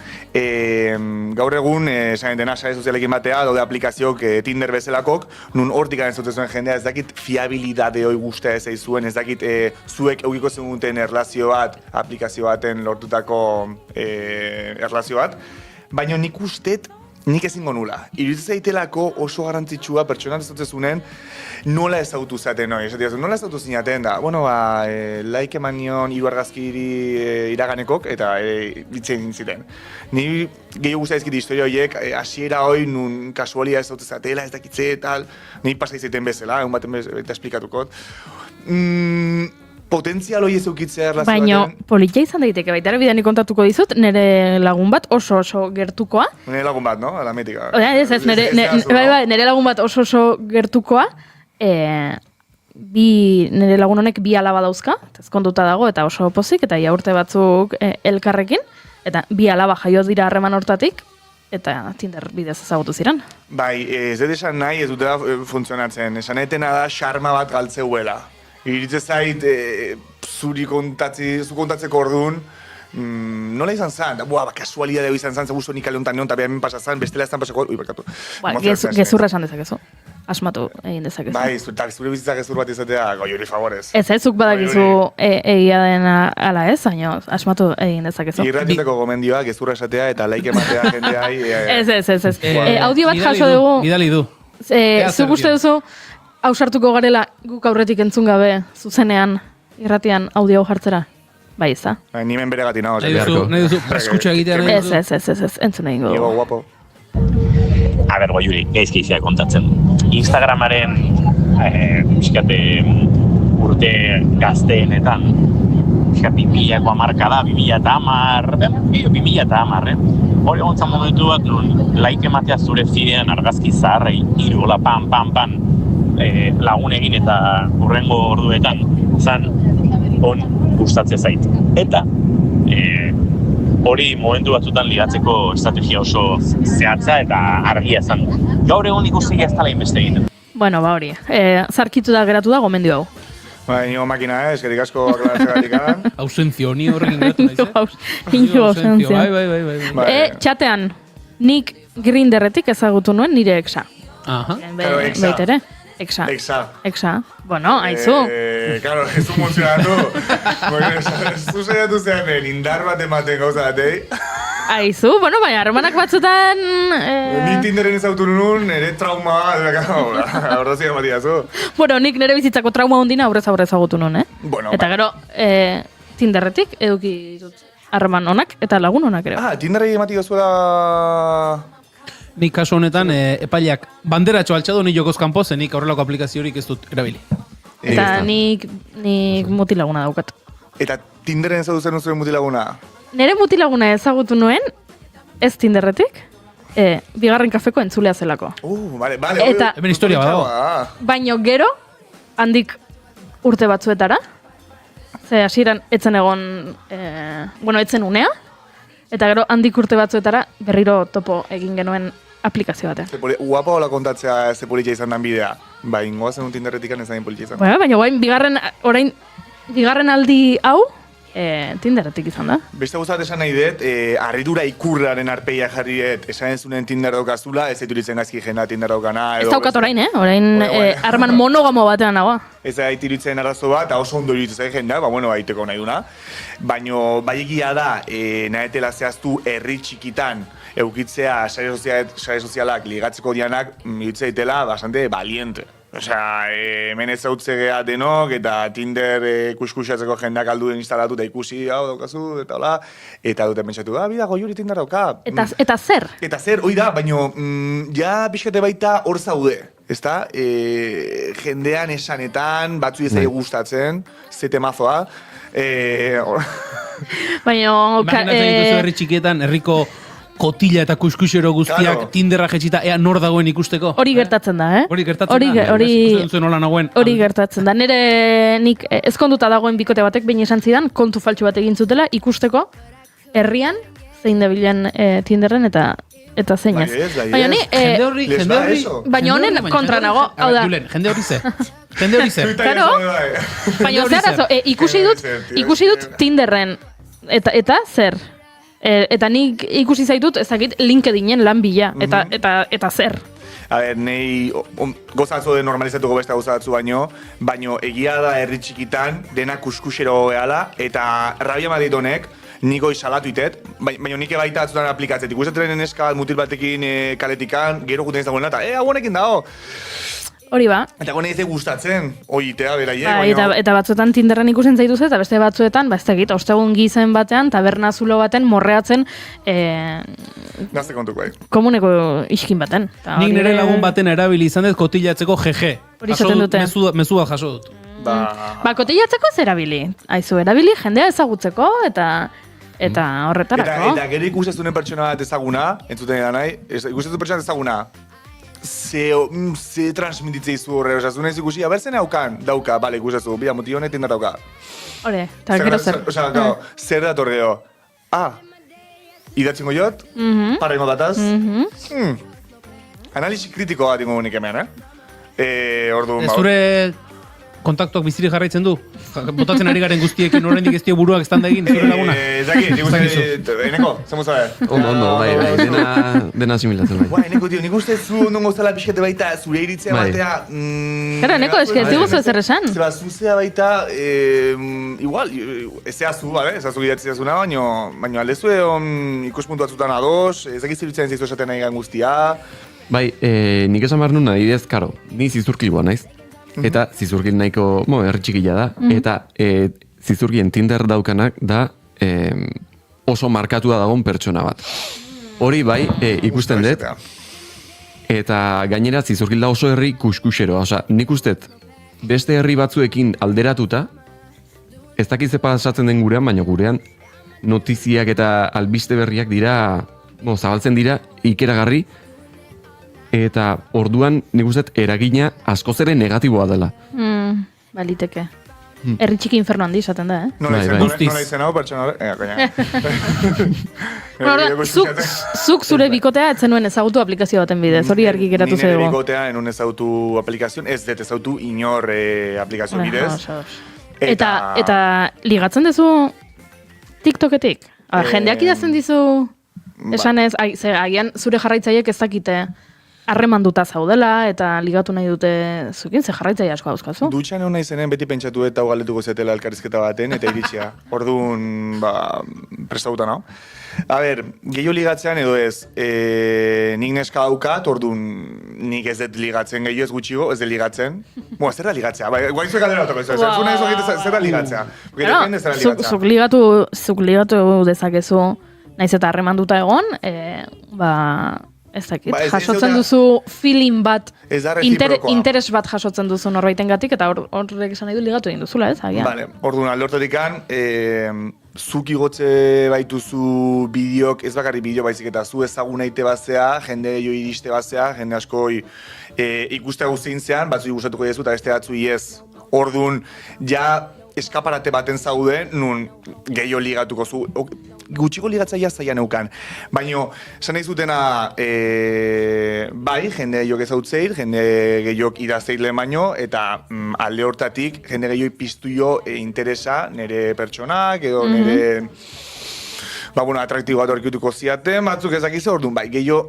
Gaur egun, esan dena, sare sozialekin batea, daude aplikazioak Tinder bezalakok, nun hortik ez dute zuen jendea, ez dakit fiabilidade hoi guztia ez zuen, ez dakit zuek eukiko zenuten erlazio bat, aplikazio baten lortutako erlazio bat, baina nik ustet, nik ezingo nula. Iruditzen zaitelako oso garrantzitsua pertsona ez dute zunen, nola ezagutu zaten, nola ezagutu zinaten da. Bueno, like eman nion 3 argazkiri iraganekok, eta ditzen ziten. Ni gehiago guztaizkit historia horiek, hasiera hoi nun kasualia ezagutu zatela, ez dakitze, tal, ni pasa izaten bezala, egun baten eta esplikatukot. Potentzial hori ez eukitzea erlazio baten. Baina politia izan daiteke baita, bidean kontatuko dizut, nire lagun bat oso gertukoa. Nire lagun bat, no? La mítica. Nire lagun bat oso gertukoa, nire lagun honek 2 alaba dauzka, ezkonduta dago, eta oso pozik, eta ia urte batzuk elkarrekin, eta 2 alaba jaio dira harreman hortatik, eta Tinder bidez ezagutu ziren. Bai, ez dut esan nahi, ez dutela funtzionatzen. Esan etena da, xarma bat galtzeuela. Iritze zait, zu kontatzeko orduan, nola izan zan? Kasualia dugu izan zan, zebuzo nik aldeuntan neon, eta behamen pasa zan, bestela ez zan pasako, barkatu. Gezurra esan dezakezu. Asmatu egin dezakezu. Bai, zure bizitzak gezur bat izatea, goiori favorez. Ez, zuk badakizu egia dena ala ez, baina asmatu egin dezakezu. Irratietako gomendioa, gezurra esatea, eta laik ematea jendeai. Ez. Audio bat jaso dugu. Bidali du. Zuk uste duzu, hausartuko garela guk aurretik entzun gabe zuzenean irratian audio jartzera? Bai, ez da? Nimen bere gati nago. Nahi duzu, preskutxa egitea nahi duzu? Ez, entzun egin godu. Igo guapo. A ber, Goiuri, gaizkizia kontatzen. Instagramaren urte gazteenetan, 2000ko hamarkada, 2010, hori gontzan momentu bat, nun like ematea zure fidean argazki zaharrei, irugola, pan, lagun egin eta hurrengo orduetan, zan, gustatzea zait. Eta, hori momentu batzutan ligatzeko estrategia oso zehatza eta argia zan. Gaur egun ikusi ez dela inbeste egiten. Bueno, hori, zarkitu da geratu da gomendio hau. Nio makina, eskerik asko aklaratzea. Ausentzio, ni horrekin geratu naiz, Nio ausentzio. Bai. Txatean, nik Grinderretik ezagutu nuen nire exa. Aha. Baitere. Exa. Bueno, aizu. Claro, ez du funtzionatu. Zu saiatu zean, indar bat ematen gauza batei. Aizu, bueno, baina harremanak batzutan... Ni Tinderen ezautu nuen, nire trauma ordozia ematiazu. Bueno, nik nire bizitzako trauma ondina aurrez ezagutu nuen, Eta gero, Tinderretik eduki dut harreman onak eta lagun onak ere. Tinderrei emati gazuela... Nik kasu honetan, epaileak banderatxo altxadu ni jokoz kanpo, nik aurrelako aplikaziorik ez dut erabili. Eta nik mutilaguna daukat. Eta Tinderen ezautu zen zuen mutilaguna? Nere mutilaguna ezagutu nuen, ez Tinderretik, bigarren kafeko entzulea zelako. Vale. Eta, hemen historia badago. Baino gero, handik urte batzuetara, ze hasieran etzen egon, etzen unea, eta gero handik urte batzuetara berriro topo egin genuen aplikazio batean. Guapa hola kontatzea ze politia izan dan bidea. Ingoazen un Tinderretik ez zain politia izan. Baina bigarren aldi hau, Tinderretik izan da. Beste guztat esan nahi dut, harridura ikurraren arpeia jarri dut, esan ez zuen Tinder daukazula, ez eturitzen gazki jena Tinder daukana. Ez daukat orain, Orain harreman monogamo batean nagoa. Ez da itiritzen arazo bat, oso ondo iruditzen jendea, aiteko nahi duna. Baina bai egia da, nahetela zehaztu herri txikitan, eukitzea sare sozialak ligatzeko dianak, iruditzen daitela bastante valiente. Osea, hemen ez zautzegea denok, eta Tinder kuskusatzeko jendeak alduen instalatu eta ikusi, hau daukazu, eta hola, eta duten pentsatu, bida, Goiuri Tinder dauka. Eta zer? Eta zer, hoi da, baina ja pixkate baita hor zaude, ezta? Jendean esanetan, batzu ezai gustatzen, ze temazoa, Baina... Imaginatzen dituzu herri txikietan, herriko kotila eta kuskusero guztiak Tinderra jetxita, ea nor dagoen ikusteko. Hori gertatzen da, Hori gertatzen da. Hori gertatzen da. Nire nik ezkonduta dagoen bikote batek behin esan zidan, kontu faltsu bat egin zutela ikusteko herrian zein dabilen Tinderren eta zeinaz. Baina ni... Baina honen kontra nago. Julen, jende hori ze. Jende hori ze. Claro. Baina zeharazo, ikusi dut Tinderren eta zer? Eta nik ikusi zaitut, ezakit, LinkedInen lan bila, eta zer. A ber, nahi gozatzu de normalizatuko beste gozatzu baino egia da herri txikitan dena kuskusero gehala, eta rabia madit honek, niko salatu itet, baina nik baita atzutan aplikatzet. Ikustetzen neska bat mutil batekin kaletikan, gero guten ez dagoen eta, honekin dago. Hori ba. Eta gone ez gustatzen, oitea beraiek. Eta batzuetan Tinderren ikusen zaituz eta beste batzuetan, ez dakit, ostegun gizen batean, taberna zulo baten morreatzen Gazte kontuk bai. Komuneko iskin baten. Nik nire lagun baten erabili izan dut kotilatzeko GG. Hori izaten dute. Mezu bat jaso dut. Kotilatzeko ez erabili. Aizu, erabili jendea ezagutzeko eta horretarako. Eta gero ikustezunen pertsona bat ezaguna, entzuten edan nahi, ikustezunen pertsona ezaguna, ze transmititzei zu horre, osea, ez ikusi, abertzen dauka, bale, ikustezu, bila, moti honet indar dauka. Hore, eta gero zer. Osea, zer dator geho, idatzen goiot, parrengo dataz, analisi kritiko bat ingo unik hemen, orduan, zure kontaktuak bizirik jarraitzen du? Botatzen ari garen guztiekin oraindik ez dio buruak estanda egin, zure laguna? Eneko, zemo zabe? Ondo, bai, dena asimilatzen bai. Eneko, tio, nik uste zu ondo gozala pixkete baita, zure iritzea batea... Gara, Eneko, eske, ez diguzu ezer esan? Zeba, zuzea baita, igual, ezea zu, ezazu gidatzea zuna, baina aldezue ikuspuntu batzutan ados, ezak iziritzen zeizu esaten nahi gan guztia... Bai, nik esan behar nuna, idez, karo, ni zizurkilboa naiz. Eta zizurgil nahiko, herri txikila da, eta zizurgien Tinder daukanak da oso markatua dagoen pertsona bat. Hori bai, ikusten dut, eta gainera zizurgil da oso herri kuskusero. Osa, nik ustet, beste herri batzuekin alderatuta, ez dakiz pasatzen den gurean, baina gurean notiziak eta albiste berriak dira, zabaltzen dira, ikeragarri, eta orduan nik uste eragina askoz ere negatiboa dela. Baliteke. Herri txiki inferno handi izaten da, Nola izen hau, pertsona hori? Zuk zure bikotea ez zenuen ezagutu aplikazio baten bidez, hori argi geratu zego. Nire bikotea enun ezagutu aplikazioan, ez dut ezautu inor aplikazio bidez. Eta ligatzen duzu TikToketik? Jendeak idazten dizu esanez, agian zure jarraitzaiek ez dakite harremanduta zaudela eta ligatu nahi dute zukin, ze jarraitzaile asko dauzkazu. Dutxan egon nahi zenen beti pentsatu eta galdetuko zetela elkarrizketa baten eta iritsia. Orduan, prestauta, no? A ber, gehiago ligatzean edo ez, nik neska daukat, orduan nik ez dut ligatzen gehiago ez gutxigo, ez dut ligatzen. Zer da ligatzea? Guaizue galdera otoko, zer da ligatzea? Zuk ligatu dezakezu, naiz eta harremanduta egon, ez dakit, jasotzen duzu feeling bat, interes bat jasotzen duzu norbaitengatik eta horrek esan nahi du ligatu egin duzula, ez? Bale, orduan, alde hortatikan, zuk igotze baituzu bideok, ez bakarri bideo baizik eta zu ezaguna ite bazea, jende jo iriste bazea, jende asko ikustea guztien zean, batzu gustatuko diezu eta beste batzu ez. Orduan, ja eskaparate baten zaude, nun gehiago ligatuko zu. Gutxiko ligatzaia zaian eukan. Baina, esan nahi zutena, bai, jende gehiok ezautzeit, jende gehiok idazteit lehen baino, eta alde hortatik, jende gehiok piztu jo interesa nire pertsonak, edo nire atraktibo bat horkituko ziaten, batzuk ezakizu, orduan, bai, gehiok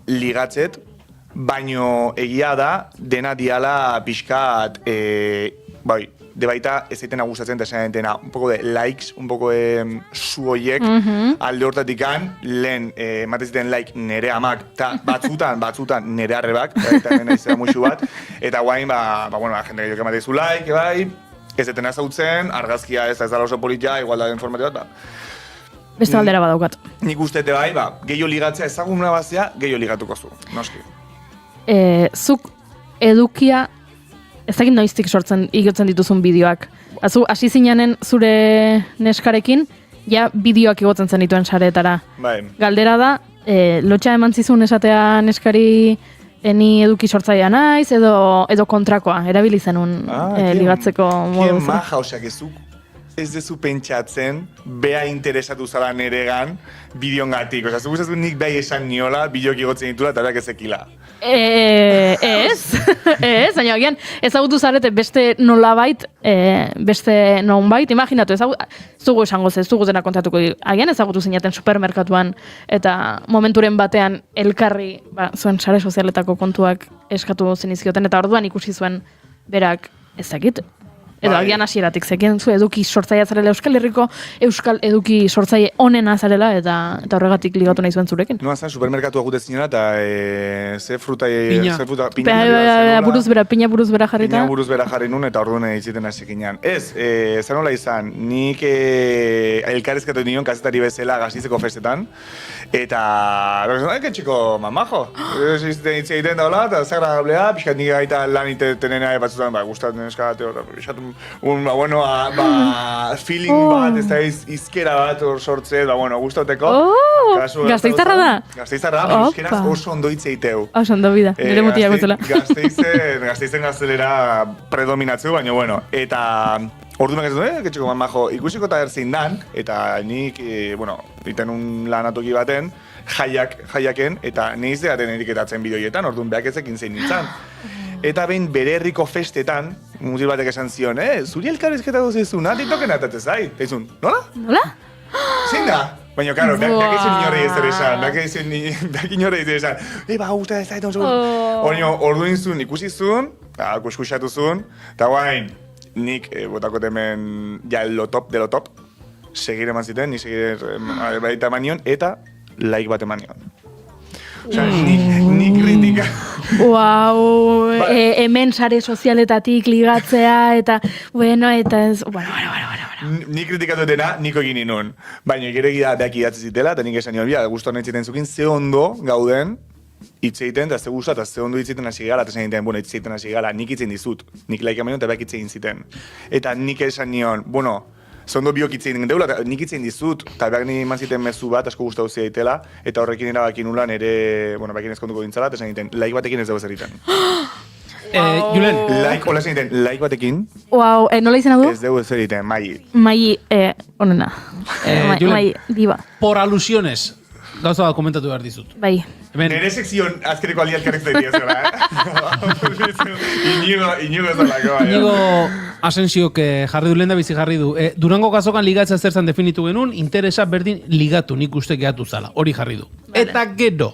ligatzet, baino egia da, dena diala pixkat, bai, de baita ez zaitena gustatzen eta esan dena, un poco de likes, un poco de su hoiek, alde hortatikan, lehen mateziten like nere amak, eta batzutan nere arrebak, eta nena izera muixu bat, eta guain, jende gehiago ematezu like, bai, ez etena zautzen, argazkia ez dala oso politia, igual da informati bat, Beste aldera badaukat. Nik ustete bai, gehiago ligatzea ezaguna bazea, gehiago ligatuko zu, noski. Zuk edukia, ez dakit noiztik sortzen igotzen dituzun bideoak. Hasi zinanen zure neskarekin, ja bideoak igotzen zen dituen sareetara. Bai. Galdera da, lotxa eman zizun esatea neskari ni eduki sortzailea naiz, edo kontrakoa, erabili zenun ligatzeko modu. Kien maja, osak ez dezu pentsatzen, bea interesatu zala neregan, bideongatik. Osa, zu guztatzen nik behai esan niola, bideok igotzen ditula eta beak ezekila. Ez, baina agian ezagutu zarete beste nolabait, beste nonbait, imaginatu, zugu esango ez dugu dena kontatuko, agian ezagutu zinaten supermerkatuan, eta momenturen batean elkarri, zuen sare sozialetako kontuak eskatu zenizkioten, eta orduan ikusi zuen berak ezakit, edo agian hasieratik zekien zu eduki sortzailea zarela Euskal Herriko Euskal eduki sortzaile onena zarela eta horregatik ligatu nahi zuen zurekin. Noa zen, supermerkatua gute zinela eta ze fruta... Piña buruz bera jarrita. Piña buruz bera jarri nun eta orduan itziten hasikinean. Ez, zen nola izan, nik elkarrizkatu nion kazetari bezala Gasteizeko festetan, eta... que txiko, mamajo. Itzi egiten daula, eta zagragablea, pixkat nik gaita lan itenena batzutan, gustatzen eskagatea, feeling bat, ez da izkera bat sortze, gustauteko. Gasteiztarra da? Gasteiztarra, euskeraz oso ondo hitz eiteu. Oso ondo bida, nire mutia gutzela. Gasteizen gaztelera predominatzeu, baina, eta... Orduan ez du, ketxeko mamajo, ikusiko eta erzin dan, eta nik, iten un lanatoki baten, jaiaken, eta neiz deaten eriketatzen bideoietan, orduan behak ezekin zein nintzen. Eta behin bere herriko festetan, mutil batek esan zion, zuri elkarrizketatu zizuna, TikToken atatzen zait. Eta izun, nola? Nola? Zein da? Baina, karo, behak izan inorri ez ere esan, behak inorri ez ere esan, gusta ez zait, orduan zuen ikusizun, kuskusatu zuen, eta guain, nik botako temen ja lo top de lo top, segire eman ziten, nik segire baita eman nion, eta like bat eman nion. Osa, nik kritika... Wow, hemen sare sozialetatik ligatzea, eta, eta ez... Nik kritikatu dena, niko egin inun. Baina, gero egia behak idatzi zitela, eta nik esan nion, guztu honen ziten zukin, ze ondo gauden, hitz egiten, eta ze guztu, eta ze ondo hitz egiten hasi gala, eta zen egiten, hitz egiten hasi gala, nik hitz egin dizut. Nik like eman nion, eta behak hitz egin ziten. Eta nik esan nion, zondo biok hitz egin deula, eta nik hitz egin dizut, eta behak nire eman ziten mezu bat, asko guztu hauzia daitela, eta horrekin erabakin nula nire, behakin ezkontuko dintzala, eta zen egiten, like batekin ez dago zer egiten. Julen, hola zen egiten, like batekin. Wow, nola izena du? Ez dugu ez egiten, Mai. Mai, onena. Mai, diba. Por alusiones, gauza bat komentatu behar dizut. Bai. Nere sekzion azkereko aldi alkarrizte dira zela, Inigo ez dalako. Inigo Asensiok jarri du, lehen da bizi jarri du. Durango kazokan ligatzea zertzen definitu genuen, interesa berdin ligatu, nik uste gehatu zala, hori jarri du. Eta gero,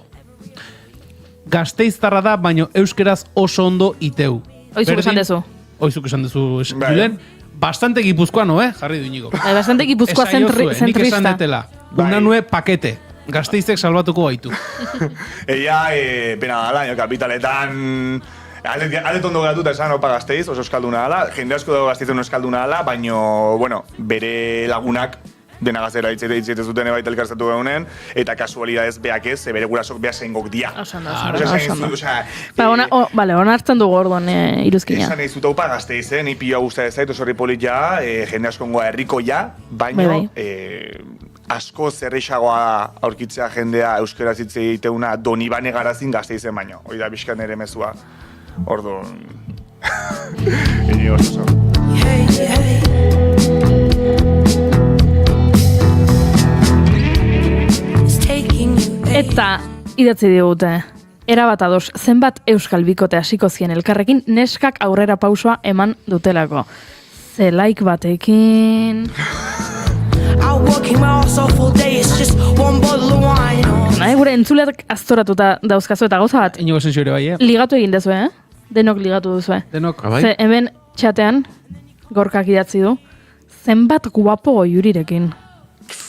Gasteiztarra da, baino euskeraz oso ondo iteu. Oizuk esan dezu. Oizuk esan dezu, Julen. Bastante gipuzkoano, jarri du Inigo. Bastante gipuzkoa zentrista. Nik esan detela, unanue pakete. Gasteizek salbatuko gaitu. Eia, pena dala, kapitaletan... Alde tondo gatuta esan opa Gasteiz, oso eskalduna dala. Jende asko dago Gasteizen eskalduna dala, baino, bere lagunak dena gazera itxete zuten ebaita elkarzatu geunen, eta kasualidadez beak ez, bere gurasok beha zeingok dia. Ona hartzen dugu orduan iruzkina. Esan egizut haupa Gasteiz, nahi pioa guztia ez zait, oso horri polit ja, jende askongoa herriko ja, baino... asko zerrexagoa aurkitzea jendea euskaraz hitz egiteuna Donibane Garazin Gasteizen baino. Hoi da bizkan ere mezua. Orduan... Inigo oso. Eta idatzi digute. Erabat ados, zenbat euskal bikote hasiko zien elkarrekin neskak aurrera pausua eman dutelako. Zelaik batekin... Gure entzuleak aztoratuta dauzkazu eta gauza bat. Inigo Asensio ere bai, Ligatu egin dezu, Denok ligatu duzu, Denok. Ze hemen txatean, gorkak idatzi du, zenbat guapo goiurirekin.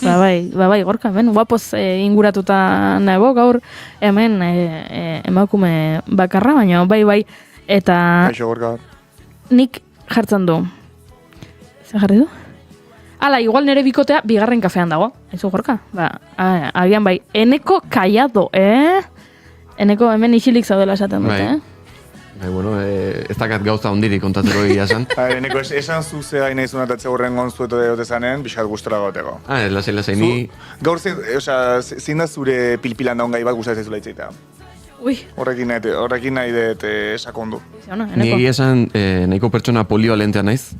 Bai, gorka, hemen guapoz inguratuta nago, gaur hemen emakume bakarra, baina bai, eta... Aixo, gorka. Nik jartzen du. Zer jarri du? Ala, igual nere bikotea bigarren kafean dago. Aizu gorka? Agian bai. Eneko kaiado, Eneko hemen isilik zaudela esaten dute, Bueno, ez dakat gauza ondirik kontatzeko egia esan. Neko, esan zuze hain nahi zunat horren gonzueto dut ezanen, pixat gustora goteko. Lasai, ni... Gaur zein da zure pilpilan daun gai bat gustatzen zaizula itzaita? Ui. Horrekin nahi dut sakondu. Ni egia esan nahiko pertsona polivalentea naiz.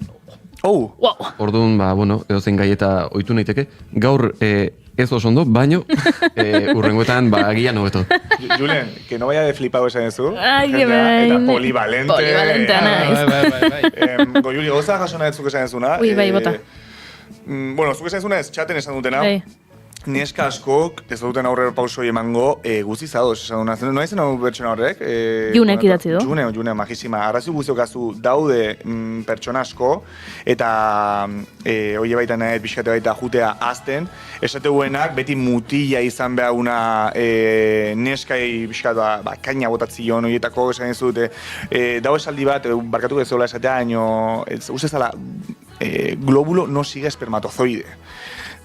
Wow. Orduan, edozein gai eta ohitu naiteke. Gaur ez oso ondo, baino urrengoetan agian hobeto. Julen, que no vaya de flipado esan ezu. Ai, eta polivalente. Polivalentea naiz. Juli, goza jasona ez zuk esan ezuna. Ui, bai, bota. Zuk esan ezuna ez txaten esan dutena. Neska askok ez duten aurrera pausoi emango guzti zadoz, esan duna. Noa izan hau pertsona horrek? Junek idatzi du. June, magisima. Arrazio guztiokazu daude pertsona asko, eta oie baita nahet, pixkate baita jutea azten, esate guenak beti mutila izan behaguna neskai pixkatu kaina botatzion horietako esan ez dute. Dau esaldi bat, barkatu gezola esatea, uste zala, glóbulo no sigue espermatozoide.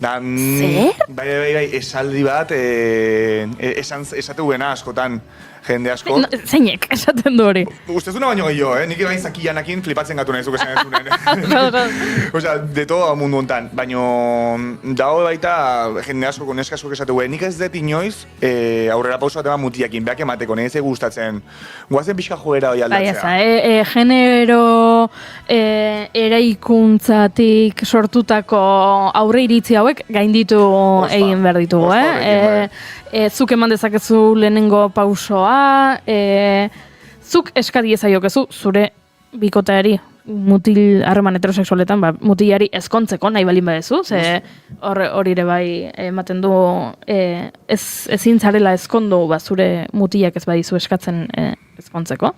Zer? Bai, esaldi bat, esate guena askotan, jende asko. Zeinek, esaten du hori. Ustezuna baino gehiago, nik bai zakillanakin flipatzen gatu nahi zuk esan ezunen. Osea, de todo mundu hontan. Baino, dago baita, jende asko, neska asko esate guen, nik ez dut inoiz, aurrera pauso bat eman mutiakin, behak emateko, nahi ez gustatzen. Guazen pixka joera hori aldatzea. Bai, genero eraikuntzatik sortutako aurre iritzi hauek gainditu egin behar ditugu, zuk eman dezakezu lehenengo pausoa, zuk eskadi ezaiokezu zure bikoteari mutil harreman heterosexualetan, mutilari ezkontzeko nahi balin badezu, ze hori ere bai ematen du ezin zarela ezkondu zure mutilak ez badizu eskatzen ezkontzeko.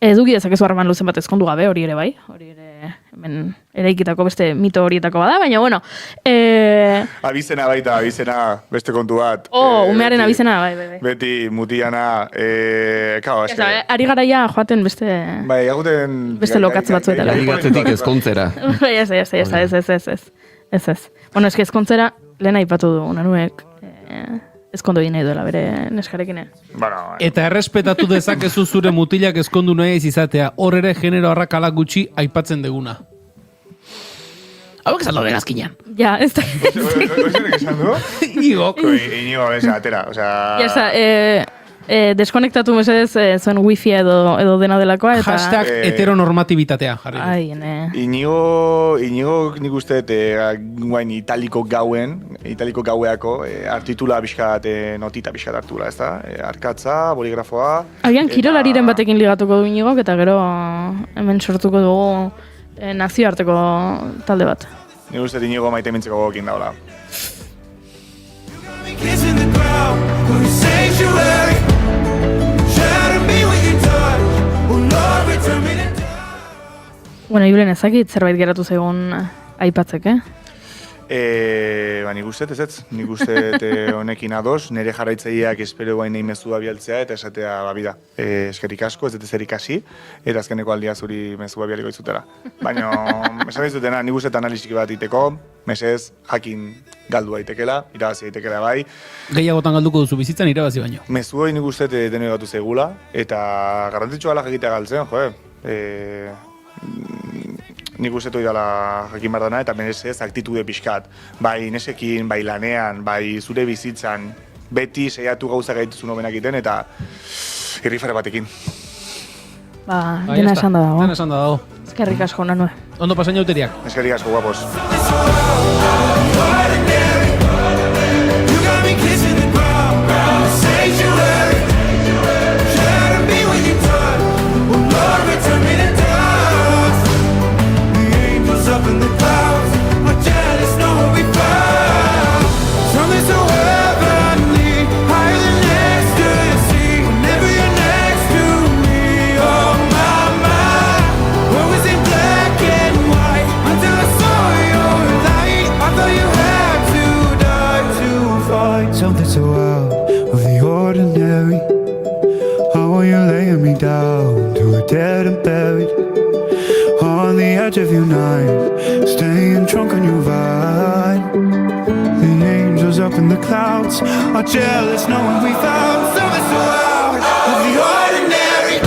Eduki dezakezu harreman luzen bat ezkondu gabe, hori ere bai, hori ere hemen eraikitako beste mito horietako bada, baina bueno. Abizena baita, beste kontu bat. Umearen abizena, bai. Beti mutiana, ari garaia joaten beste... Bai, aguten... Beste lokatz batzuetara. Ari gatzetik ezkontzera. Bai, ez. Bueno, eski ezkontzera, lehen aipatu du, unanuek... ezkondu egin nahi duela bere neskarekin. Eta errespetatu dezakezu zure mutilak ezkondu nahi izatea, hor ere genero arrakala gutxi aipatzen deguna. Hauek esan dauden azkinean. Ja, ez da. Oizerek esan du? Inigo, atera, deskonektatu mesedez zuen wifi edo dena delakoa. Hashtag heteronormatibitatea, jarri. Inigo nik uste guain italiko gaueako artitula pixkat, notita pixkat hartula, ez da? Arkatza, boligrafoa... Agian kirolariren batekin ligatuko du Inigok, eta gero hemen sortuko dugu nazioarteko talde bat. Nik uste Inigo maite mintzeko gogokin daula. Bueno, Julen, ezakit zerbait geratu zegoen aipatzek, Nik uste nik uste honekin ados, nire jarraitzaileak espero guain nahi mezua bialtzea eta esatea babida. Eskerik asko, ez dut ezer ikasi, eta azkeneko aldia zuri mezua bialiko izutera. Baina, esan dizutena, nik uste analistik bat iteko, mesez, jakin galdu daitekela, irabazi daitekela bai. Gehiagotan galduko duzu bizitzan irabazi baino. Mezuoi nik uste deno gatu zegula, eta garrantzitsua ala jakitea galtzen, nik uste dela jakin behar dana, eta menezez aktitude pixkat. Bai nesekin, bai lanean, bai zure bizitzan, beti saiatu gauza gaituzun hobenak egiten, eta irrifare batekin. Dena esan da dago. Eskerrik asko, Nanue. Ondo pasain jauteriak. Eskerrik asko, guapos. Up in the clouds, my jealous know what we found. Something so heavenly, higher than ecstasy. Whenever you're next to me, oh my mind. What was in black and white until I saw your light. I thought you had to die to fight something so out of the ordinary. How are you laying me down to a dead and buried? On the edge of your night, staying drunk on your vine. The angels up in the clouds are jealous knowing we found something so out of the ordinary.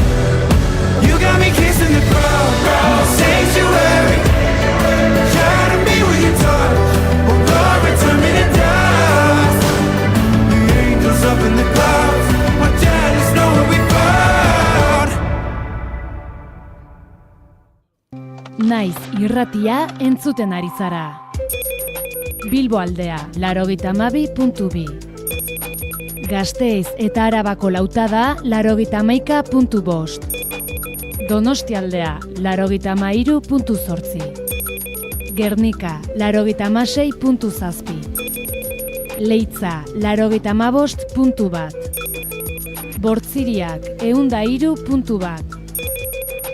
Naiz irratia entzuten ari zara. Bilbo aldea, 92.2. Gasteiz eta Arabako lautada, 91.5. Donostialdea, 93.8. Gernika, 96.7. Leitza, 95.1. Bortziriak, 103.1.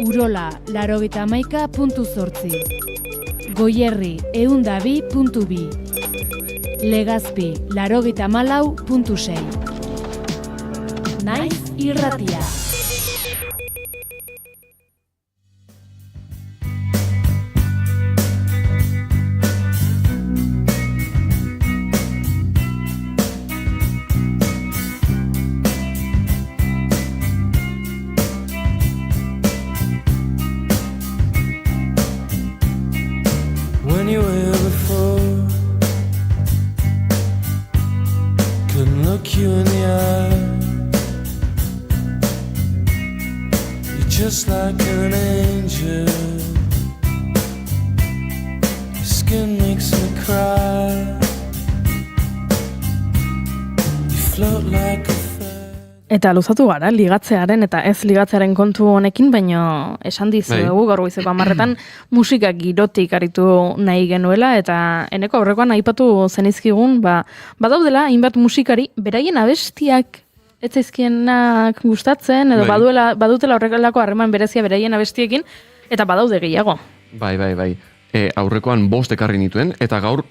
Urola, 91.8. Goierri, 102.2. Legazpi, 94.6. Naiz irratia. When you were here before, couldn't look you in the eye. You're just like an angel. Your skin makes me cry. You float like a Eta luzatu gara, ligatzearen eta ez ligatzearen kontu honekin, baino esan dizuegu gaur goizeko 10 musika girotik aritu nahi genuela, eta eneko aurrekoan aipatu zenizkigun, badaudela hainbat musikari, beraien abestiak ez zaizkienak gustatzen, edo badutela horrekalako harreman berezia beraien abestiekin, eta badaude gehiago. Bai. Aurrekoan 5 ekarri nituen, eta gaur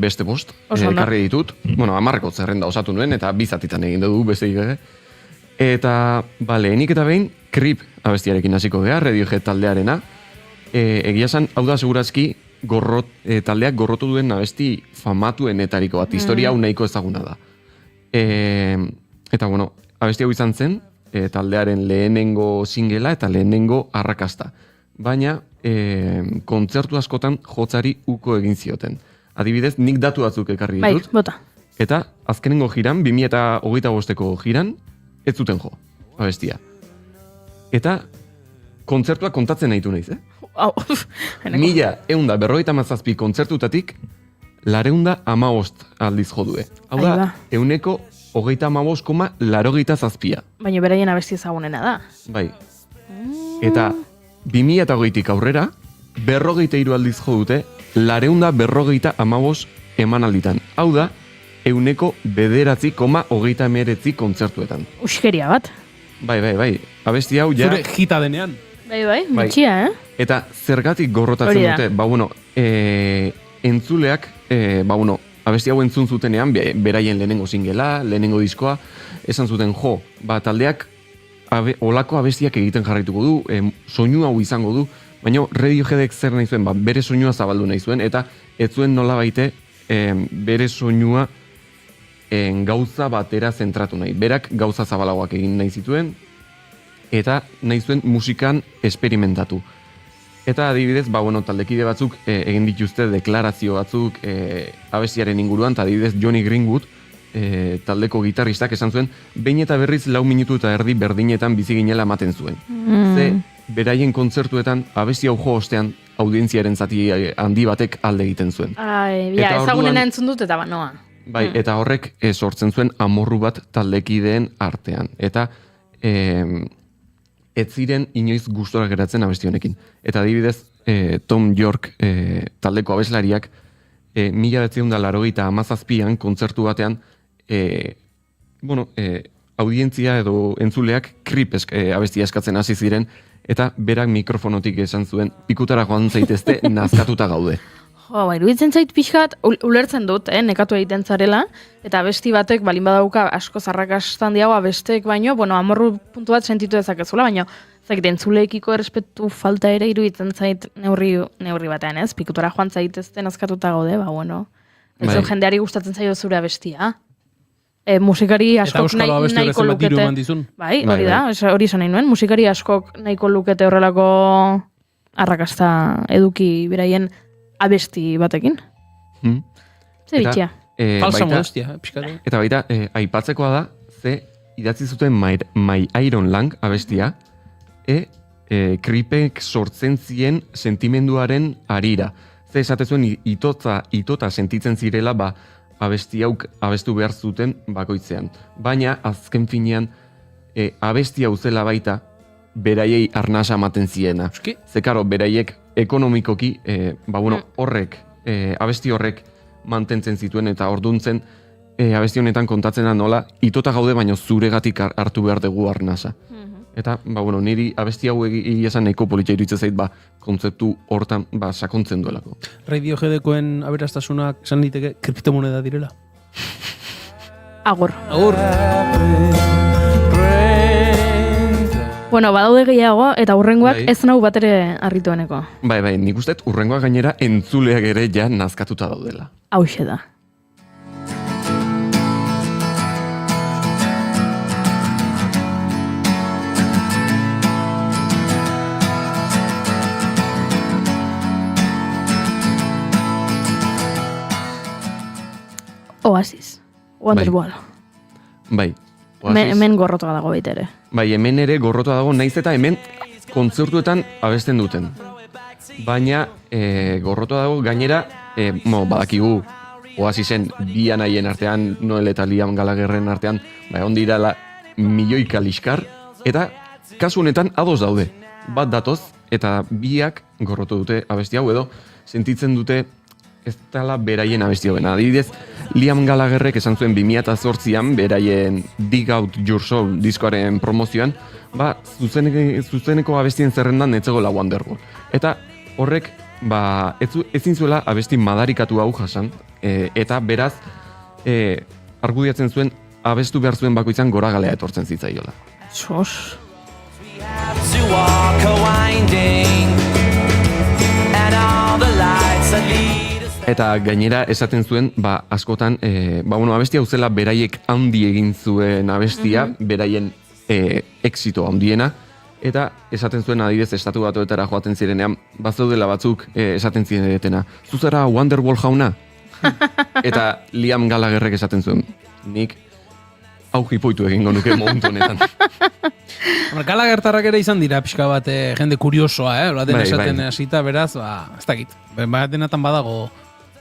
beste 5 ekarri ditut. Bueno, 10 zerrenda osatu nuen, eta 2 zatitan egin dugu beste ere. Eta, lehenik eta behin, Creep abestiarekin hasiko gea, Radiohead taldearena. Egia esan, hau da segurazki taldeak gorrotu duen abesti famatuenetariko bat, historia hau nahiko ezaguna da. Eta, abesti hau izan zen, taldearen lehenengo singela eta lehenengo arrakasta. Baina, kontzertu askotan jotzari uko egin zioten. Adibidez, nik datu batzuk ekarri ditut. Bota. Eta, azkenengo jiran, 2025ko jiran, ez zuten jo, abestia. Eta, kontzertua kontatzen nahitu naiz, 1157 kontzertutatik, 415 aldiz jodue. Hau da, 135,87. Baina beraien abesti ezagunena da. Bai. Eta, 2008tik aurrera, 43 aldiz jodute, 455 emanalditan. Hau da, 9,9,39 kontzertuetan. Uskeria bat. Bai. Abesti hau ja... Zure jita denean. Bai, mitxia, Eta zergatik gorrotatzen dute, entzuleak, abesti hau entzun zutenean, beraien lehenengo singela, lehenengo diskoa, esan zuten taldeak olako abestiak egiten jarraituko du, soinu hau izango du, baina Radioheadek zer nahi zuen, bere soinua zabaldu nahi zuen, eta ez zuen nola baite bere soinua gauza batera zentratu nahi. Berak gauza zabalagoak egin nahi zituen, eta nahi zuen musikan esperimentatu. Eta adibidez, taldekide batzuk egin dituzte deklarazio batzuk abestiaren inguruan, eta adibidez Johnny Greenwood, taldeko gitarristak esan zuen, behin eta berriz 4 minutu eta erdi berdinetan bizi ginela ematen zuen. Ze, beraien kontzertuetan, abesti hau jo ostean, audientziaren zati handi batek alde egiten zuen. Ezagunena entzun dut eta banoa. Bai, eta horrek sortzen zuen amorru bat taldekideen artean. Eta ez ziren inoiz gustora geratzen abesti honekin. Eta adibidez, Tom York taldeko abeslariak 1987an kontzertu batean audientzia edo entzuleak Creep abestia eskatzen hasi ziren, eta berak mikrofonotik esan zuen, pikutara joan zaitezte nazkatuta gaude. Iruditzen zait pixkat, ulertzen dut, nekatu egiten zarela, eta abesti batek balin badauka asko zarrakastan diagoa bestek baino, amorru puntu bat sentitu dezakezula, baina entzuleekiko errespetu falta ere iruditzen zait neurri batean, ez? Pikutora joan zaitezte nazkatuta gaude, ez jendeari gustatzen zaio zure abestia. Musikari askok nahiko lukete. Bai, hori da, hori esan nahi nuen, musikari askok nahiko lukete horrelako arrakasta eduki beraien abesti batekin. Ze bitxia. Falsa modestia, pixkatu. Eta baita, aipatzekoa da, ze idatzi zuten My Iron Lang abestia, Kripek sortzen zien sentimenduaren arira. Ze esate zuen itota sentitzen zirela abesti hauk abestu behar zuten bakoitzean. Baina azken finean abesti hau zela baita beraiei arnasa ematen ziena. Ze karo, beraiek ekonomikoki horrek, abesti horrek mantentzen zituen eta orduntzen abesti honetan kontatzen da nola itota gaude baino zuregatik hartu behar dugu arnasa. Eta, niri abesti hau esan nahiko politxa iruditzen zait, kontzeptu hortan, sakontzen duelako. Radioheadekoen aberastasunak esan diteke kriptomoneda direla? Agur. Agur. Bueno, badaude gehiago, eta urrengoak ez nau bat ere harritueneko. Bai, nik uste urrengoak gainera entzuleak ere ja nazkatuta daudela. Hauxe da. Oasis, Wonderwall. Bai. Hemen gorrotoa dago baita ere. Bai, hemen ere gorrotoa dago, naiz eta hemen kontzertuetan abesten duten. Baina gorrotoa dago gainera, badakigu Oasisen bi anaien artean, Noel eta Liam Gallagherren artean, ondirala milioika liskar, eta kasu honetan ados daude. Bat datoz, eta biak gorrotu dute abesti hau edo, sentitzen dute ez dela beraien abesti hobena. Adibidez, Liam Gallagherrek esan zuen 2008an beraien Dig Out Your Soul diskoaren promozioan, zuzeneko abestien zerrendan etzegoela Wonderwall. Eta horrek, ezin zuela abesti madarikatu hau jasan, eta beraz, argudiatzen zuen, abestu behar zuen bakoitzan goragalea etortzen zitzaiola. Sos. Eta gainera esaten zuen, askotan, abesti hau zela beraiek handi egin zuen abestia, beraien exito handiena, eta esaten zuen adibidez estatu batuetara joaten zirenean, bazaudela batzuk esaten zirenetena, zuzara Wonderwall jauna? Eta Liam Gallagherrek esaten zuen, nik hau hipoitu egingo nuke momentu honetan. Gallaghertarrak ere izan dira pixka bat jende kuriosoa, baten esaten hasita, beraz, ez dakit, batenatan badago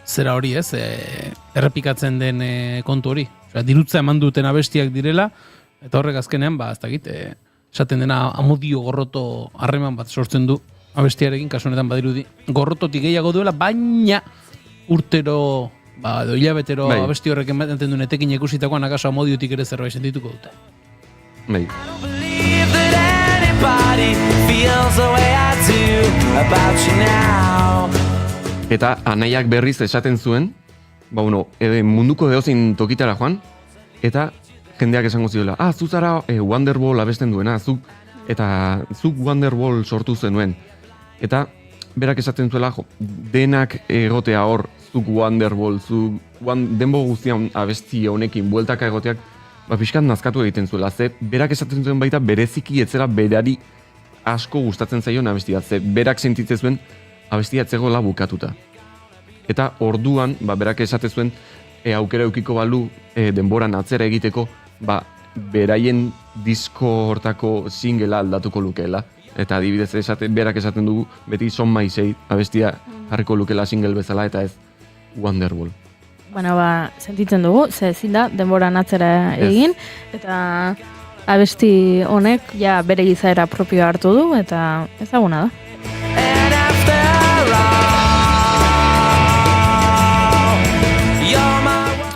zera hori ez, errepikatzen den kontu hori. Dirutza eman duten abestiak direla, eta horrek azkenean, ez dakit, esaten dena amodio gorroto harreman bat sortzen du abestiarekin, kasu honetan badirudi. Gorrototik gehiago duela, baina urtero, edo hilabetero abesti horrek ematen duen etekin ikusitakoan akaso amodiotik ere zerbait sentituko dute. Bai. Eta anaiak berriz esaten zuen, munduko edozein tokitara joan, eta jendeak esango ziola, zuzara Wonderwall abesten duena, zuk Wonderwall sortu zenuen. Eta berak esaten zuela, denak egotea hor, zuk Wonderwall, denbo guztian abesti honekin bueltaka egoteak, pixkat nazkatu egiten zuela, ze berak esaten zuen baita bereziki etzera berari asko gustatzen zaion abestia, ze berak sentitzen zuen abestia etzegoela bukatuta. Eta orduan, berak esaten zuen, aukera eukiko balu denboran atzera egiteko, beraien disko hortako singela aldatuko lukeela. Eta adibidez berak esaten dugu, beti Son My Say abestia jarriko lukeela single bezala, eta ez Wonderwall. Bueno, sentitzen dugu, ze ezin da, denboran atzera egin, eta abesti honek ja bere izaera propioa hartu du, eta ezaguna da.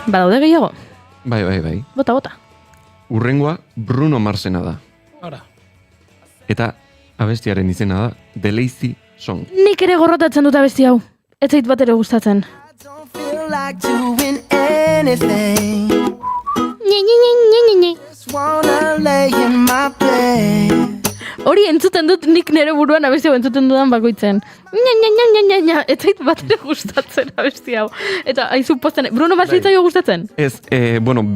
Badaude gehiago? Bai. Bota. Urrengoa Bruno Marsena da. Ara. Eta abestiaren izena da The Lazy Song. Nik ere gorrotatzen dut abesti hau. Ez zait bat ere gustatzen. Like doing anything. Just wanna lay in my bed. Hori entzuten dut nik nere buruan abesti hau entzuten dudan bakoitzen. Ez zait bat ere gustatzen abesti hau. Eta aizu posten, Bruno bat zaitzaio gustatzen? Ez,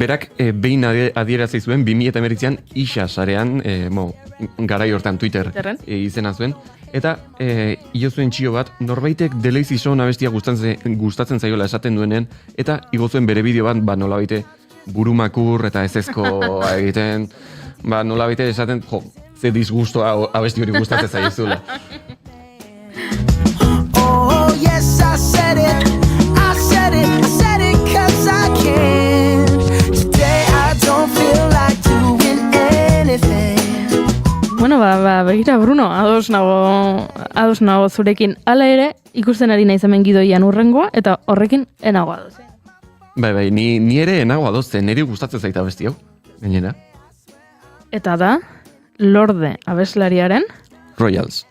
berak behin adierazi zuen 2019an Ixa sarean, garai hortan Twitter izena zuen. Eta igo zuen txio bat, norbaitek The Lazy Song abestia gustatzen zaiola esaten duenean, eta igo zuen bere bideo bat, nolabaite burumakur eta ezezko egiten, nolabaite esaten, ze disgustoa abesti hori gustatzen zaizula. Oh, yes, I said it, I said it, I said it 'cause I can. Today I don't feel like doing anything. Bueno, begira, Bruno, ados nago zurekin. Hala ere, ikusten ari naiz hemen gidoian urrengoa, eta horrekin enago ados. Bai, ni ere enago ados, niri gustatzen zaita abesti hau, gainera. Eta da, Lorde abeslariaren Royals.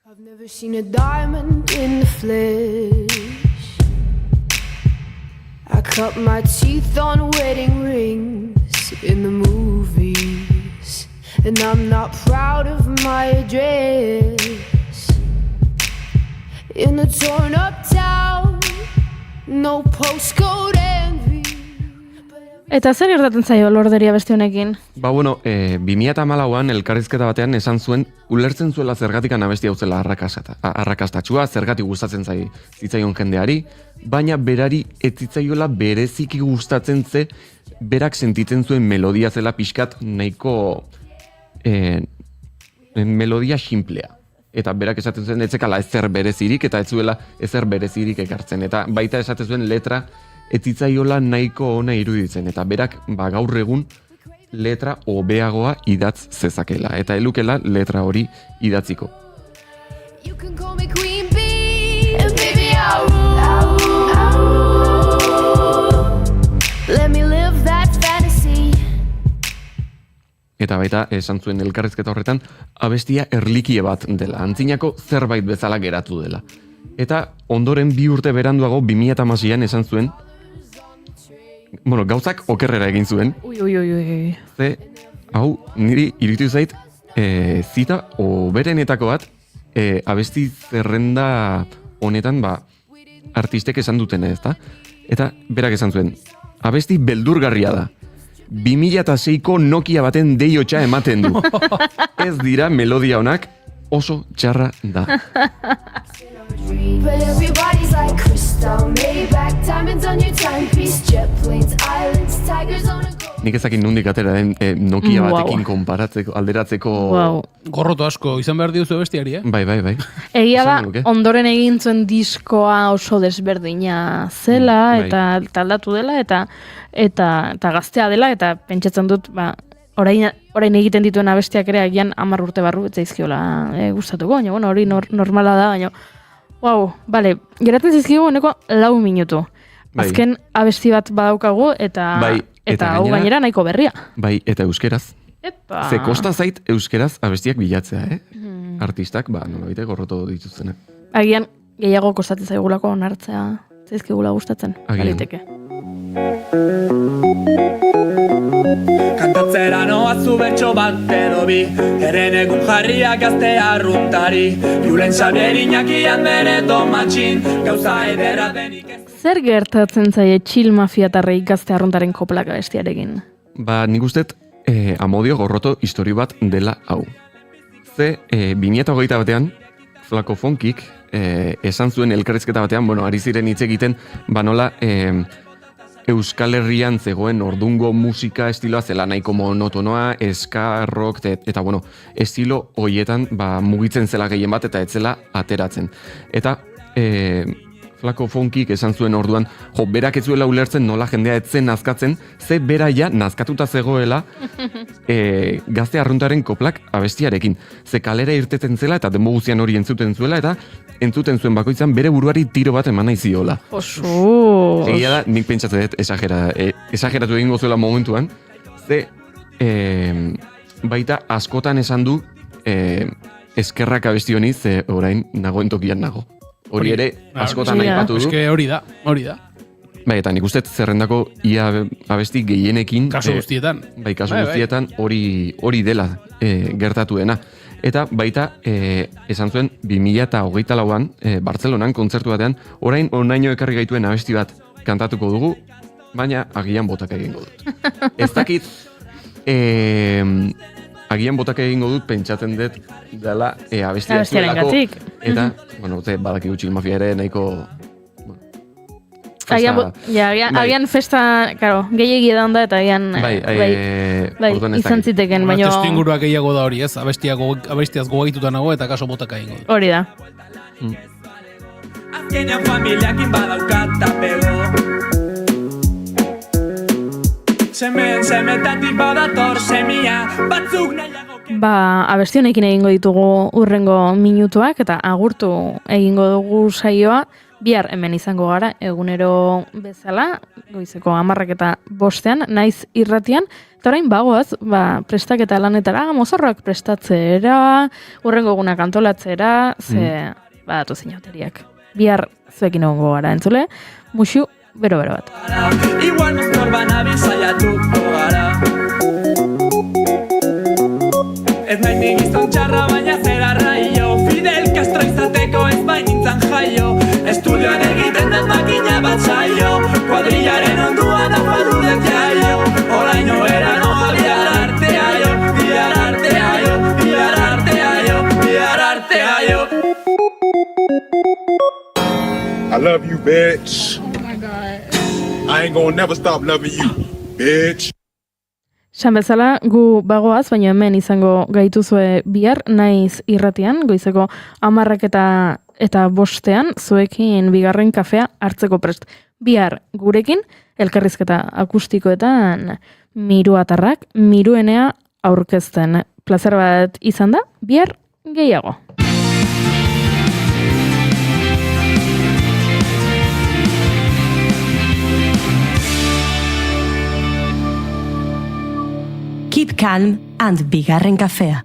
I've never seen a diamond in the flesh. I cut my teeth on wedding rings in the movies, and I'm not proud of my address. In a torn up town, no postcode envy. Eta zer gertatzen zaio Lorderi abesti honekin? Ba, bueno, 2014an elkarrizketa batean esan zuen, ulertzen zuela zergatikan abesti hau zela arrakastatxua, zergatik gustatzen zitzaion jendeari, baina berari ez zitzaiola bereziki gustatzen ze, berak sentitzen zuen melodia zela pixkat nahiko melodia simplea. Eta berak esaten zuen etzekala ezer berezirik, eta ez zuela ezer berezirik ekartzen. Eta baita esaten zuen letra ez zitzaiola nahiko ona iruditzen. Eta berak gaur egun letra hobeagoa idatz zezakela. Eta elukela letra hori idatziko. You can call me Queen Bee, and baby let me live that fantasy. Eta baita esan zuen elkarrizketa horretan abestia erlikie bat dela, antzinako zerbait bezala geratu dela. Eta ondoren 2 urte beranduago 2016an esan zuen, bueno, gauzak okerrera egin zuen. Ui. Ze, hau, niri iruditu zait, zita oberenetako bat, abesti zerrenda honetan, artistek esan dutena, ezta? Eta berak esan zuen, abesti beldurgarria da. 2006ko Nokia baten deiotxa ematen du. Ez dira melodia honak, oso txarra da. But everybody's like crystal, Maybach, diamonds on your timepiece, jet planes, islands, tigers on a go. Nik ezakin nondik atera den Nokia batekin konparatzeko, alderatzeko... Gorroto asko izan behar diozu bestiari, Bai. Egia da, ondoren egin zuen diskoa oso desberdina zela, eta aldatu dela, eta gaztea dela, eta pentsatzen dut, orain egiten dituen abestiak ere agian 10 urte barru, ez zaizkiola gustatuko, baina hori normala da, baina... Bale, geratzen zaizkigu honeko 4 minutu. Azken abesti bat badaukagu, eta hau gainera nahiko berria. Bai, eta euskeraz. Ze kosta zait euskeraz abestiak bilatzea, Artistak, nolabait gorroto dituztenak. Agian, gehiago kostatzen zaigulako onartzea, zaizkigula gustatzen, baliteke. Kantatzera noazu bertso bat edo bi, eren egun jarriak gazte arruntari, Julen Xabier Iñakian bere tomatxin, gauza ederra denik ez. Zer gertatzen zaie Chill Mafiatarrei gazte arruntaren koplak abestiarekin? Nik ustet Amodio gorroto histori bat dela hau. Ze 2021 batean, Flaco Funkik esan zuen elkarrizketa batean, ari ziren hitz egiten, nola Euskal Herrian zegoen ordungo musika estiloa zela nahiko monotonoa, ska, rock, eta estilo hoietan mugitzen zela gehien bat eta ez zela ateratzen. Eta Flaco Funkik esan zuen orduan, berak ez zuela ulertzen nola jendea etzen nazkatzen, ze beraia nazkatuta zegoela gazte arruntaren koplak abestiarekin. Ze kalera irteten zela eta denbo guztian hori entzuten zuela eta entzuten zuen bakoitzan bere buruari tiro bat eman nahi ziola. Oso! Egia da, nik pentsatzen dut esageratu egingo zuela momentuan, ze baita askotan esan du eskerrak abesti honi, ze orain nagoen tokian nago. Hori ere, askotan aipatu du. Eske hori da. Bai, eta nik uste zerrendako ia abesti gehienekin... Kasu guztietan. Bai, kasu guztietan hori dela gertatuena. Eta baita, esan zuen, 2024an, Bartzelonan, kontzertu batean, orain onaino ekarri gaituen abesti bat kantatuko dugu, baina agian botak egingo dut. Ez dakit, agian botak egingo dut, pentsatzen dut dela abestia zuelako. Abestiarengatik. Eta, badakigu Chill Mafia ere nahiko Agian festa, karo, gehiagi edan da, eta agian izan ziteken, baina... Testu inguruak gehiago da hori, ez? Abestiaz gogaituta nago eta kaso botak egingo. Hori da. Azkenean familiakin badaukat tapego Semetatik badator semia batzuk nahiago. Abesti honekin egingo ditugu urrengo minutuak eta agurtu egingo dugu saioa. Bihar hemen izango gara, egunero bezala, goizeko 10:05 naiz irratian. Eta orain bagoaz, prestaketa lanetara, mozorroak prestatzera, urrengo egunak antolatzera, ze badatu zinauteriak. Bihar zuekin egongo gara, entzule, musu bero-bero bat. Igual mozkorban abizaiatuko gara. Ez nahi nik izan txarra baina zera raio, Fidel Castro izateko ez bainintzan jaio, estudioan egiten den makina bat saio, kuadrillaren onduan afaldu dut jaio, oraino era noa bihar artea jo, bihar artea jo, bihar artea jo, bihar artea jo. I love you, bitch. Oh my God. I ain't gonna never stop loving you, bitch. San bezala, gu bagoaz, baina hemen izango gaituzue bihar, naiz irratian, goizeko 10:00 eta 5:00 zuekin bigarren kafea hartzeko prest. Bihar gurekin, elkarrizketa akustikoetan miruatarrak, miruenea aurkezten. Plazer bat izan da, bihar gehiago. Keep calm and bigarren kafea.